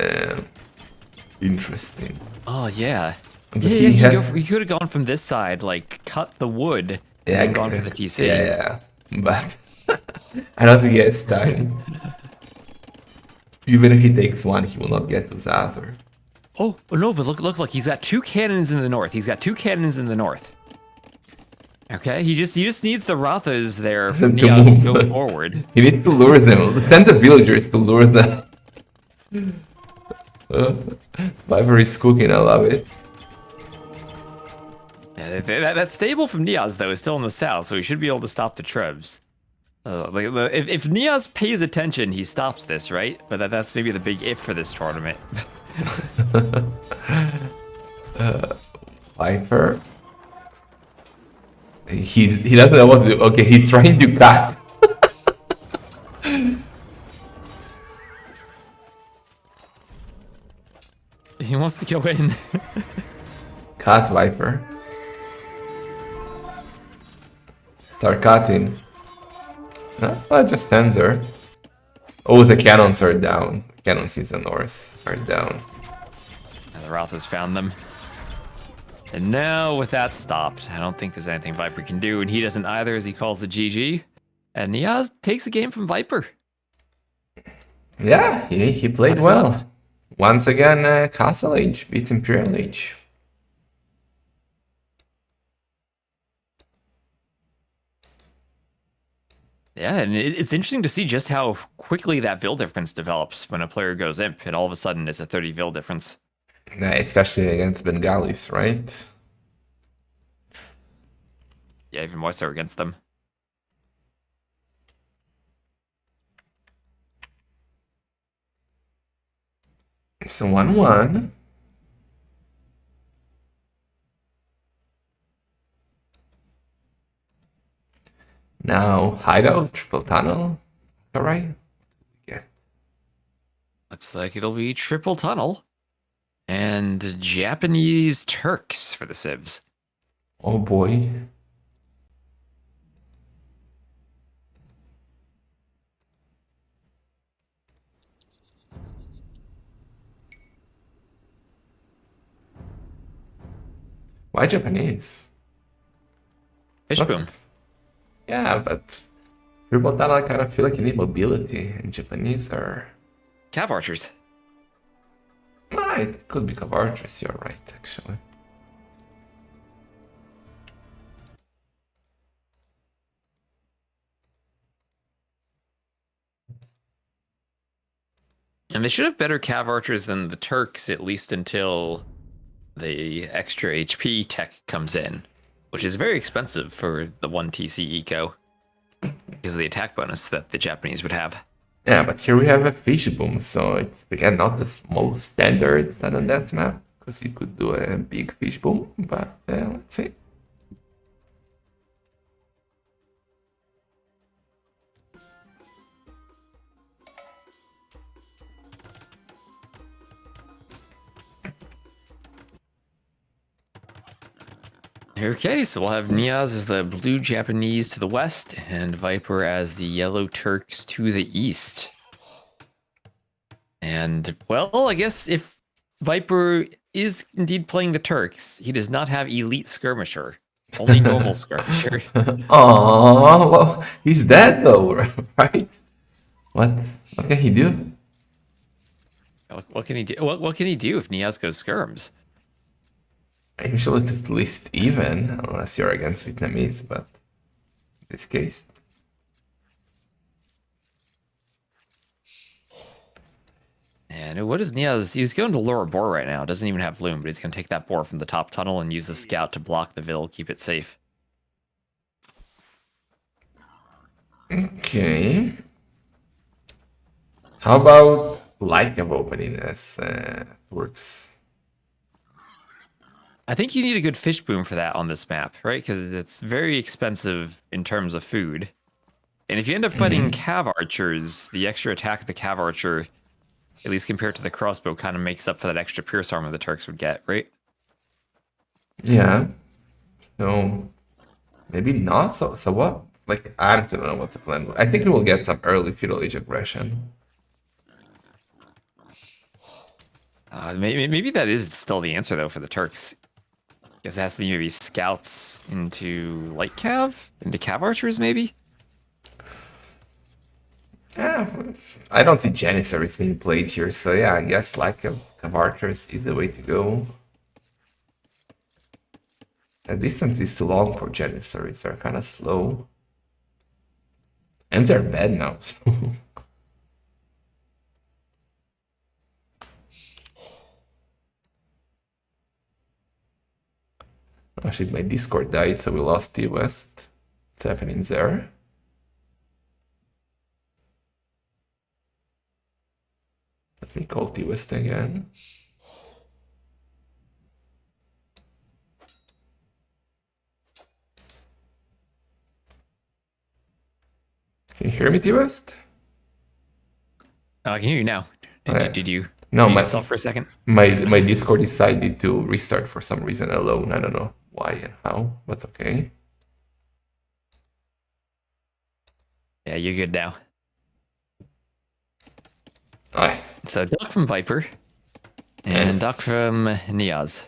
interesting. Oh yeah. But He could have gone from this side, like cut the wood, and then gone for the TC. Yeah, but I don't think he has time. Even if he takes one, he will not get to Zazor. Oh no, but look! He's got 2 cannons in the north. Okay, he just needs the Rathas there for To Neozz to move. go forward. He needs to lure them. Send the villagers to lure them. Viper is cooking, I love it. Yeah, that stable from Neozz though is still in the south, so he should be able to stop the Trebs. If Neozz pays attention, he stops this, right? But that's maybe the big if for this tournament. Viper. He doesn't know what to do. Okay, he's trying to cut. He wants to go in. Cut, Viper. Start cutting. Well, just stands there. Oh, the cannons are down. Cannons in the north are down. And the Rathas found them. And now, with that stopped, I don't think there's anything Viper can do, and he doesn't either as he calls the GG. And Neozz takes the game from Viper. Yeah, he played well. Once again, Castle Age beats Imperial Age. Yeah, and it's interesting to see just how quickly that build difference develops when a player goes imp, and all of a sudden it's a 30 build difference. Yeah, especially against Bengalis, right? Yeah, even more so against them. It's a 1-1. Now, hideout, triple tunnel. Alright. Yeah. Looks like it'll be triple tunnel. And Japanese Turks for the civs. Oh boy. Why Japanese? Fishboom. Yeah, but triple tunnel, I kind of feel like you need mobility, and Japanese are. Cav archers. It could be Cav archers, you're right, actually. And they should have better Cav archers than the Turks, at least until the extra HP tech comes in, which is very expensive for the 1 TC eco because of the attack bonus that the Japanese would have. Yeah, but here we have a fish boom, so it's again not the most standard sudden death map, because you could do a big fish boom, but let's see. Okay, so we'll have Neozz as the blue Japanese to the west, and Viper as the yellow Turks to the east. And, well, I guess if Viper is indeed playing the Turks, he does not have elite skirmisher, only normal skirmisher. Oh, well, he's dead though, right? What can he do? What can he do? What can he do if Neozz goes skirms? Usually it's at least even, unless you're against Vietnamese, but in this case. And what is Neozz? He's going to lower boar right now. Doesn't even have loom, but he's going to take that boar from the top tunnel and use the scout to block the Vil, keep it safe. Okay. How about light cave opening as works? I think you need a good fish boom for that on this map, right? Because it's very expensive in terms of food. And if you end up fighting cav archers, the extra attack of the cav archer, at least compared to the crossbow, kind of makes up for that extra pierce armor the Turks would get, right? Yeah. So maybe not. So what? Like I don't know what's the plan. I think we will get some early feudal age aggression. Maybe that is still the answer though for the Turks. Guess it has to be maybe scouts into light cav, into cav archers maybe. Yeah, I don't see Janissaries being played here, so yeah, I guess light cave archers is the way to go. The distance is too long for Janissaries, they're kind of slow. And they're bad now. Oh shit, my Discord died, so we lost the West. What's happening there? Let me call T West again. Can you hear me, T West? I can hear you now. Did you No, mute yourself for a second? My Discord decided to restart for some reason alone. I don't know why and how, but okay. Yeah, you're good now. Alright. So Duck from Viper and Duck from Neozz.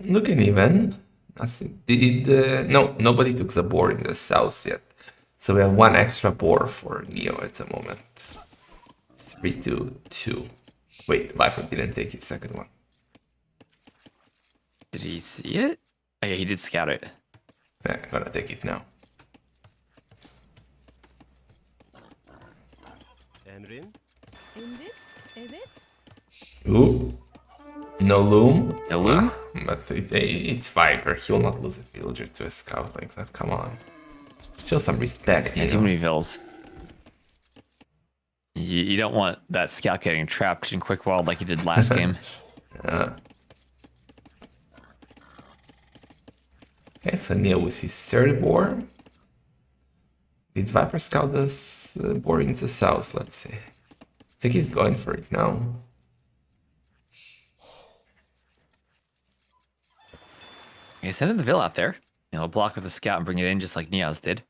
Looking even. Nothing. No, nobody took the board in the south yet. So we have one extra board for Neo at the moment. 3-2-2. Wait, Viper didn't take his second one. Did he see it? Oh, yeah, he did scout it. Yeah, I'm gonna take it now. Emrin? Emrin? Evet. Ooh. No loom? No loom? But it's Viper. He will not lose a villager to a scout like that. Come on. Show some respect, Yeah, you too know. many Vils. You don't want that scout getting trapped in quick wild like he did last game. Okay, so Neo with his third boar. Did Viper scout this boar into south? Let's see. I think he's going for it now. Okay, send in the Vil out there. You know, block with the scout and bring it in just like Neozz did.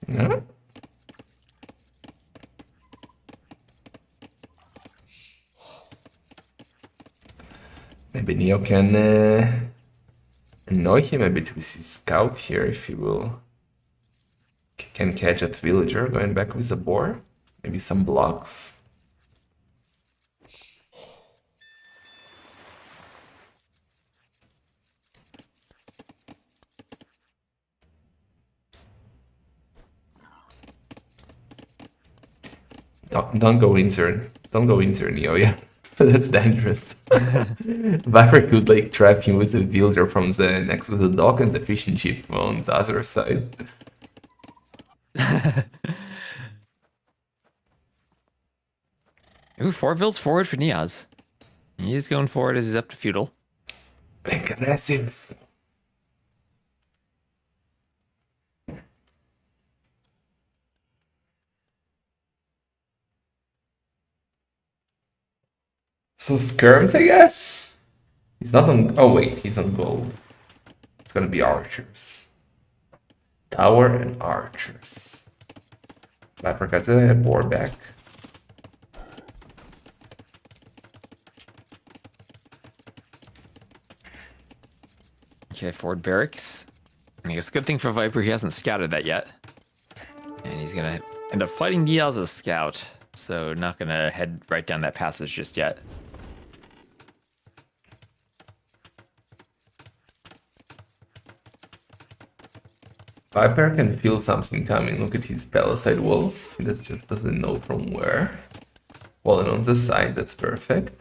Yeah. Maybe Neo can annoy him a bit with his scout here if he will. Can catch that villager going back with the boar. Maybe some blocks. Don't go into Neo, yeah. That's dangerous. Viper could like trap him with a villager from the next to the dock and the fishing ship on the other side. Ooh, 4 Vils forward for Neozz. He's going forward as he's up to feudal. Aggressive. So skirms, I guess? He's not on... Oh wait, he's on gold. It's gonna be archers. Tower and archers. Viper got a board back. Okay, forward barracks. I guess good thing for Viper, he hasn't scouted that yet. And he's gonna end up fighting Neozz as scout. So not gonna head right down that passage just yet. Viper can feel something coming. Look at his palisade walls. He just doesn't know from where. Walling on the side, that's perfect.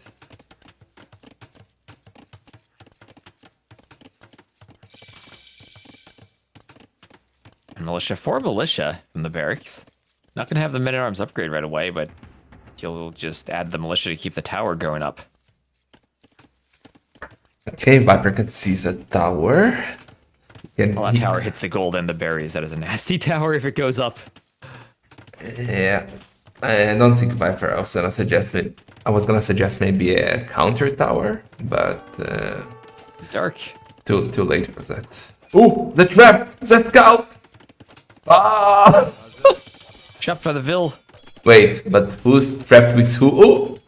And militia for militia from the barracks. Not gonna have the men-at-arms upgrade right away, but he'll just add the militia to keep the tower going up. Okay, Viper can seize a tower. Well, that tower hits the gold and the berries. That is a nasty tower if it goes up. Yeah, I don't think Viper. I was gonna suggest maybe a counter tower, but It's dark. too late for that. Ooh, the trap! The scout! Ah! Trapped by the Vil. Wait, but who's trapped with who? Ooh!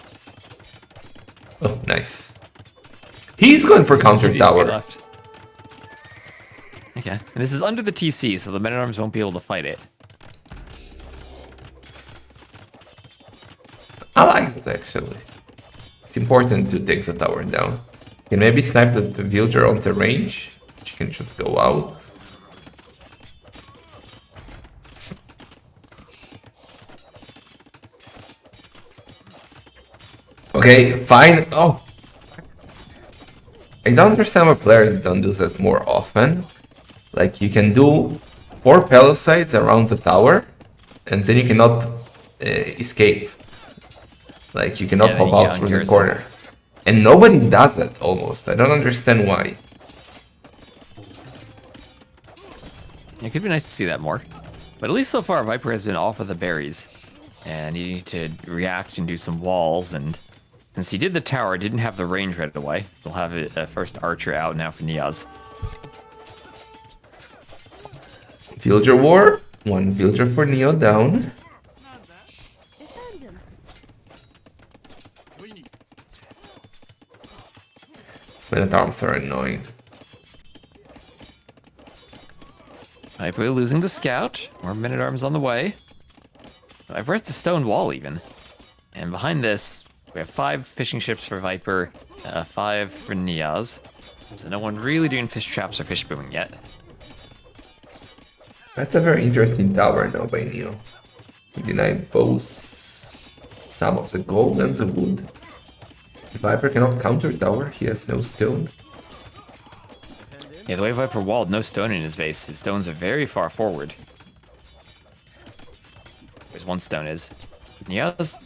Oh, nice. He's going for counter tower. Left. Okay, and this is under the TC, so the men-at-arms won't be able to fight it. I like it actually. It's important to take the tower down. You can maybe snipe the villager on the range. She can just go out. Okay, fine. Oh. I don't understand why players don't do that more often. Like, you can do 4 palisades around the tower, and then you cannot escape. Like, you cannot hop out through the corner. And nobody does that, almost. I don't understand why. It could be nice to see that more. But at least so far, Viper has been off of the berries. And you need to react and do some walls, and since he did the tower, didn't have the range right away. We'll have a first archer out now for Neozz. Villager war. 1 villager for Neo down. Defend him. These men-at-arms are annoying. Viper losing the scout. More men-at-arms on the way. Viper has the stone wall even. And behind this, we have 5 fishing ships for Viper, 5 for Neozz. So no one really doing fish traps or fish booming yet. That's a very interesting tower though by Neo. He denied both some of the gold and the wood. If Viper cannot counter tower, he has no stone. Yeah, the way Viper walled, no stone in his base. His stones are very far forward. There's 1 stone is. Neozz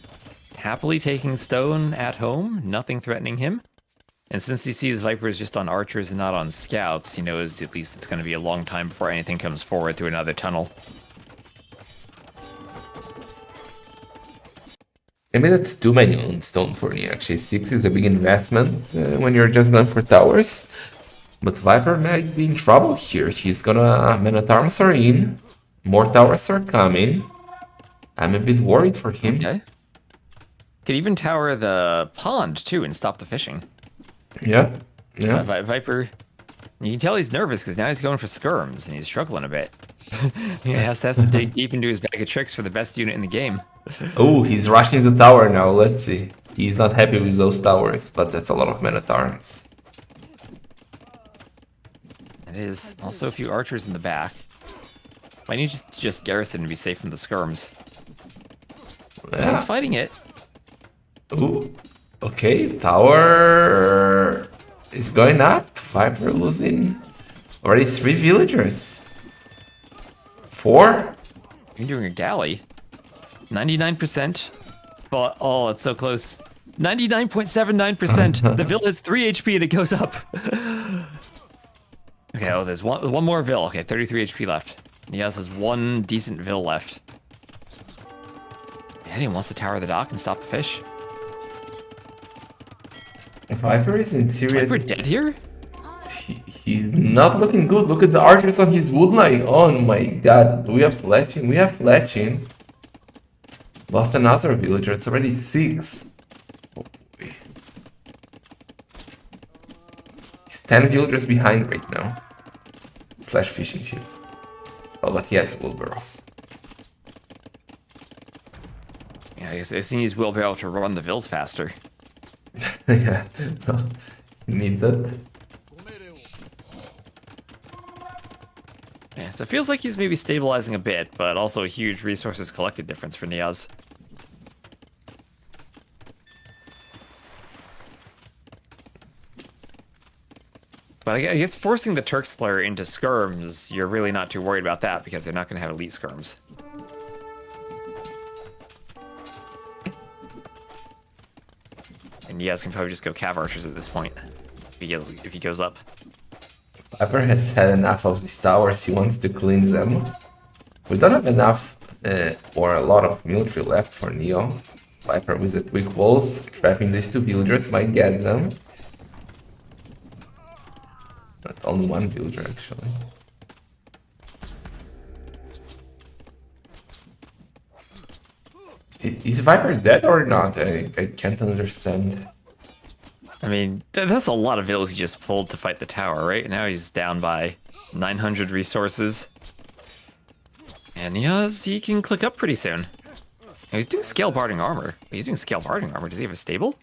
happily taking stone at home, nothing threatening him. And since he sees Vipers just on archers and not on scouts, he knows at least it's going to be a long time before anything comes forward through another tunnel. Maybe that's too many on stone for me actually. 6 is a big investment when you're just going for towers. But Viper might be in trouble here. He's gonna... men-at-arms are in. More towers are coming. I'm a bit worried for him. Okay. Could even tower the pond too and stop the fishing. Yeah. Yeah. Viper, you can tell he's nervous because now he's going for skirms and he's struggling a bit. He has to dig deep into his bag of tricks for the best unit in the game. Oh, he's rushing the tower now. Let's see. He's not happy with those towers, but that's a lot of men-at-arms. It is. Also a few archers in the back. Why don't you just garrison and be safe from the skirms? Yeah. He's fighting it. Ooh. Okay, tower is going up. Viper losing already 3 villagers. 4? You're doing a galley. 99%. But, oh, it's so close. 99.79%. The Vil has 3 HP and it goes up. Okay, oh, there's one more Vil. Okay, 33 HP left. Neozz has 1 decent Vil left. Yeah, he wants to tower the dock and stop the fish. Viper is in serious. Viper dead here? He's not looking good. Look at the archers on his wood line. Oh my god. We have fletching. We have fletching. Lost another villager. It's already 6. Oh boy. He's 10 villagers behind right now. Slash fishing ship. Oh, but he has a wheelbarrow. Yeah, I guess he needs wheelbarrow to run the vills faster. Yeah. He needs it. Yeah, so it feels like he's maybe stabilizing a bit, but also a huge resources collected difference for Neozz. But I guess forcing the Turks player into skirms, you're really not too worried about that because they're not going to have elite skirms. And Neozz can probably just go cav archers at this point if he goes up. Viper has had enough of these towers. He wants to cleanse them. We don't have enough or a lot of military left for Neo. Viper with the quick walls, trapping these 2 villagers might get them. But only 1 villager actually. Is Viper dead or not? I can't understand. I mean, that's a lot of villas he just pulled to fight the tower, right? Now he's down by 900 resources. And Neozz, he can click up pretty soon. Now, he's doing scale barding armor. He's doing scale barding armor. Does he have a stable?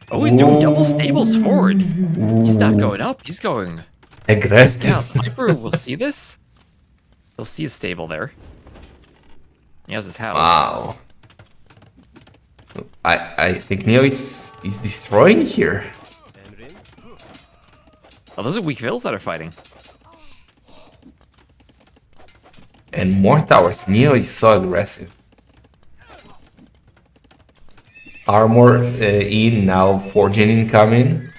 Oh, he's doing double stables forward. He's not going up. He's going Aggressive. scouts. Viper will see this. He'll see a stable there. He has his house. Wow. I think Neo is destroying here. Oh, those are weak vills that are fighting. And more towers. Neo is so aggressive. Armor in now, forging incoming.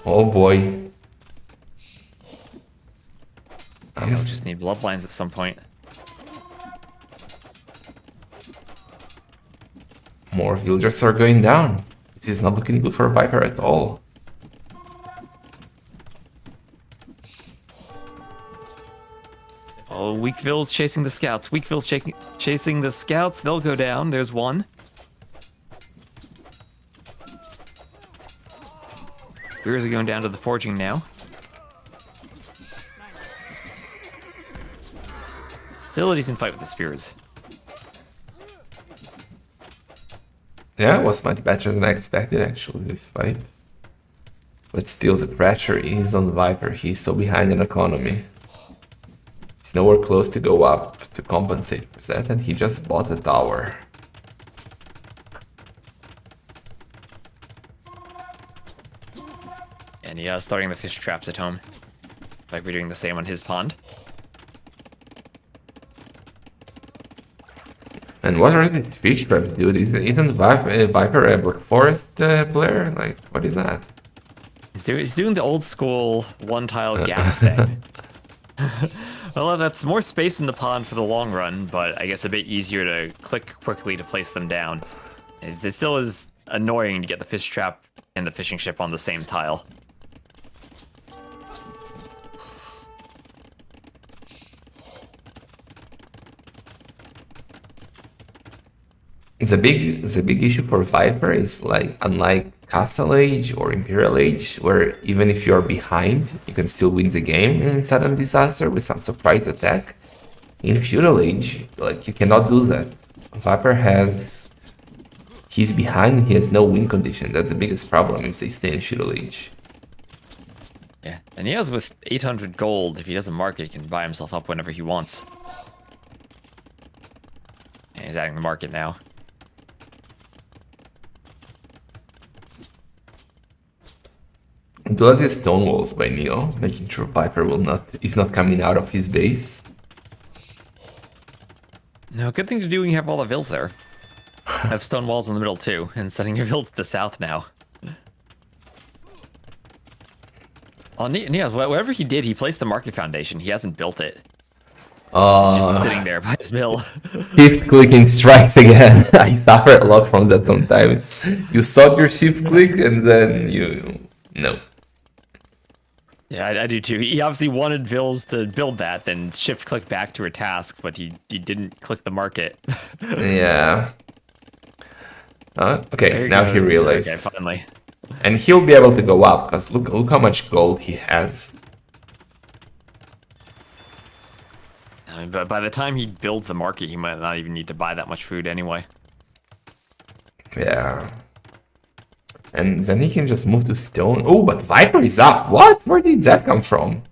Oh boy. I'll just need bloodlines at some point. More villagers are going down. This is not looking good for Viper at all. Oh, weak vills chasing the scouts. Weak vills chasing the scouts. They'll go down. There's one. Spears are going down to the forging now. Still a decent fight with the spears. Yeah, it was much better than I expected actually, this fight. But still the pressure is on Viper. He's so behind in economy. He's nowhere close to go up to compensate for that, and he just bought a tower. And yeah, starting the fish traps at home. Like we're doing the same on his pond. And what are these fish traps, dude? Isn't Viper a Black Forest player? Like, what is that? He's doing the old school one tile gap thing. Well, that's more space in the pond for the long run, but I guess a bit easier to click quickly to place them down. It still is annoying to get the fish trap and the fishing ship on the same tile. The big issue for Viper is like, unlike Castle Age or Imperial Age, where even if you're behind, you can still win the game in Sudden Disaster with some surprise attack. In Feudal Age, like, you cannot do that. Viper he's behind, he has no win condition. That's the biggest problem if they stay in Feudal Age. Yeah, and he has with 800 gold, if he doesn't mark it, he can buy himself up whenever he wants. And he's adding the market now. Do these stone walls by Neo, making sure Viper is not coming out of his base. No, good thing to do when you have all the vills there. Have stone walls in the middle too, and setting your vill to the south now. Oh, Neozz, whatever he did, he placed the market foundation. He hasn't built it. just sitting there by his mill. Shift clicking strikes again. I suffer a lot from that sometimes. You thought your shift click and then you... No. Yeah, I do too. He obviously wanted Vils to build that, then shift click back to a task, but he didn't click the market. Yeah. Okay, There now he goes. realized. Okay, finally. And he'll be able to go up, because look how much gold he has. I mean, but by the time he builds the market, he might not even need to buy that much food anyway. Yeah. And then he can just move to stone. Oh, but Viper is up. What? Where did that come from?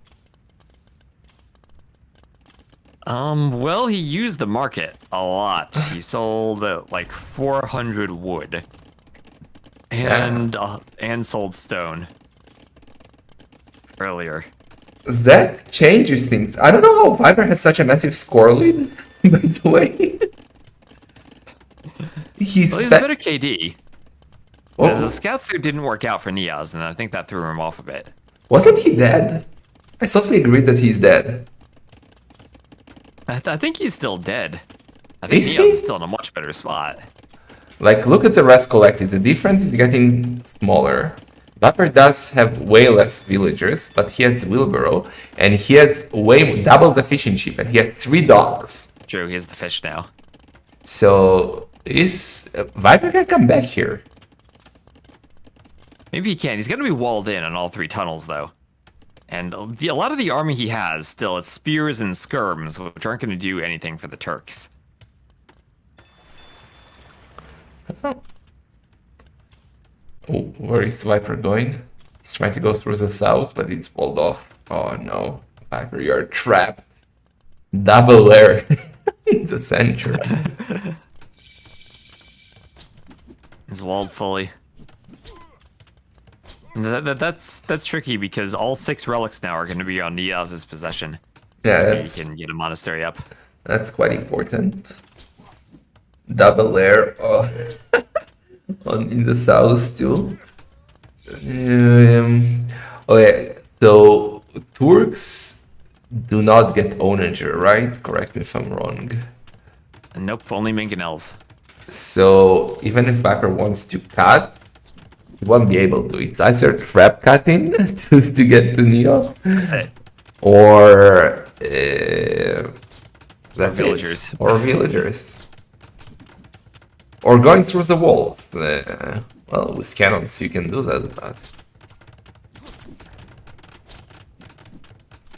Well, he used the market a lot. He sold like 400 wood. And sold stone. Earlier. That changes things. I don't know how Viper has such a massive score lead, by the way. He's Well, he's a better KD. Oh, The scouts there didn't work out for Neozz, and I think that threw him off a bit. wasn't he dead? I thought we agreed that he's dead. I think he's still dead. I think Is Neozz he? is still in a much better spot. Like, look at the rest collected. The difference is getting smaller. Viper does have way less villagers, but he has the wheelbarrow, and he has way double the fishing ship, and he has 3 docks. True, he has the fish now. So, is Viper can come back here? Maybe he can. He's going to be walled in on all 3 tunnels, though. And a lot of the army he has still, it's spears and skirms, which aren't going to do anything for the Turks. Oh, where is Viper going? He's trying to go through the south, but it's walled off. Oh no, Viper, you're trapped. Double layer in the center. He's walled fully. And that's tricky because all 6 relics now are going to be on Neozz's possession. Yeah, He can get a monastery up. that's quite important. Double layer in the south too. Okay, so Turks do not get onager, right? Correct me if I'm wrong. And nope, only Minganells. So even if Viper wants to cut, he won't be able to. It's either trap cutting to get to Neo, That's it. or that's villagers. it. Or villagers. Or going through the walls. Well, with cannons you can do that, but...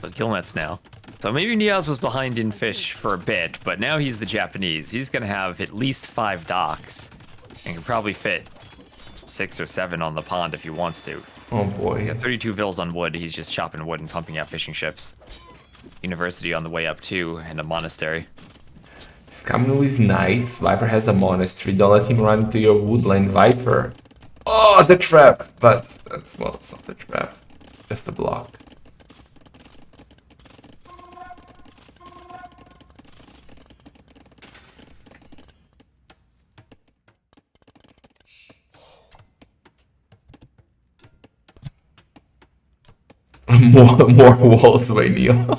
So kill nets now. So maybe Neozz was behind in fish for a bit, but now he's the Japanese. He's going to have at least 5 docks. And can probably fit 6 or 7 on the pond if he wants to. Oh boy. Got 32 vills on wood. He's just chopping wood and pumping out fishing ships. University on the way up too, and a monastery. He's coming with knights. Viper has a monastery. Don't let him run into your woodland, Viper. Oh, the trap! But that's, well, it's not a trap. Just a block. more walls by Neo.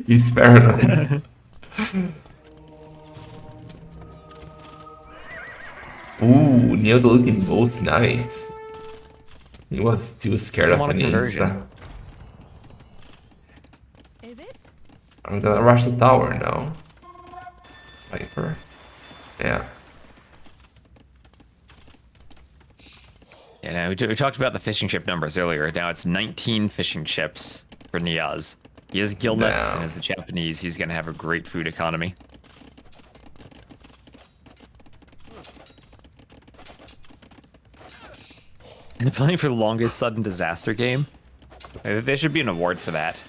He's paranoid. Ooh, Neo deleted both knights. He was too scared of Someone an conversion. insta. Is it? I'm gonna rush the tower now. Viper. Yeah. Yeah, now we talked about the fishing ship numbers earlier. Now it's 19 fishing ships for Neozz. He has gill nets, Damn. and as the Japanese, he's going to have a great food economy. And playing for the longest sudden disaster game. There should be an award for that.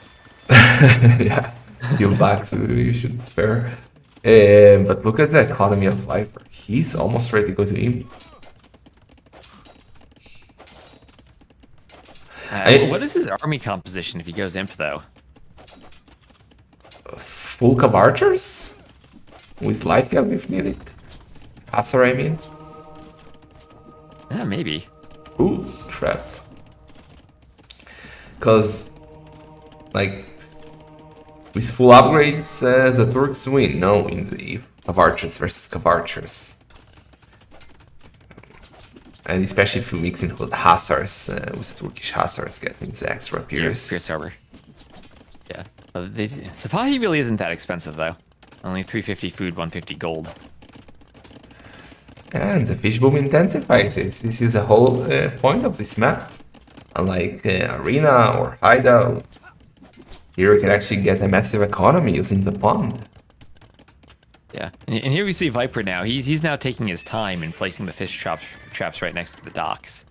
Yeah. Heal backs you should spare. But look at the economy of Viper. He's almost ready to go to him. What is his army composition if he goes imp, though? Full of archers? With light gun if needed. Passer, I mean. Yeah, maybe. Ooh, trap. Because, like, With full upgrades, the Turks win. No, in the Cavarchers versus Cavarchers. And especially if you mix in with Hussars, with Turkish Hussars getting the extra Pierce. Pierce Harbor. Yeah. Sipahi really isn't that expensive, though. Only 350 food, 150 gold. And the fish boom intensifies. This is the whole point of this map. Unlike Arena or Hideout, here you can actually get a massive economy using the pond. Yeah, and here we see Viper now. He's now taking his time in placing the fish traps right next to the docks.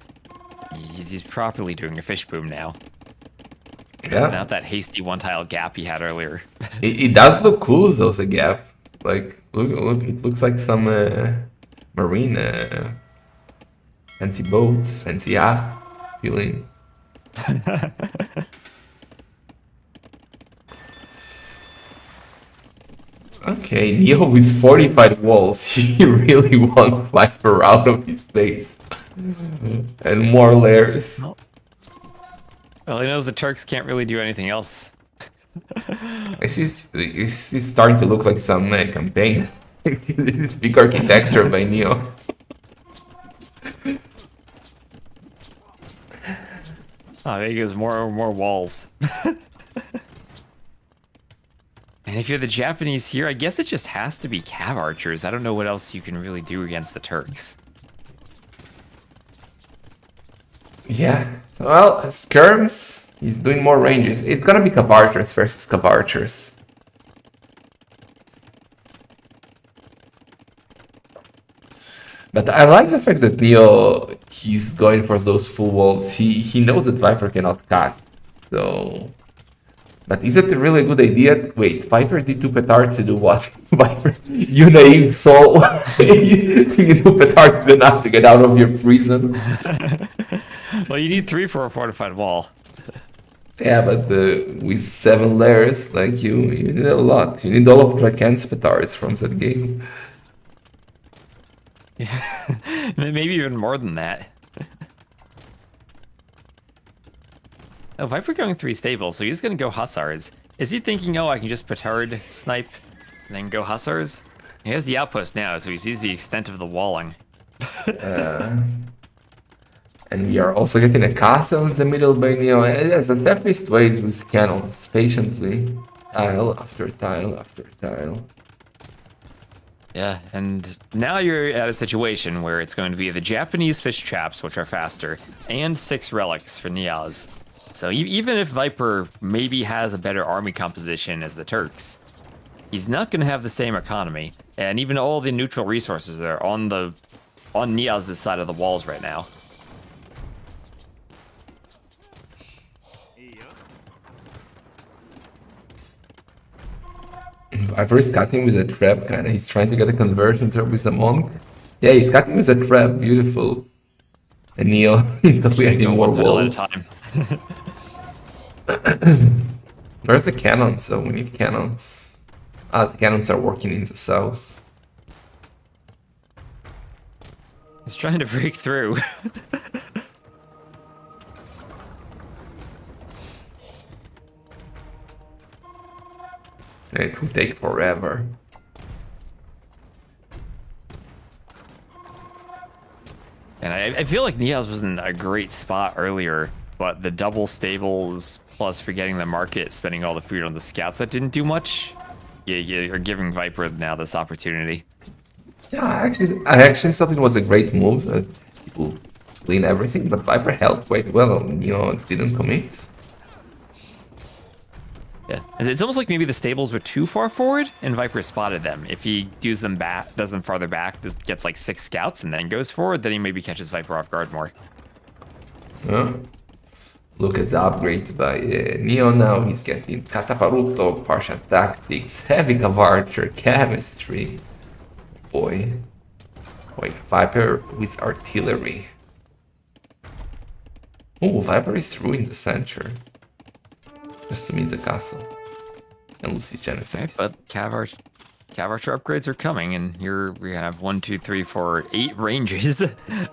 He's properly doing a fish boom now. Yeah. Not that hasty one-tile gap he had earlier. It does look cool though, the gap. Like, look, it looks like some marine fancy boats, fancy yacht feeling. Okay, Neo with fortified walls. He really wants Viper out of his face. And more layers. Well, he knows the Turks can't really do anything else. This is starting to look like some campaign. This is big architecture by Neo. Oh, there goes more walls. And if you're the Japanese here, I guess it just has to be cav archers. I don't know what else you can really do against the Turks. Yeah. Well, skirms. He's doing more ranges. It's gonna be cav archers versus cav archers. But I like the fact that Neo, he's going for those full walls. He knows that Viper cannot cut. So... But is it a really good idea? Wait, Viper did 2 petards to do what? Viper, you naive soul. Thinking 2 petards is enough to get out of your prison. Well, you need 3 for a fortified wall. Yeah, but with 7 layers, like you need a lot. You need all of Kraken's petards from that game. Yeah. Maybe even more than that. Oh, Viper going 3 stable, so he's gonna go Hussars. Is he thinking, oh, I can just petard, snipe, and then go Hussars? He has the outpost now, so he sees the extent of the walling. And we are also getting a castle in the middle by Neo. Yes, the step-based ways with cannons, patiently. Tile after tile after tile. Yeah, and now you're at a situation where it's going to be the Japanese fish traps, which are faster, and 6 relics for Neozz. So even if Viper maybe has a better army composition as the Turks, he's not going to have the same economy, and even all the neutral resources are on Neozz's side of the walls right now. Viper is cutting with a trap, kinda. He's trying to get a conversion with a monk. Yeah, he's cutting with a trap, beautiful. And Neo instantly adding more walls. At a time. Where's the cannon? So we need cannons. Ah, the cannons are working in the south. He's trying to break through. It will take forever. And I feel like Neozz was in a great spot earlier, but the double stables plus forgetting the market, spending all the food on the scouts that didn't do much. Yeah, you're giving Viper now this opportunity. Yeah, I actually thought it was a great move that people clean everything, but Viper held quite well. Neo didn't commit. Yeah, and it's almost like maybe the stables were too far forward, and Viper spotted them. If he does them farther back, this gets like 6 scouts and then goes forward, then he maybe catches Viper off guard more. Look at the upgrades by Neo now. He's getting Cataparuto, partial tactics, heavy archer, chemistry. Boy. Wait, Viper with artillery. Oh, Viper is through in the center. Just to meet the castle. And Lucy's Genesis. Okay, but Cav Archer upgrades are coming, and we have 1, 2, 3, 4, 8 ranges.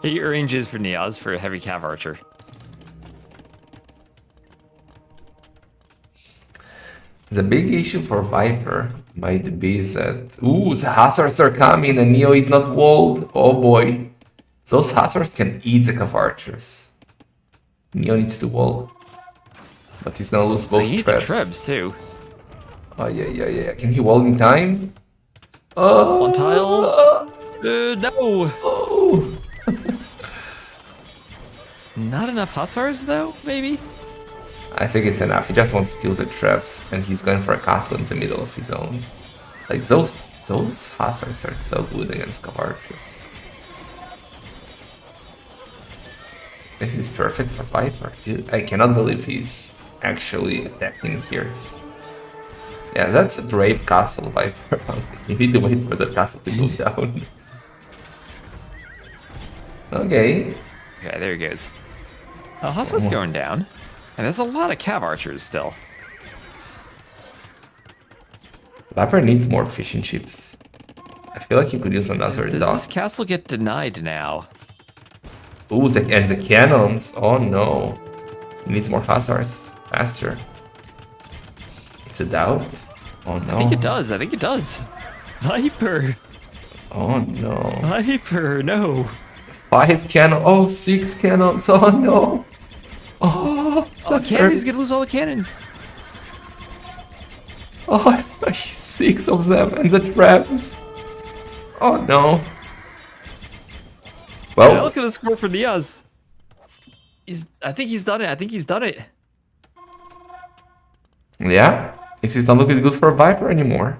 8 ranges for Neozz for a heavy Cav Archer. The big issue for Viper might be that... Ooh, the Hussars are coming and Neo is not walled. Oh boy. Those Hussars can eat the Cavarchers. Neo needs to wall. But he's gonna lose both He needs the trebs too. Oh, yeah. Can he wall in time? Oh! One tile. No! Oh! Not enough Hussars though, maybe? I think it's enough. He just wants to kill the traps, and he's going for a castle in the middle of his own. Like, those Hussars are so good against Cavarchers. This is perfect for Viper. Dude, I cannot believe he's actually attacking here. Yeah, that's a brave castle, Viper. You need to wait for the castle to go down. Okay. Okay, there he goes. Hussar's going down. And there's a lot of Cav archers still. Viper needs more fishing ships. I feel like he could use another Does dock. this castle get denied now? Ooh, and the cannons. Oh no. He needs more Hussars. Faster. It's a doubt. Oh no. I think it does. I think it does. Viper. Oh no. Viper, no. 5 cannons. Oh, 6 cannons. Oh no. Oh, that Cannon's hurts. gonna lose all the cannons. Oh, 6 of them and the traps. Oh no. Yeah, Well, look at the score for Neozz. I think he's done it. I think he's done it. yeah. This is not looking good for Viper anymore.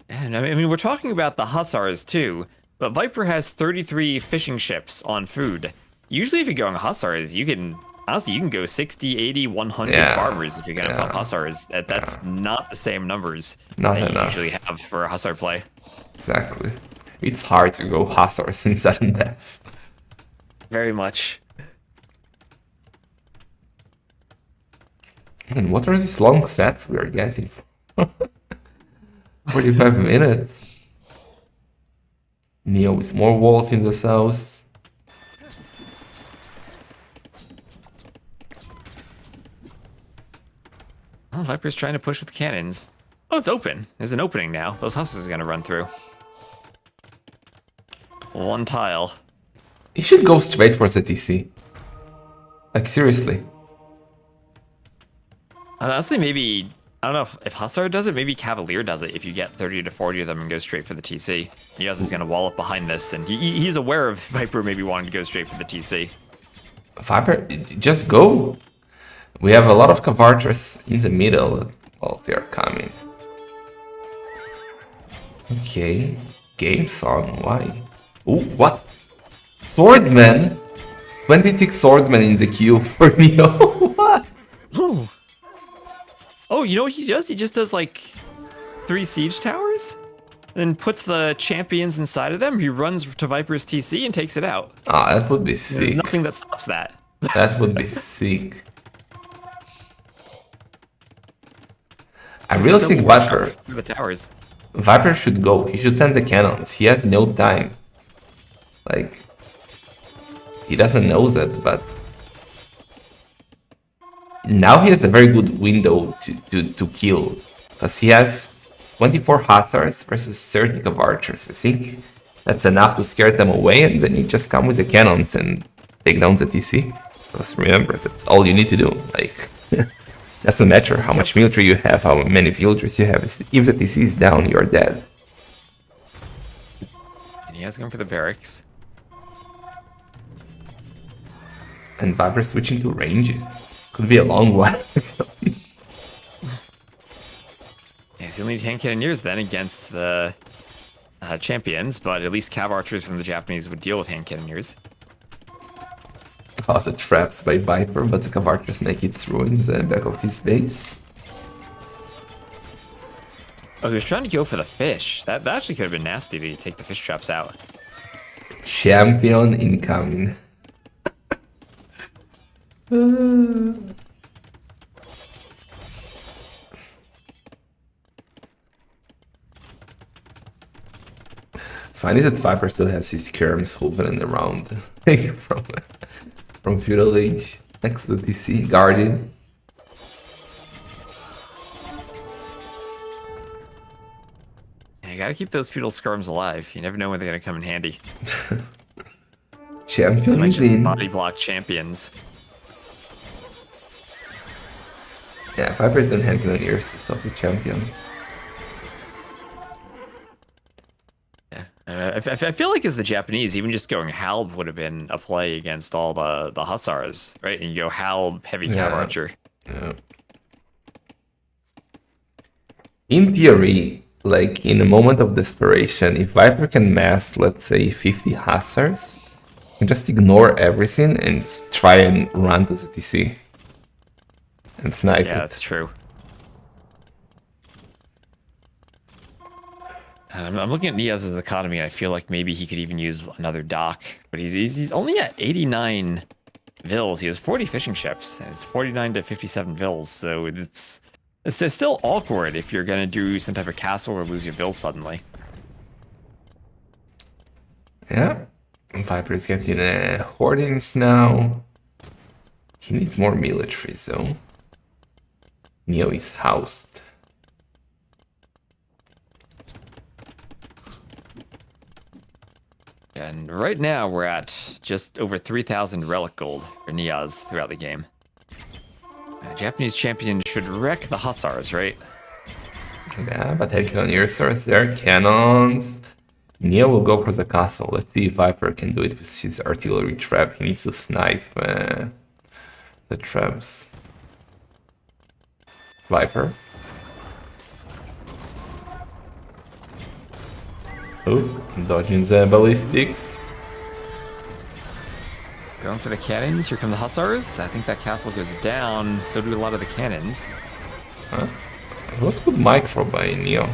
And I mean, we're talking about the Hussars too, but Viper has 33 fishing ships on food. Usually if you're going Hussars, you can go 60, 80, 100 Yeah, farmers if you're going to yeah, pump Hussars. That's not the same numbers Not that enough. you usually have for a Hussar play. Exactly. It's hard to go Hussars in sudden deaths. Very much. And what are these long sets we are getting? 45 minutes. Neo with more walls in the south. Oh, Viper's trying to push with cannons. Oh, it's open. There's an opening now. Those Hussars are going to run through. One tile. He should go straight for the TC. Like, seriously. And honestly, maybe... I don't know if Hussar does it, maybe Cavalier does it if you get 30 to 40 of them and go straight for the TC. Neozz is going to wall up behind this, and he's aware of Viper maybe wanting to go straight for the TC. Viper, just go. We have a lot of Cavarchers in the middle. Well, they are coming. Okay. Game's on. Why? Oh, what? Swordsman? 26 swordsmen in the queue for Neo. What? Oh. Oh, you know what he does? He just does like 3 siege towers, then puts the champions inside of them. He runs to Viper's TC and takes it out. Ah, that would be There's sick. nothing that stops that. That would be sick. I really think Viper The towers. Viper should go. He should send the cannons. He has no time. Like, he doesn't know that, but now he has a very good window to kill, because he has 24 Hussars versus 30 of archers. I think that's enough to scare them away, and then you just come with the cannons and take down the TC. Because remember, that's all you need to do. Like, doesn't matter how much military you have, how many villagers you have. If the TC is down, you're dead. And he has gone for the barracks. And Viper switching to ranges. Could be a long one. Yeah, so you'll need hand cannoneers then against the champions, but at least cav archers from the Japanese would deal with hand cannoneers. Also traps by Viper, but the Cavar just make it through in the back of his base. Oh, he was trying to go for the fish. That actually could have been nasty to take the fish traps out. Champion incoming. Funny that Viper still has his skirms hovering around from Feudal Age next to the TC Guardian. You gotta keep those feudal skirms alive. You never know when they're gonna come in handy. They Champion might is just in. body block champions. Yeah, Vipers don't have cannoneers to stop with champions. Yeah, I feel like as the Japanese, even just going Halb would have been a play against all the Hussars, right? And you go Halb, heavy cav Yeah. archer. Yeah. In theory, like in a moment of desperation, if Viper can mass, let's say, 50 Hussars, you can just ignore everything and try and run to the TC. And snipe Yeah, it. that's true. And I'm looking at Neozz's economy, and I feel like maybe he could even use another dock. But he's only at 89 vills. He has 40 fishing ships, and it's 49 to 57 vills. So it's still awkward if you're going to do some type of castle or lose your vills suddenly. Yeah. Viper's getting Hoardings now. He needs more military, so Neo is housed. And right now we're at just over 3,000 relic gold for Neozz throughout the game. Japanese champion should wreck the Hussars, right? Yeah, but head cannoneers are there, cannons. Neo will go for the castle. Let's see if Viper can do it with his artillery trap. He needs to snipe the traps. Viper. Oh, dodging the ballistics. Going for the cannons. Here come the Hussars. I think that castle goes down. So do a lot of the cannons. Huh? It was good micro by Neo.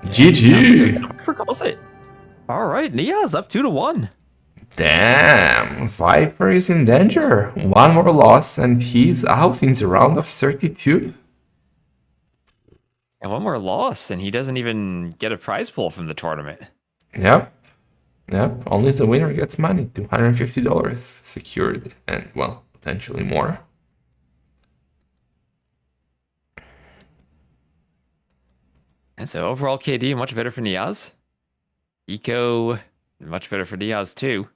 GG! Calls it. All right, Neozz up 2-1. Damn, Viper is in danger. One more loss and he's out in the round of 32. And one more loss, and he doesn't even get a prize pool from the tournament. Yep. Yep. Only the winner gets money. $250 secured. And, well, potentially more. And so overall KD, much better for Neozz. Eco, much better for Neozz too.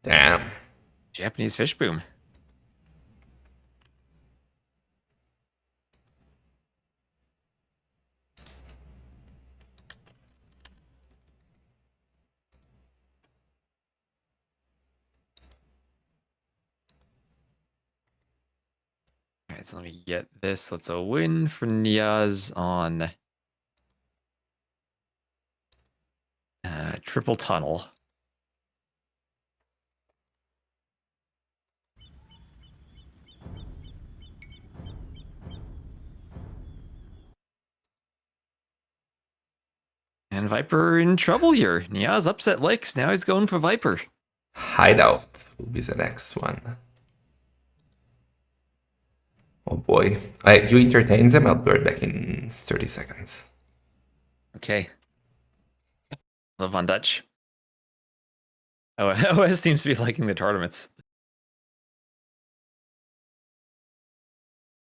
Damn. Japanese fish boom. All right, so let me get this. Let's a win for Neozz on triple tunnel. And Viper in trouble here. Neozz upset Licks. Now he's going for Viper. Hideout will be the next one. Oh boy. You entertain them, I'll be right back in 30 seconds. Okay. Love on Dutch. Oh, OS seems to be liking the tournaments.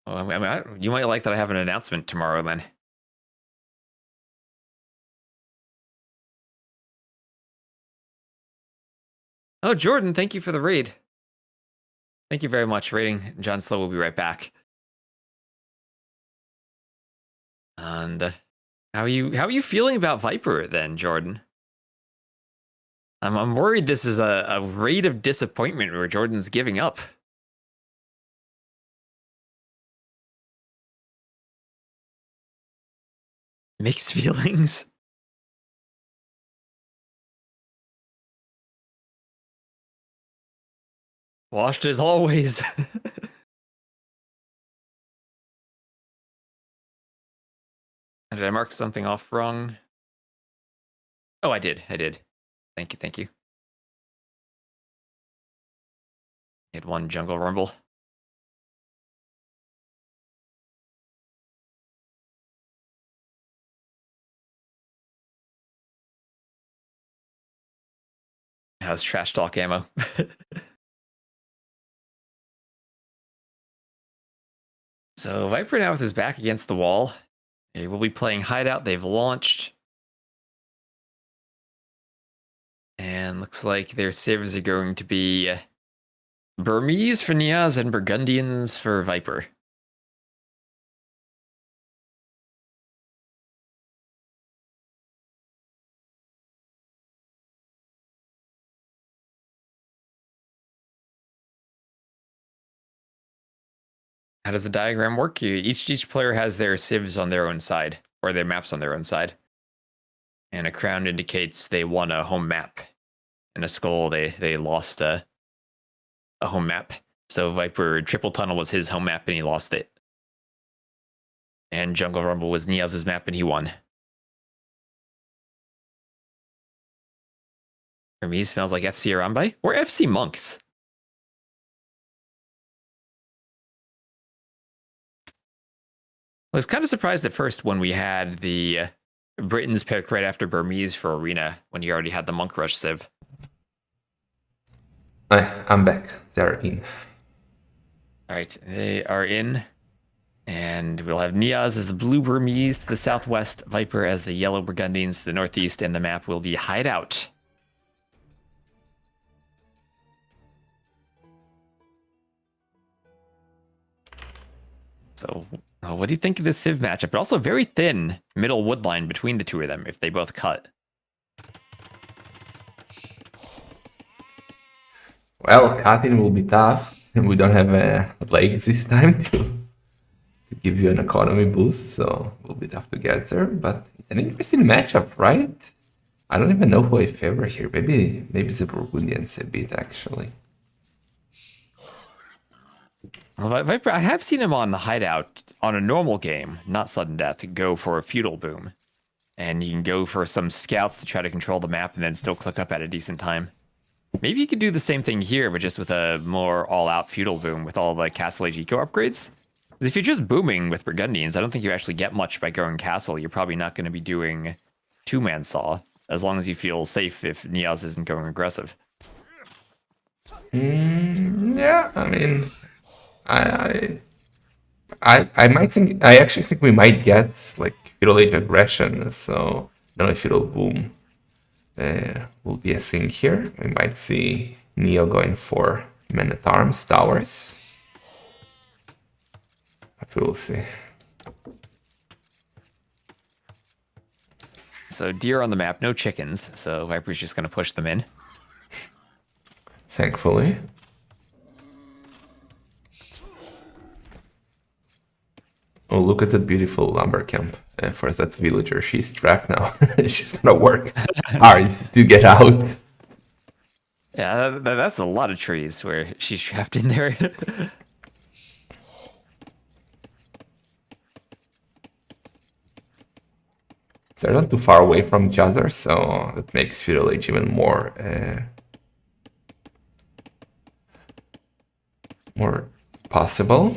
Oh, I mean, you might like that I have an announcement tomorrow then. Oh, Jordan, thank you for the raid. Thank you very much. Raiding John Slow will be right back. And how are you feeling about Viper then, Jordan? I'm worried this is a raid of disappointment where Jordan's giving up. Mixed feelings. Washed as always. Did I mark something off wrong? Oh, I did. Thank you. Hit one jungle rumble. How's trash talk ammo? So Viper now with his back against the wall. They will be playing Hideout. They've launched. And looks like their civs are going to be Burmese for Neozz and Burgundians for Viper. How does the diagram work? Each player has their civs on their own side, or their maps on their own side. And a crown indicates they won a home map. And a skull, they lost a home map. So Viper Triple Tunnel was his home map and he lost it. And Jungle Rumble was Neozz's map and he won. For me, smells like FC Arambai or FC Monks. I was kind of surprised at first when we had the Britons pick right after Burmese for Arena when you already had the Monk Rush Civ. I'm back. They're in. All right, they are in. And we'll have Neozz as the blue Burmese to the southwest, Viper as the yellow Burgundians to the northeast, and the map will be Hideout. So, what do you think of this Civ matchup? But also very thin middle wood line between the two of them if they both cut. Well, cutting will be tough, and we don't have legs this time to give you an economy boost, so it will be tough to get there. But it's an interesting matchup, right? I don't even know who I favor here. Maybe the Burgundians a bit, actually. Well, Viper, I have seen him on the Hideout on a normal game, not sudden death, go for a feudal boom. And you can go for some scouts to try to control the map and then still click up at a decent time. Maybe you could do the same thing here, but just with a more all-out feudal boom with all the Castle Age eco upgrades. Because if you're just booming with Burgundians, I don't think you actually get much by going Castle. You're probably not going to be doing two-man Saw, as long as you feel safe if Neozz isn't going aggressive. Yeah, I mean, I might think, I actually think we might get like feudal age aggression, so not a feudal boom will be a thing here. We might see Neo going for men-at-arms towers, but we'll see. So deer on the map, no chickens, so Viper's just going to push them in. Thankfully. Oh, look at that beautiful lumber camp for that villager. She's trapped now. She's gonna work hard to get out. Yeah, that's a lot of trees where she's trapped in there. They're not too far away from each other, so that makes feudal age even more possible.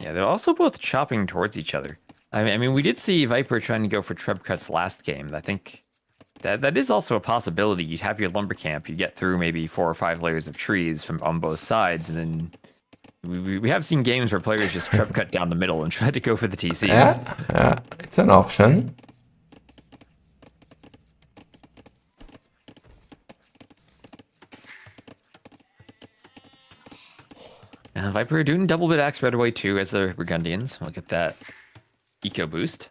Yeah, they're also both chopping towards each other. I mean, we did see Viper trying to go for treb cuts last game. I think that is also a possibility. You'd have your lumber camp, you get through maybe 4 or 5 layers of trees from on both sides, and then we have seen games where players just treb cut down the middle and try to go for the TCs. Yeah, it's an option. Viper doing double bit axe right away too as the Burgundians. We'll get that eco boost.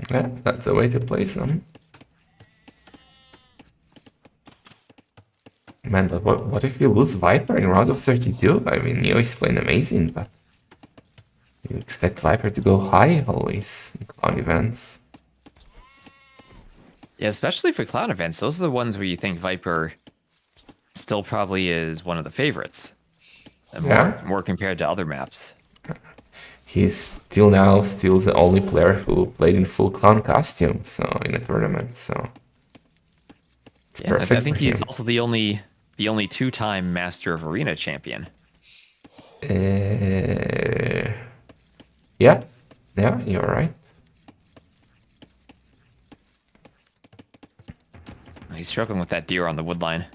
Yeah, that's a way to place them. Man, but what if you lose Viper in round of 32? I mean, Neo is playing amazing, but you expect Viper to go high always in clown events. Yeah, especially for clown events. Those are the ones where you think Viper still probably is one of the favorites. More compared to other maps. He's still the only player who played in full clown costume, so in a tournament, so it's perfect. I think he's also the only 2-time Master of Arena champion. Yeah, you're right. He's struggling with that deer on the wood line.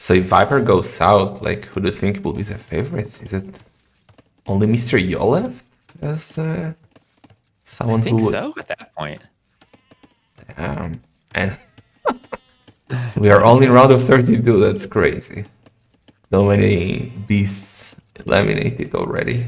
So if Viper goes out, like, who do you think will be the favorite? Is it only Mr. Yolev as I someone think who? so at that point. And we are only in round of 32. That's crazy. So many beasts eliminated already.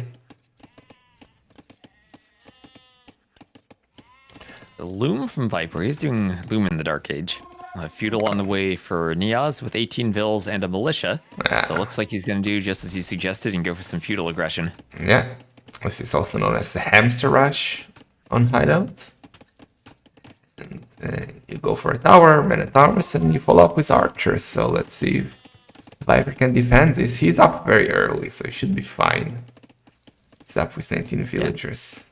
The Loom from Viper, he's doing Loom in the Dark Age. A feudal on the way for Neozz with 18 vills and a militia. So it looks like he's going to do just as you suggested and go for some feudal aggression. Yeah, this is also known as the hamster rush on Hideout. And you go for a tower, Minotaurs, and you follow up with archers. So let's see if Viper can defend this. He's up very early, so he should be fine. He's up with 19 villagers.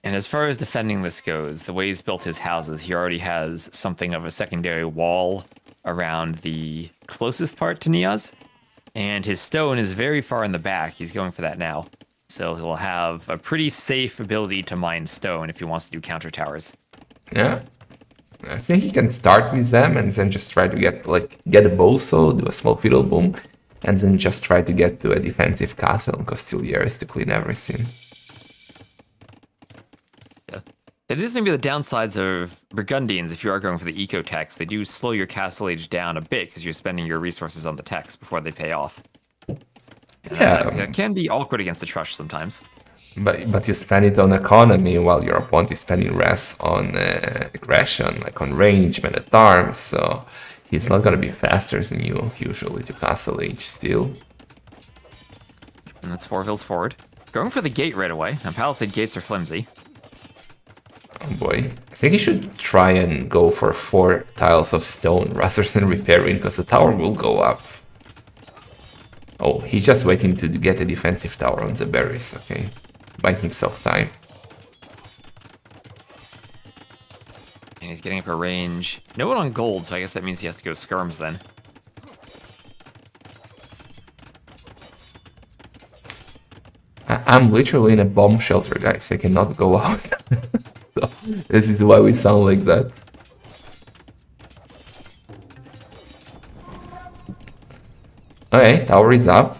And as far as defending this goes, the way he's built his houses, he already has something of a secondary wall around the closest part to Neozz. And his stone is very far in the back. He's going for that now. So he'll have a pretty safe ability to mine stone if he wants to do counter towers. Yeah. I think he can start with them and then just try to get a boso, do a small fiddle boom, and then just try to get to a defensive castle and Costiliers to clean everything. It is maybe the downsides of Burgundians if you are going for the eco tax. They do slow your castle age down a bit because you're spending your resources on the tax before they pay off. Yeah. It can be awkward against the Trush sometimes. But you spend it on economy while your opponent is spending rest on aggression, like on range, men at arms, so he's not gonna be faster than you usually to castle age still. And that's 4 vills forward. Going for the gate right away. Now Palisade gates are flimsy. Oh boy. I think he should try and go for 4 tiles of stone rather than repairing, because the tower will go up. Oh, he's just waiting to get a defensive tower on the berries, okay. Buying himself time. And he's getting up a range. No one on gold, so I guess that means he has to go skirms then. I'm literally in a bomb shelter, guys. I cannot go out. So, this is why we sound like that. Okay, tower is up.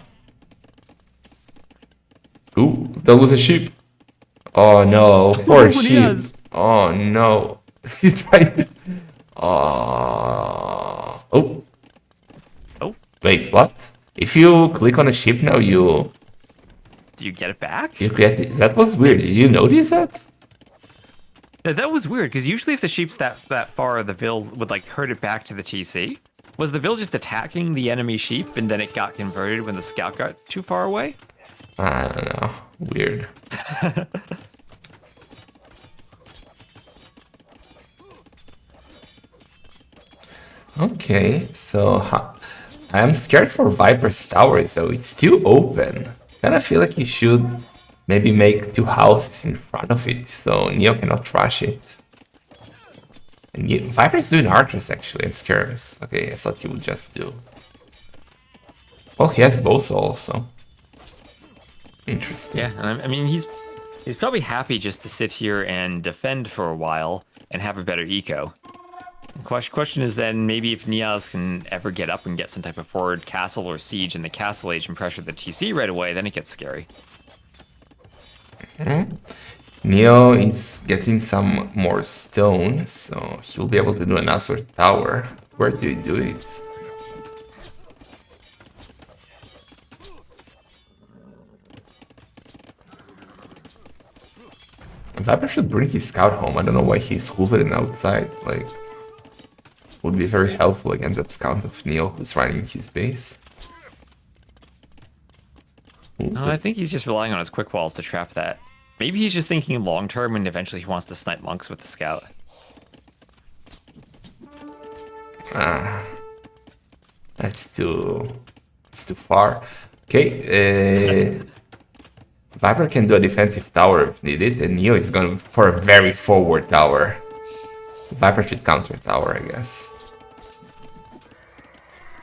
Ooh, that was a sheep. Oh no, poor sheep. Oh no. He's trying to... Oh. Oh. Wait, what? If you click on a sheep now, you Do you get it back? get it. That was weird. Did you notice that? That was weird, because usually if the sheep's that far, the Vill would like herd it back to the TC. Was the Vill just attacking the enemy sheep and then it got converted when the scout got too far away? I don't know. Weird. Okay, so I am scared for Viper's tower, so it's too open. Kind of feel like you should maybe make 2 houses in front of it, so Neo cannot rush it. And Viper's doing archers actually and skirms. Okay, I thought he would just do. Well, he has bows also. Interesting. Yeah, and I mean he's probably happy just to sit here and defend for a while and have a better eco. The question is then maybe if Neozz can ever get up and get some type of forward castle or siege in the castle age and pressure the TC right away, then it gets scary. Neo is getting some more stone, so he'll be able to do another tower. Where do you do it? Viper should bring his scout home. I don't know why he's hovering outside. Like, would be very helpful against that scout of Neo who's running his base. Ooh, No, I think he's just relying on his quick walls to trap that. Maybe he's just thinking long term and eventually he wants to snipe monks with the scout. It's too far. Okay, Viper can do a defensive tower if needed, and Neo is going for a very forward tower. Viper should counter tower, I guess.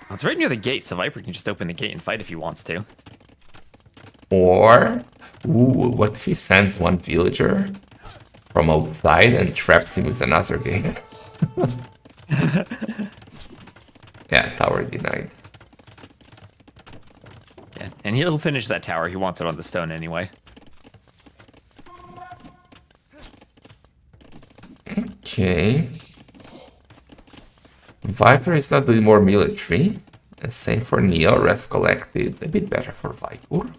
It's right near the gate, so Viper can just open the gate and fight if he wants to. Or, ooh, what if he sends 1 villager from outside and traps him with another gate? Yeah, tower denied. Yeah, and he'll finish that tower. He wants it on the stone anyway. Okay. Viper is not doing more military. And same for Neo. Rest collected. A bit better for Viper.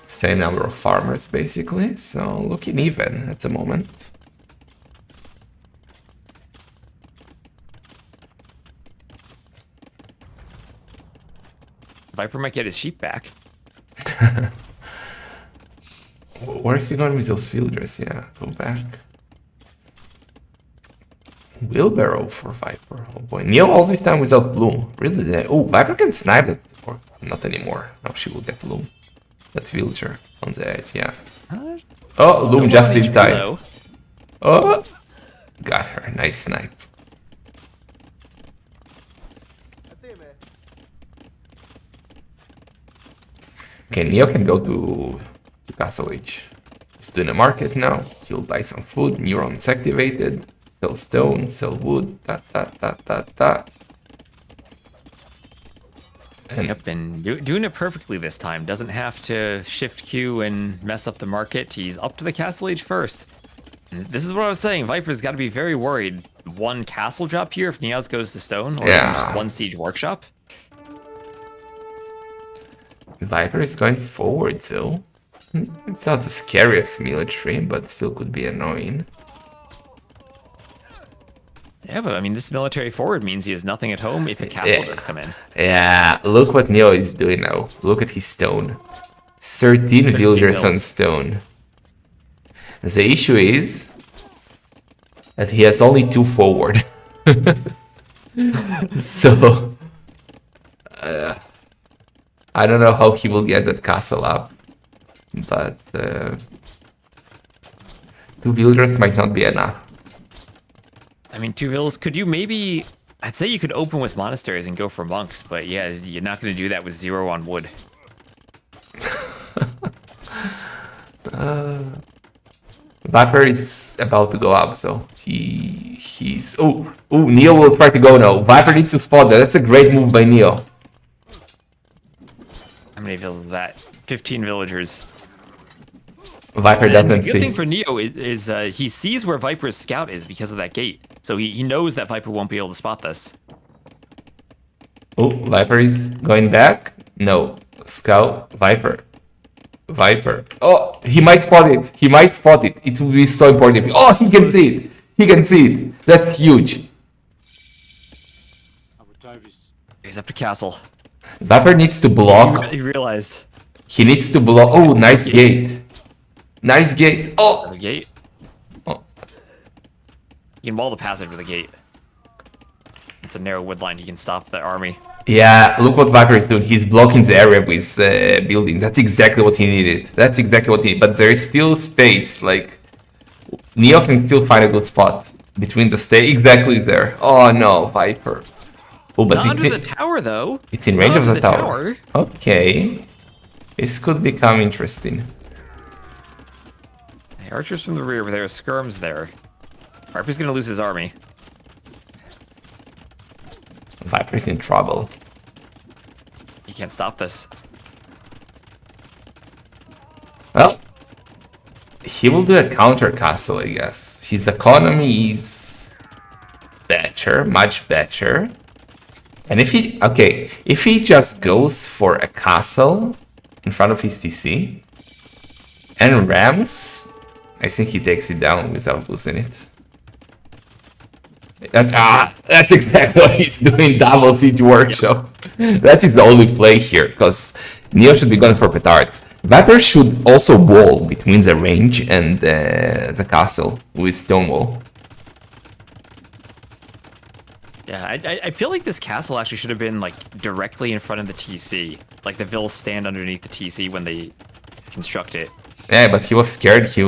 Same number of farmers, basically. So looking even at the moment. Viper might get his sheep back. Where is he going with those villagers? Yeah, go back. Wheelbarrow for Viper. Oh boy. Neo all this time without Bloom. Really? Oh, Viper can snipe it. Or not anymore. Now she will get Bloom. That villager on the edge, yeah. Oh, Loom just in time. Oh, got her. Nice snipe. Okay, Neo can go to Castle Age. He's doing a market now. He'll buy some food. Neurons activated. Sell stone, sell wood. And Yep, and doing it perfectly this time. Doesn't have to shift Q and mess up the market. He's up to the Castle Age first. And this is what I was saying. Viper's got to be very worried. One castle drop here if Neozz goes to stone, or even just one siege workshop. Viper is going forward though. It's not the scariest military, but still could be annoying. Yeah, but I mean, this military forward means he has nothing at home if a castle does come in. Yeah, look what Neo is doing now. Look at his stone. 13 villagers on stone. The issue is that he has only 2 forward. So I don't know how he will get that castle up, but 2 villagers might not be enough. I mean, 2 villas, could you maybe... I'd say you could open with monasteries and go for monks, but yeah, you're not going to do that with 0 on wood. Viper is about to go up, so he's... Oh, Neo will try to go now. Viper needs to spot that. That's a great move by Neo. How many villas is that? 15 villagers. Viper doesn't The see. good thing for Neo is he sees where Viper's scout is because of that gate. So he knows that Viper won't be able to spot this. Oh, Viper is going back. No. Scout. Viper. Oh, he might spot it. He might spot it. It will be so important. Oh, he can see it. He can see it. That's huge. He's up to castle. Viper needs to block. He realized. He needs to block. Oh, nice gate. Nice gate. Oh. The gate. Oh. He can wall the passage with a gate. It's a narrow wood line. He can stop the army. Yeah, look what Viper is doing. He's blocking the area with buildings. That's exactly what he needed. That's exactly what he needed. But there is still space. Like, Neo can still find a good spot between the stay. Exactly there. Oh no, Viper. Oh, but Not under the tower, though. It's in range Not of the under tower. Okay. This could become interesting. The archers from the rear, but there are skirms there. Viper's gonna lose his army. Viper's in trouble. He can't stop this. Well, he will do a counter castle, I guess. His economy is better, much better. And if he just goes for a castle in front of his TC and rams, I think he takes it down without losing it. That's exactly what he's doing. Double siege workshop. That is the only play here, because Neo should be going for petards. Viper should also wall between the range and the castle with stone wall. Yeah, I feel like this castle actually should have been like directly in front of the TC. Like the vills stand underneath the TC when they construct it. Yeah, but he was scared he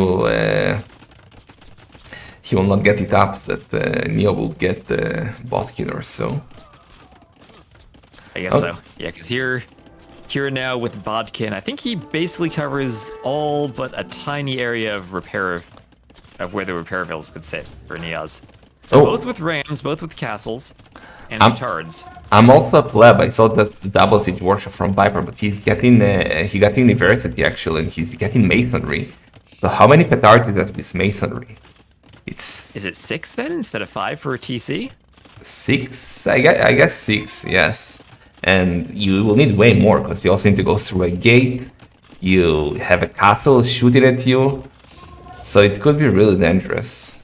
will not get it up, that Neo will get bot kill or so. I guess so. Yeah, because here here now with Bodkin. I think he basically covers all but a tiny area of repair of where the repair villas could sit for Neozz. So both with rams, both with castles, and petards. I'm also a pleb. I saw that double siege workshop from Viper, but he's getting he got university actually, and he's getting masonry. So how many petards is that with masonry? Is it 6 then instead of 5 for a TC? 6, I guess 6, yes. And you will need way more because you also need to go through a gate. You have a castle shooting at you, so it could be really dangerous.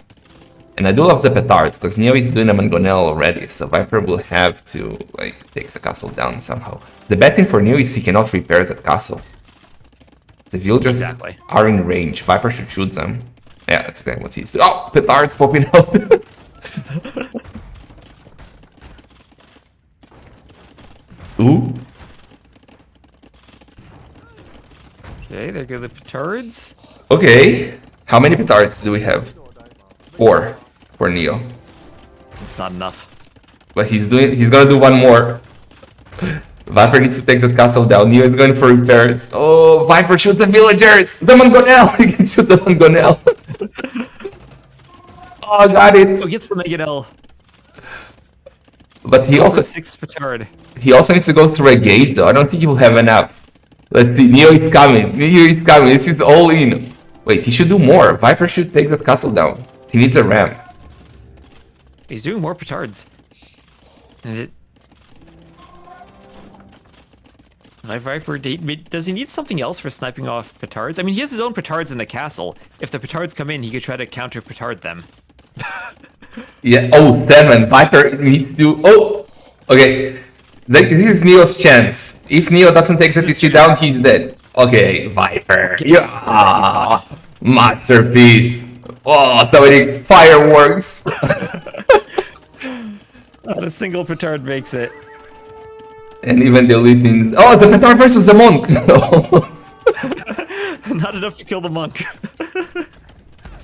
And I do love the petards because Neo is doing a mangonel already, so Viper will have to like take the castle down somehow. The bad thing for Neo is he cannot repair that castle. The villagers are in range. Viper should shoot them. Yeah, that's exactly what he's doing. Oh, petards popping out. Ooh. Okay, there go the petards. Okay, how many petards do we have? 4 for Neo. It's not enough. But he's gonna do one more. Viper needs to take that castle down. Neo is going for repairs. Oh, Viper shoots the villagers! The Mangonel! He can shoot the Mangonel. Oh, got it. Oh, gets the Mangonel. But he also 6 petard. He also needs to go through a gate, though. I don't think he will have enough. Let's see. Neo is coming. Neo is coming. This is all in. Wait, he should do more. Viper should take that castle down. He needs a ram. He's doing more petards. And Viper, does he need something else for sniping off petards? I mean, he has his own petards in the castle. If the petards come in, he could try to counter petard them. Yeah. Oh, 7. Viper needs to. Oh. Okay. This is Neo's chance. If Neo doesn't take the TC down, he's dead. Okay, Viper. Yeah. Masterpiece. Oh, so many fireworks. Not a single petard makes it. And even the elitins. Oh, the petard versus the monk. Not enough to kill the monk.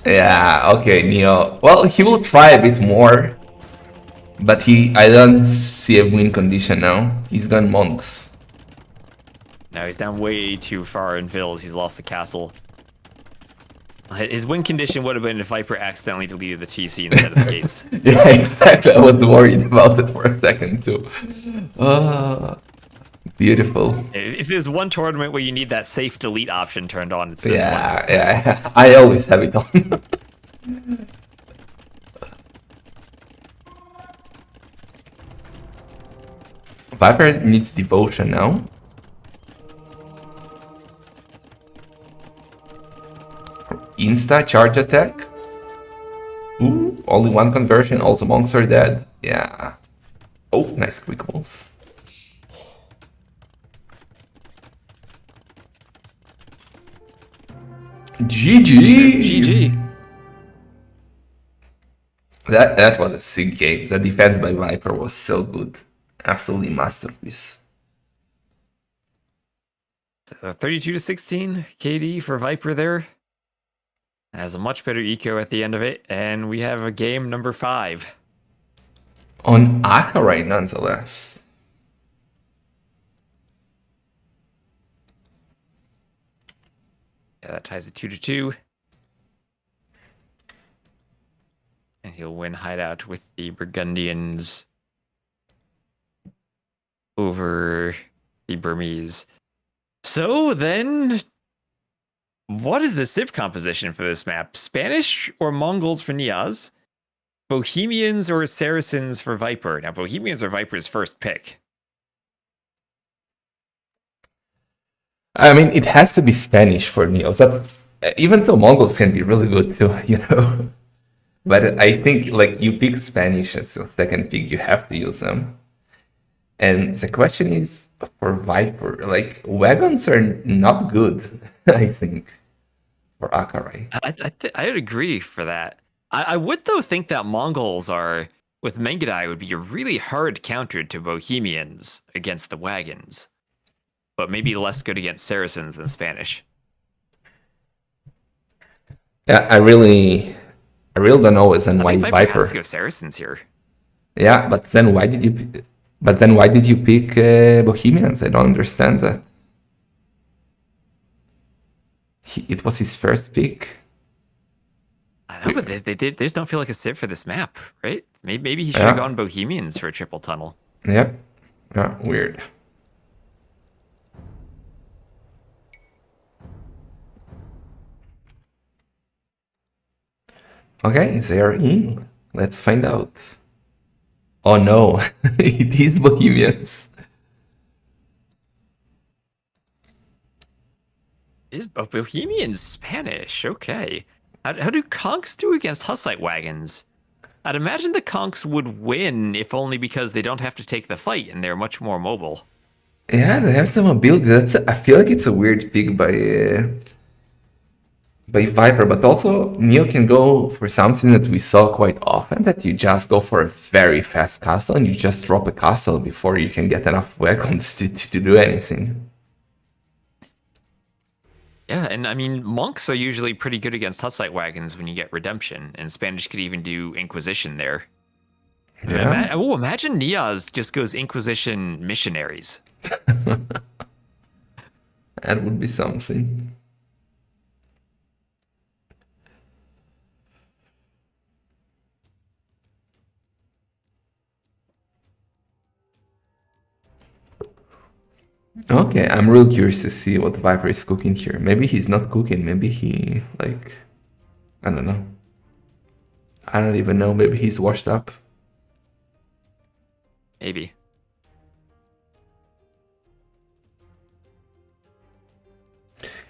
Yeah, okay, Neo. Well, he will try a bit more. But I don't see a win condition now. He's gone monks. Now he's down way too far in villas. He's lost the castle. His win condition would have been if Viper accidentally deleted the TC instead of the gates. Yeah, exactly. I was worried about it for a second too. Beautiful. If there's one tournament where you need that safe delete option turned on, it's this one. Yeah. I always have it on. Viper needs devotion now. Insta charge attack. Ooh, only one conversion. All the monks are dead. Yeah. Oh, nice quick balls. GG. That was a sick game. The defense by Viper was so good. Absolutely masterpiece. So 32-16 KD for Viper there. Has a much better eco at the end of it, and we have a game number 5. On Akarai, nonetheless. Yeah, that ties it 2-2. And he'll win hideout with the Burgundians over the Burmese. So then, what is the civ composition for this map? Spanish or Mongols for Neozz? Bohemians or Saracens for Viper? Now, Bohemians are Viper's first pick. I mean, it has to be Spanish for Neozz. Even though Mongols can be really good too, you know. But I think like you pick Spanish as your second pick, you have to use them. And the question is for Viper, like wagons are not good, I think, for Akarai. I would agree for that. I would though think that Mongols are with Mengadai would be a really hard counter to Bohemians against the wagons, but maybe less good against Saracens than Spanish. Yeah, I really don't know as and why Viper has to go Saracens here. Yeah, but then why did you pick Bohemians? I don't understand that. It was his first pick. I know, but they just don't feel like a Civ for this map, right? Maybe he should have gone Bohemians for a triple tunnel. Yep. Yeah, weird. Okay, they are in. Let's find out. Oh no, it is Bohemians. Is Bohemians Spanish? Okay. How do conks do against Hussite wagons? I'd imagine the conks would win if only because they don't have to take the fight and they're much more mobile. Yeah, they have some ability. I feel like it's a weird pick by Viper, but also Neo can go for something that we saw quite often, that you just go for a very fast castle and you just drop a castle before you can get enough weapons to do anything. Yeah, and I mean, monks are usually pretty good against Hussite wagons when you get redemption, and Spanish could even do Inquisition there. Yeah. Imagine Neozz just goes Inquisition missionaries. That would be something. Okay, I'm real curious to see what Viper is cooking here. Maybe he's not cooking, maybe he, like, I don't know. I don't even know, maybe he's washed up. Maybe.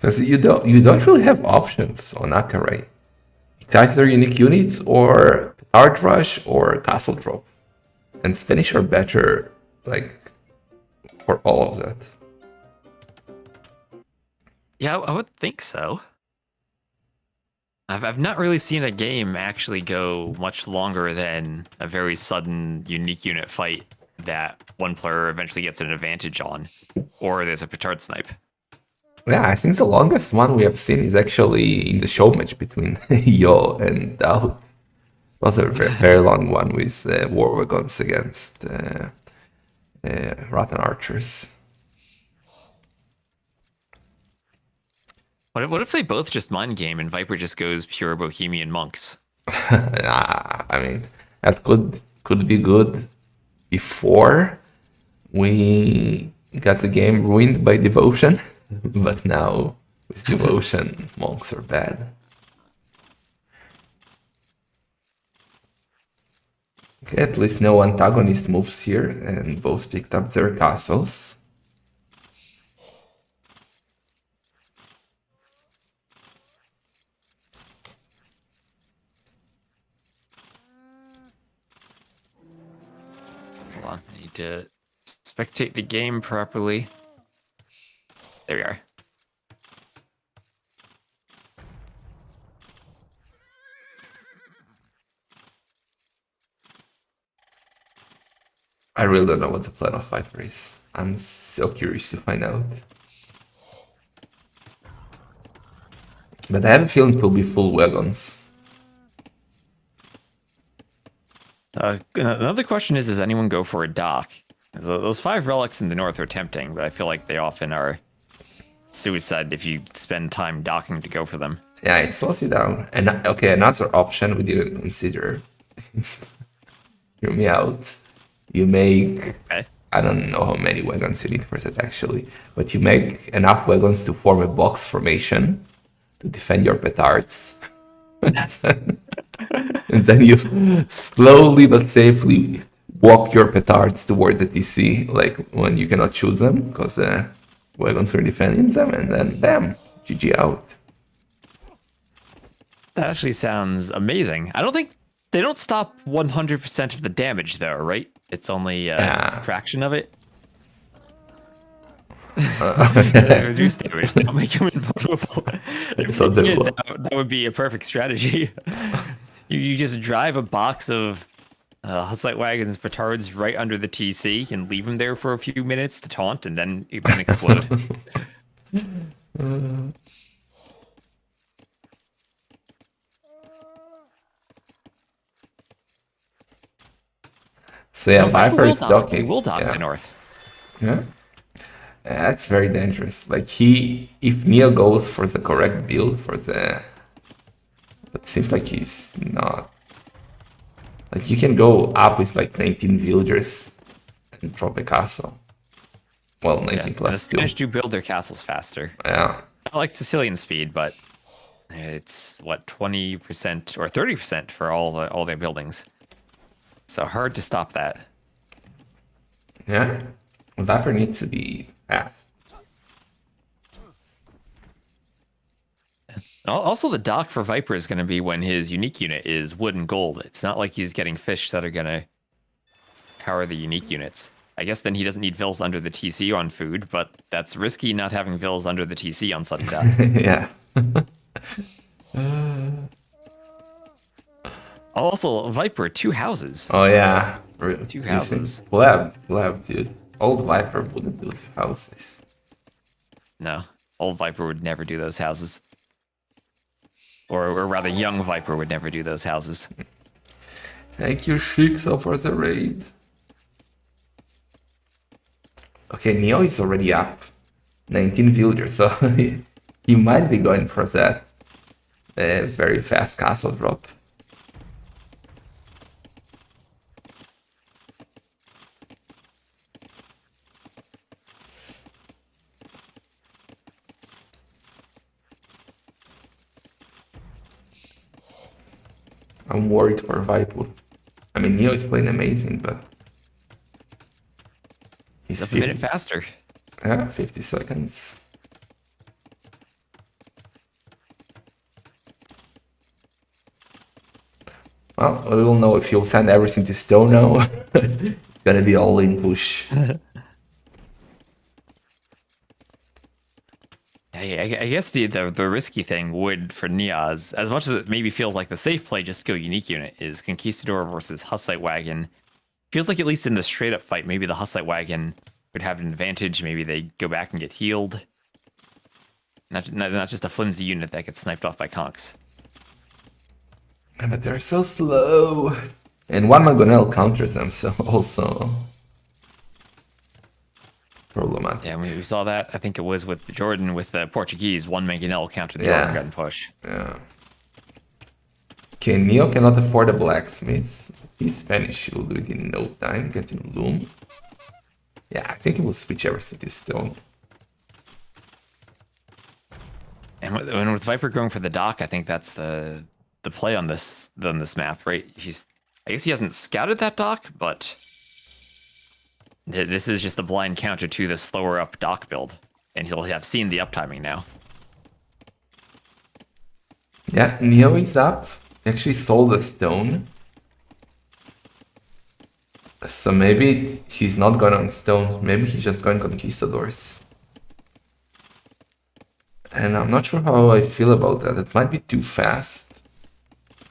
Because you don't really have options on Akarai. It's either unique units or Art Rush or Castle Drop. And Spanish are better, like, for all of that. Yeah, I would think so. I've not really seen a game actually go much longer than a very sudden unique unit fight that one player eventually gets an advantage on, or there's a petard snipe. Yeah, I think the longest one we have seen is actually in the show match between Yo and Daoud. It was a very long one with War Wagons against Rotten Archers. What if they both just mind game and Viper just goes pure Bohemian monks? I mean, that could be good before we got the game ruined by devotion, but now with devotion, monks are bad. Okay, at least no antagonist moves here, and both picked up their castles. Hold on, I need to spectate the game properly. There we are. I really don't know what the plan of Viper is. I'm so curious to find out. But I have a feeling it will be full wagons. Another question is, does anyone go for a dock? Those 5 relics in the north are tempting, but I feel like they often are suicide if you spend time docking to go for them. Yeah, it slows you down. And okay, another option we didn't consider. Hear me out. You make, Okay. I don't know how many wagons you need for that actually, but you make enough wagons to form a box formation to defend your petards. And then you slowly but safely walk your petards towards the TC, like when you cannot shoot them because the wagons are defending them, and then bam, GG out. That actually sounds amazing. I don't think they don't stop 100% of the damage though, right? It's only a fraction of it. Reduce damage. They don't make them invulnerable. That would be a perfect strategy. You just drive a box of Hussite wagons and petards right under the TC and leave them there for a few minutes to taunt and then explode. So yeah, Viper is docking. Will dock Yeah. the north. Yeah. That's very dangerous. Like if Neo goes for the correct build for the, but it seems like he's not. Like you can go up with like 19 villagers and drop a castle. Well, 19 Yeah, and the plus 2. Spanish do build their castles faster. Yeah. I like Sicilian speed, but it's what 20% or 30% for all their buildings. So hard to stop that. Yeah. Viper needs to be fast. Also, the dock for Viper is going to be when his unique unit is wood and gold. It's not like he's getting fish that are going to power the unique units. I guess then he doesn't need vills under the TC on food, but that's risky not having vills under the TC on sudden death. Yeah. Also, Viper, 2 houses. Oh yeah. 2 houses. Blab, dude. Old Viper wouldn't do 2 houses. No, old Viper would never do those houses. Or rather, young Viper would never do those houses. Thank you, Shikso, for the raid. Okay, Neo is already up. 19 villagers, so he might be going for that very fast castle drop. I'm worried for Viper. I mean, Neo is playing amazing, but he's That's a minute faster. Yeah, 50 seconds. Well, we will know if he'll send everything to stone now. It's gonna be all in push. I guess the risky thing would for Neozz, as much as it maybe feels like the safe play just to go unique unit, is Conquistador versus Hussite Wagon. Feels like at least in the straight up fight, maybe the Hussite Wagon would have an advantage. Maybe they go back and get healed. Not just a flimsy unit that gets sniped off by conks. But they're so slow. And one Magonel counters them, so also problematic. Yeah, we saw that. I think it was with Jordan with the Portuguese. One Mangonel countered the Yeah. Organ push. Yeah. Okay, Neo cannot afford a blacksmith. He's Spanish, he will do it in no time, getting loom. Yeah, I think he will switch everything to stone. And with Viper going for the dock, I think that's the play on this map, right? I guess he hasn't scouted that dock, but this is just the blind counter to the slower up dock build, and he'll have seen the uptiming now. Yeah, Neo is up. He actually sold a stone. So maybe he's not going on stone. Maybe he's just going conquistadors. And I'm not sure how I feel about that. It might be too fast.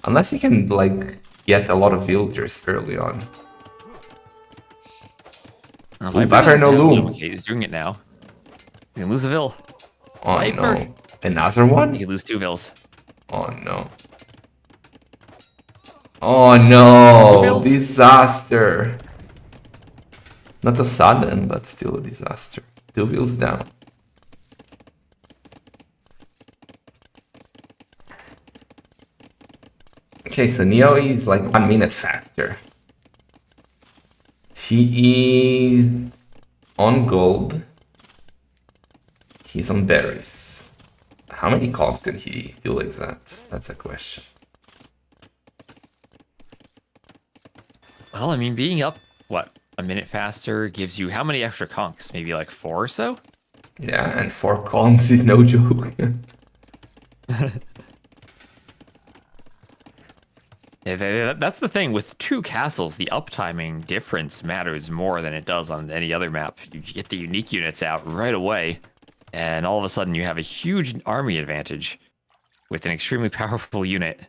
Unless he can, like, get a lot of villagers early on. Viper no loom. Okay, he's doing it now. He's gonna lose a vill. Oh Viper. no. Another one? He could lose 2 vills. Oh no. Oh no! Bills? Disaster! Not a sudden, but still a disaster. 2 wheels down. Okay, so Neo is like 1 minute faster. He is on gold. He's on berries. How many calls can he do like that? That's a question. Well, I mean, being up, what, a minute faster gives you how many extra conks? Maybe like 4 or so? Yeah, and 4 columns is no joke. Yeah, that's the thing. With 2 castles, the uptiming difference matters more than it does on any other map. You get the unique units out right away, and all of a sudden you have a huge army advantage with an extremely powerful unit.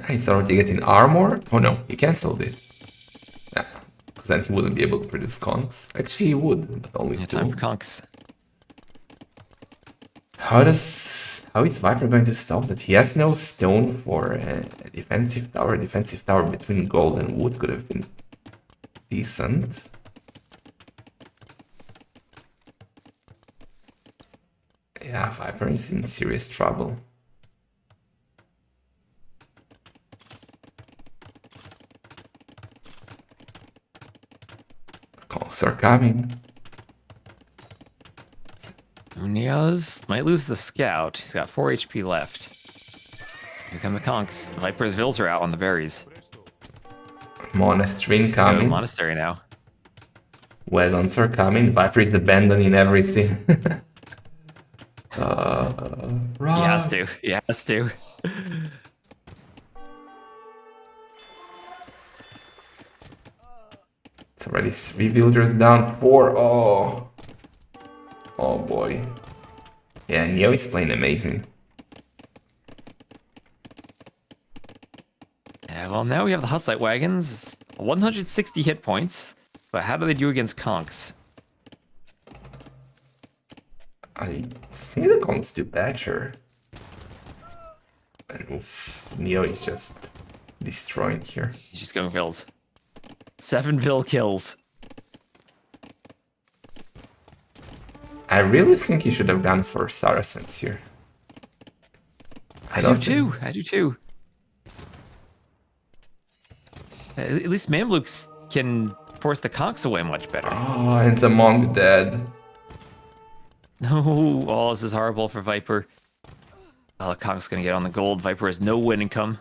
He's already getting armor. Oh no, he cancelled it. Yeah, because then he wouldn't be able to produce conks. Actually, he would, but only Yeah, 2. time for conks. How is Viper going to stop that? He has no stone for a defensive tower. Defensive tower between gold and wood could have been decent. Yeah, Viper is in serious trouble. Calls are coming. Neozz might lose the scout. He's got 4 HP left. Here come the conks. Viper's Vills are out on the berries. Monastery Let's go coming. monastery now. Wagons are coming. Viper is abandoning everything. He has to. He has to. It's already 3 villagers down. 4. Oh. Oh boy. Yeah, Neo is playing amazing. Yeah, well, now we have the Hussite wagons. 160 hit points. But how do they do against conks? I think the conks do better. And oof, Neo is just destroying here. He's just going Vills. 7 Vill kills. I really think he should have gone for Saracens here. I do too. I do too. At least Mamluks can force the conks away much better. Oh, and the monk dead. No, oh, this is horrible for Viper. Oh, Conk's gonna get on the gold. Viper has no win income.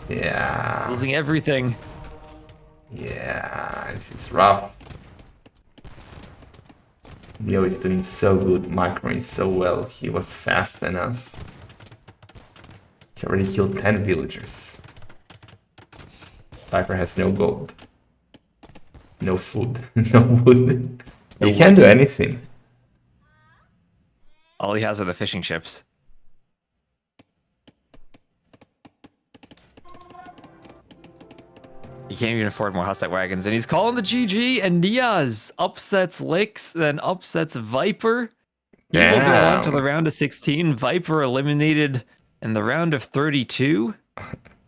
Yeah. Losing everything. Yeah, this is rough. Neo is doing so good, microing so well. He was fast enough. He already killed 10 villagers. Viper has no gold. No food. No wood. He can't do anything. All he has are the fishing ships. He can't even afford more Hussite wagons, and he's calling the GG, and Neozz upsets Licks, then upsets Viper. He will go on to the round of 16. Viper eliminated in the round of 32.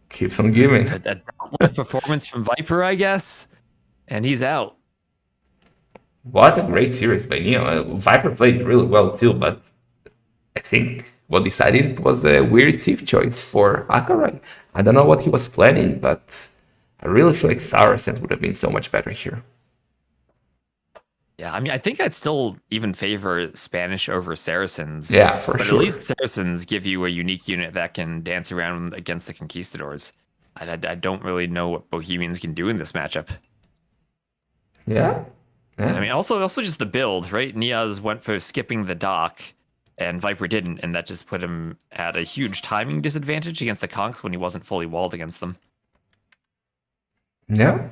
Keeps on giving. A performance from Viper, I guess. And he's out. What a great series by Neo. Viper played really well too, but I think what decided was a weird safe choice for Akarai. I don't know what he was planning, but I really feel like Saracens would have been so much better here. Yeah, I mean, I think I'd still even favor Spanish over Saracens. Yeah, for but sure. At least Saracens give you a unique unit that can dance around against the Conquistadors. I don't really know what Bohemians can do in this matchup. Yeah. I mean, also just the build, right? Neozz went for skipping the dock, and Viper didn't, and that just put him at a huge timing disadvantage against the Conks when he wasn't fully walled against them. Yeah.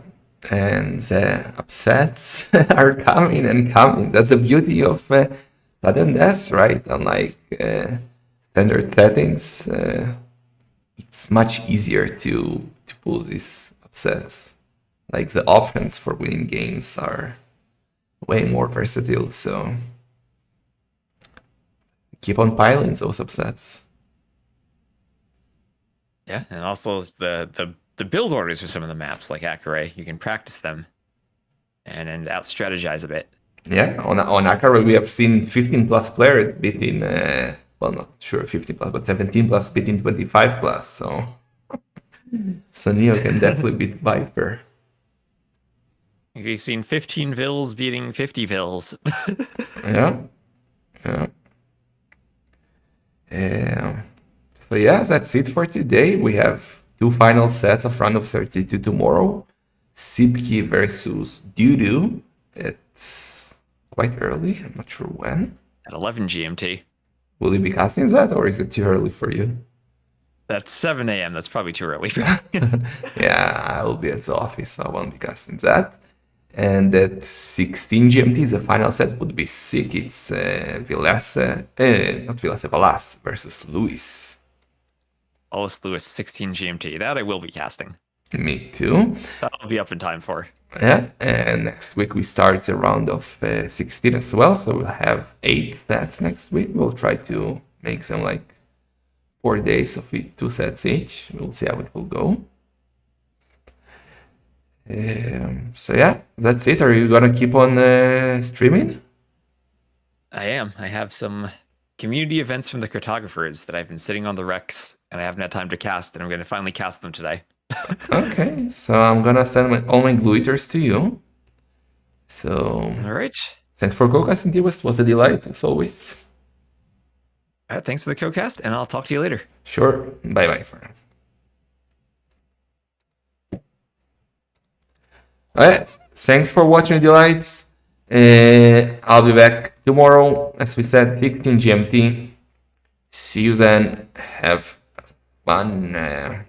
And the upsets are coming and coming. That's the beauty of sudden death, right? Unlike standard settings, it's much easier to pull these upsets. Like the options for winning games are way more versatile, so keep on piling those upsets. Yeah, and also the build orders for some of the maps, like Akarai, you can practice them and out strategize a bit. Yeah, on Akarai we have seen 15 plus players beating, well, not sure 15 plus, but 17 plus beating 25 plus, so Neo can definitely beat Viper. We've seen 15 Vills beating 50 Vills. Yeah. So yeah, that's it for today. We have 2 final sets of round of 32 tomorrow. Sipki versus Dudu. It's quite early. I'm not sure when. At 11 GMT. Will you be casting that, or is it too early for you? That's 7 a.m. That's probably too early for me. Yeah, I will be at the office, so I won't be casting that. And at 16 GMT, the final set would be sick. It's Valas versus Luis. Wallace Lewis, 16 GMT. That I will be casting. Me too. That'll be up in time for. Yeah, and next week we start the round of 16 as well, so we'll have 8 sets next week. We'll try to make some like 4 days of 2 sets each. We'll see how it will go. So yeah, that's it. Are you gonna keep on streaming? I am. I have some community events from the cartographers that I've been sitting on the Rex, and I haven't had time to cast, and I'm going to finally cast them today. Okay, so I'm gonna send all my gluiters to you. So All right. thanks for co-casting. It was a delight as always. All right. Thanks for the co-cast, and I'll talk to you later. Sure. Bye bye for now. Alright, thanks for watching Delights. I'll be back tomorrow, as we said, 16 GMT. See you then. Have fun.